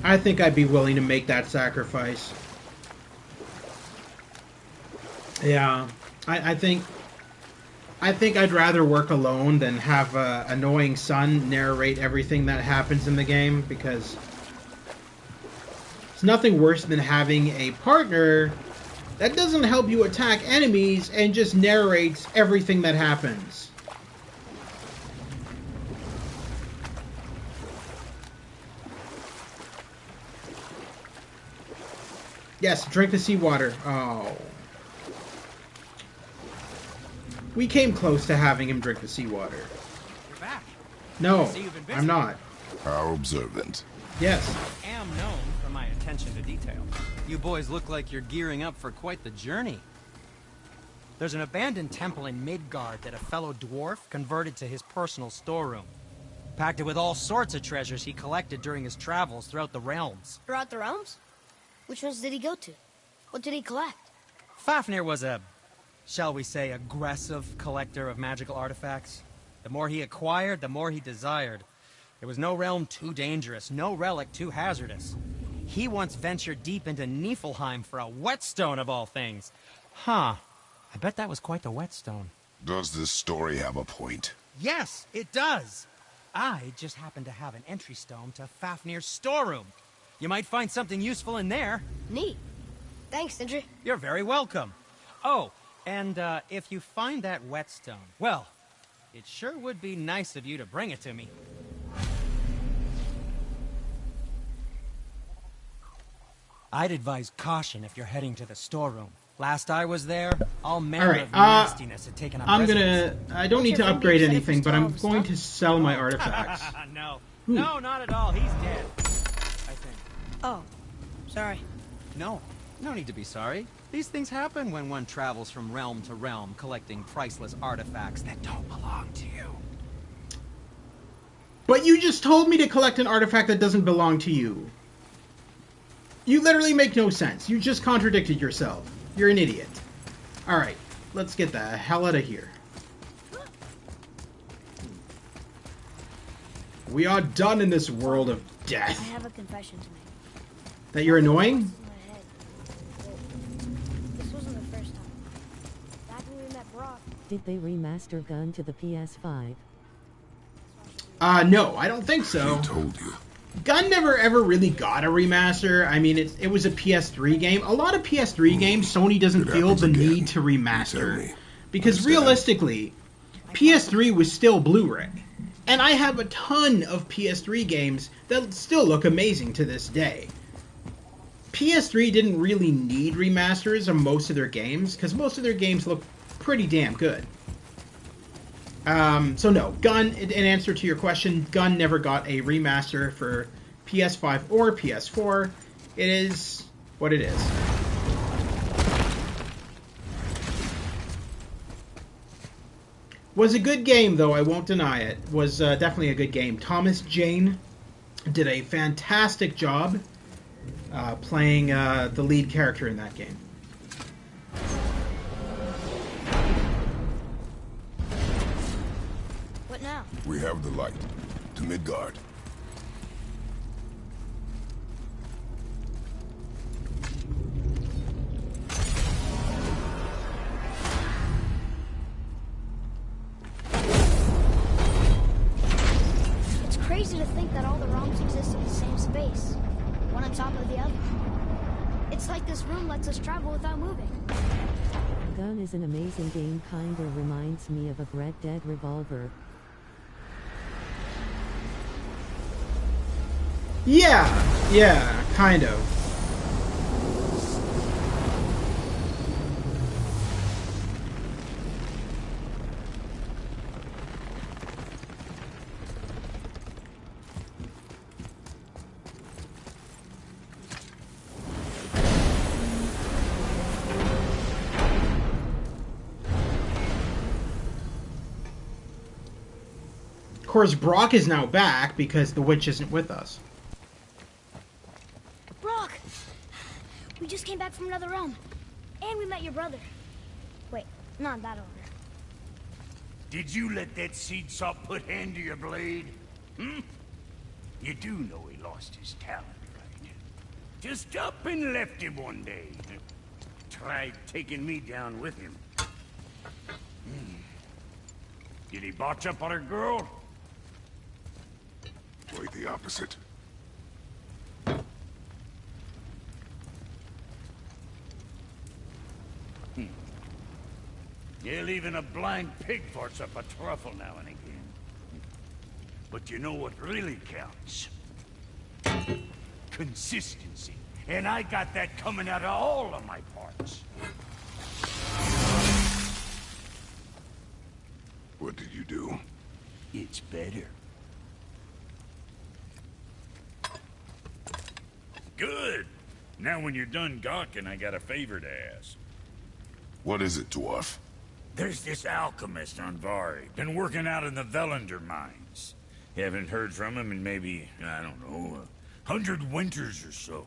I'd be willing to make that sacrifice. Yeah, I think I'd rather work alone than have an annoying son narrate everything that happens in the game, because it's nothing worse than having a partner that doesn't help you attack enemies and just narrates everything that happens. Yes, drink the seawater. Oh. We came close to having him drink the seawater. You're back. No, See, you've been busy. I'm not. How observant. Yes. I am known for my attention to detail. You boys look like you're gearing up for quite the journey. There's an abandoned temple in Midgard that a fellow dwarf converted to his personal storeroom. Packed it with all sorts of treasures he collected during his travels throughout the realms. Throughout the realms? Which ones did he go to? What did he collect? Fafnir was a, shall we say, aggressive collector of magical artifacts. The more he acquired, the more he desired. There was no realm too dangerous, no relic too hazardous. He once ventured deep into Niflheim for a whetstone of all things. Huh. I bet that was quite the whetstone. Does this story have a point? Yes, it does. I just happen to have an entry stone to Fafnir's storeroom. You might find something useful in there. Neat. Thanks, Sindri. You're very welcome. Oh, and if you find that whetstone, well, it sure would be nice of you to bring it to me. I'd advise caution if you're heading to the storeroom. Last I was there, all manner of nastiness had taken up residence. I don't need to upgrade anything, but I'm going to sell my artifacts. No, not at all. He's dead, I think. Oh, sorry. No need to be sorry. These things happen when one travels from realm to realm, collecting priceless artifacts that don't belong to you. But you just told me to collect an artifact that doesn't belong to you. You literally make no sense. You just contradicted yourself. You're an idiot. Alright, let's get the hell out of here. We are done in this world of I death. have a confession to make. That you're annoying? My head. This wasn't the first time. Back when we met Brock. Did they remaster Gun to the PS5? No, I don't think so. Who told you? Gun never ever really got a remaster. I mean, it was a PS3 game. A lot of PS3 games, Sony doesn't feel the need to remaster. Because realistically, PS3 was still Blu-ray. And I have a ton of PS3 games that still look amazing to this day. PS3 didn't really need remasters of most of their games, because most of their games look pretty damn good. So no, Gun, in answer to your question, Gun never got a remaster for PS5 or PS4. It is what it is. Was a good game, though, I won't deny it. Was definitely a good game. Thomas Jane did a fantastic job playing the lead character in that game. What now? We have the light. To Midgard. It's crazy to think that all the realms exist in the same space. One one on top of the other. It's like this room lets us travel without moving. Gun is an amazing game, kinda reminds me of a Red Dead Revolver. Yeah, kind of. Of course, Brock is now back because the witch isn't with us. Brock! We just came back from another realm. And we met your brother. Wait, not in that order. Did you let that seed sop put hand to your blade? Hmm? You do know he lost his talent, right? Just up and left him one day. Tried taking me down with him. Did he botch up on a girl? Quite the opposite. Yeah, leaving a blind pig farts up a truffle now and again. But you know what really counts? Consistency. And I got that coming out of all of my parts. What did you do? It's better. Good. Now when you're done gawking, I got a favor to ask. What is it, dwarf? There's this alchemist on Vari. Been working out in the Velander mines. Haven't heard from him in maybe, I don't know, 100 winters or so.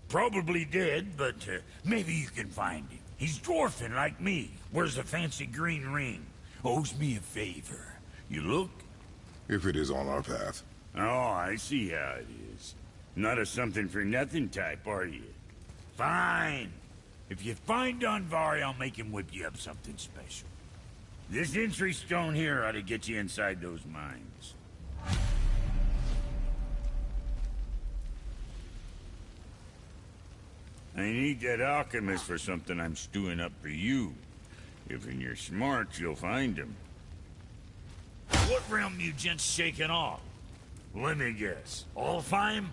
Probably dead, but maybe you can find him. He's dwarfing like me. Wears a fancy green ring. Owes me a favor. You look? If it is on our path. Oh, I see how it is. Not a something-for-nothing type, are you? Fine. If you find Donvari, I'll make him whip you up something special. This entry stone here ought to get you inside those mines. I need that alchemist for something I'm stewing up for you. If in your smarts, you'll find him. What realm you gents shaking off? Let me guess. Alfheim?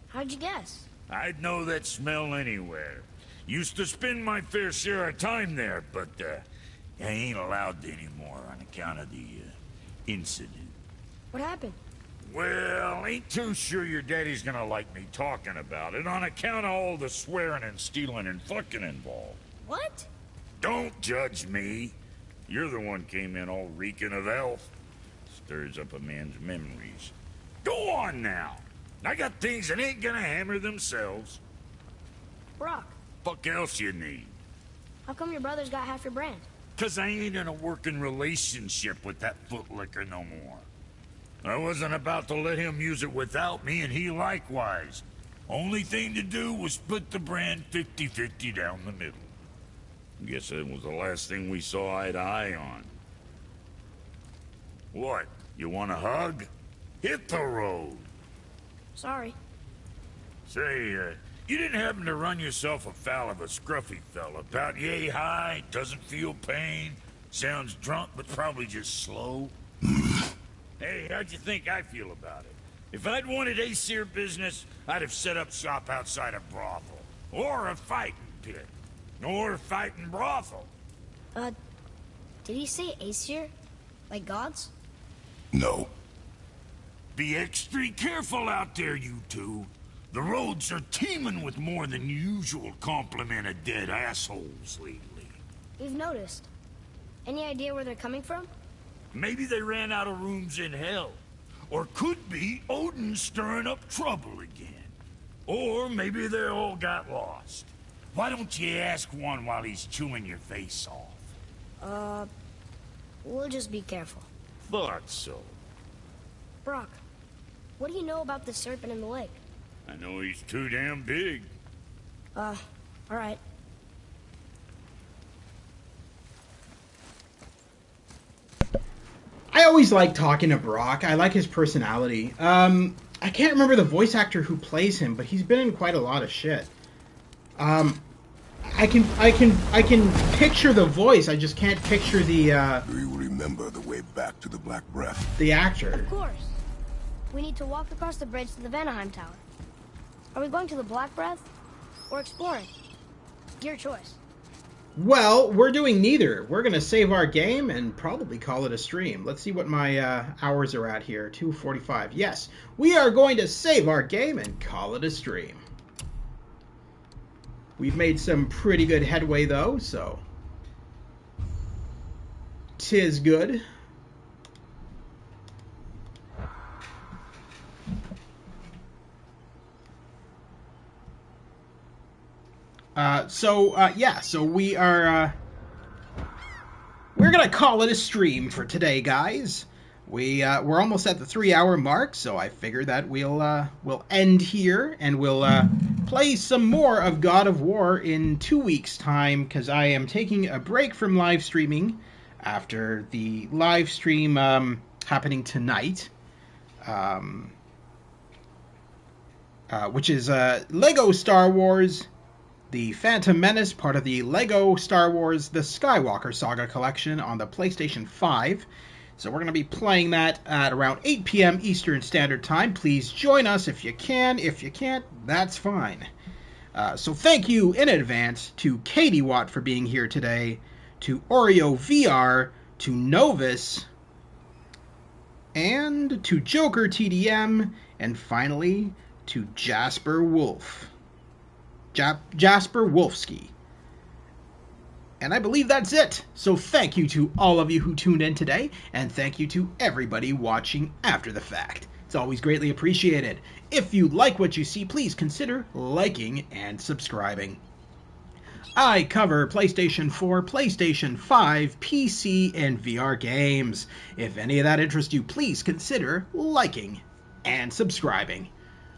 How'd you guess? I'd know that smell anywhere. Used to spend my fair share of time there, but I ain't allowed to anymore on account of the incident. What happened? Well, ain't too sure your daddy's gonna like me talking about it on account of all the swearing and stealing and fucking involved. What? Don't judge me. You're the one came in all reeking of elf. Stirs up a man's memories. Go on now. I got things that ain't gonna hammer themselves. Brock, Fuck else you need? how come your brother's got half your brand? 'Cause I ain't in a working relationship with that footlicker no more. I wasn't about to let him use it without me, and he likewise. Only thing to do was split the brand 50-50 down the middle. Guess that was the last thing we saw eye to eye on. What? You want a hug? Hit the road. Sorry. Say, you didn't happen to run yourself afoul of a scruffy fella, about yay high, doesn't feel pain, sounds drunk but probably just slow? Hey, how'd you think I feel about it? If I'd wanted Aesir business, I'd have set up shop outside a brothel. Or a fighting pit. Or a fighting brothel. Did he say Aesir? Like gods? No. Be extra careful out there, you two. The roads are teeming with more than usual complement of dead assholes lately. We've noticed. Any idea where they're coming from? Maybe they ran out of rooms in hell. Or could be Odin stirring up trouble again. Or maybe they all got lost. Why don't you ask one while he's chewing your face off? We'll just be careful. Thought so. Brock, what do you know about the serpent in the lake? I know he's too damn big. Alright. I always like talking to Brock. I like his personality. I I can't remember the voice actor who plays him, but he's been in quite a lot of shit. I can picture the voice. I just can't picture the. Do you remember the way back to the Black Breath? The actor. Of course. We need to walk across the bridge to the Vanaheim Tower. Are we going to the Black Breath or exploring? Your choice. Well, we're doing neither. We're gonna save our game and probably call it a stream. Let's see what my hours are at here. 2:45. Yes, we are going to save our game and call it a stream. We've made some pretty good headway though, so 'tis good. So we are, we're gonna call it a stream for today, guys. We're almost at the 3-hour mark, so I figure that we'll end here, and we'll play some more of God of War in 2 weeks' time, because I am taking a break from live streaming after the live stream happening tonight, which is Lego Star Wars The Phantom Menace, part of the LEGO Star Wars The Skywalker Saga collection on the PlayStation 5. So we're going to be playing that at around 8 p.m. Eastern Standard Time. Please join us if you can. If you can't, that's fine. So thank you in advance to Katie Watt for being here today, to Oreo VR, to Novus, and to Joker TDM, and finally to Jasper Wolf. Jasper Wolfsky. And I believe that's it. So thank you to all of you who tuned in today, and thank you to everybody watching after the fact. It's always greatly appreciated. If you like what you see, please consider liking and subscribing. I cover PlayStation 4, PlayStation 5, PC, and VR games. If any of that interests you, please consider liking and subscribing.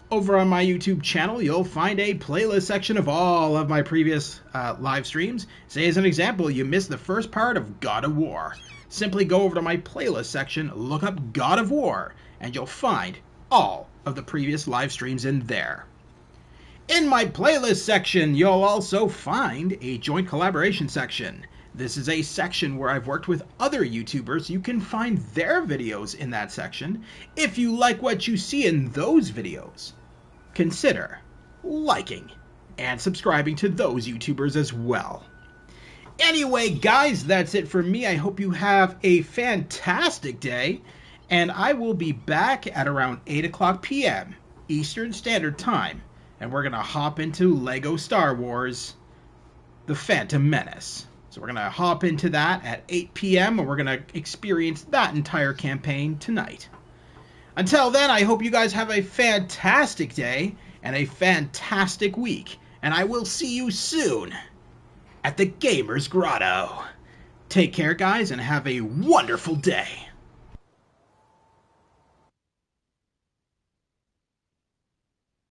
Over on my YouTube channel, you'll find a playlist section of all of my previous live streams. Say, as an example, you missed the first part of God of War. Simply go over to my playlist section, look up God of War, and you'll find all of the previous live streams in there. In my playlist section, you'll also find a joint collaboration section. This is a section where I've worked with other YouTubers. You can find their videos in that section. If you like what you see in those videos, consider liking and subscribing to those YouTubers as well. Anyway, guys, that's it for me. I hope you have a fantastic day, and I will be back at around 8 o'clock p.m. Eastern Standard Time, and we're going to hop into LEGO Star Wars The Phantom Menace. So we're going to hop into that at 8 p.m. and we're going to experience that entire campaign tonight. Until then, I hope you guys have a fantastic day and a fantastic week. And I will see you soon at the Gamer's Grotto. Take care, guys, and have a wonderful day.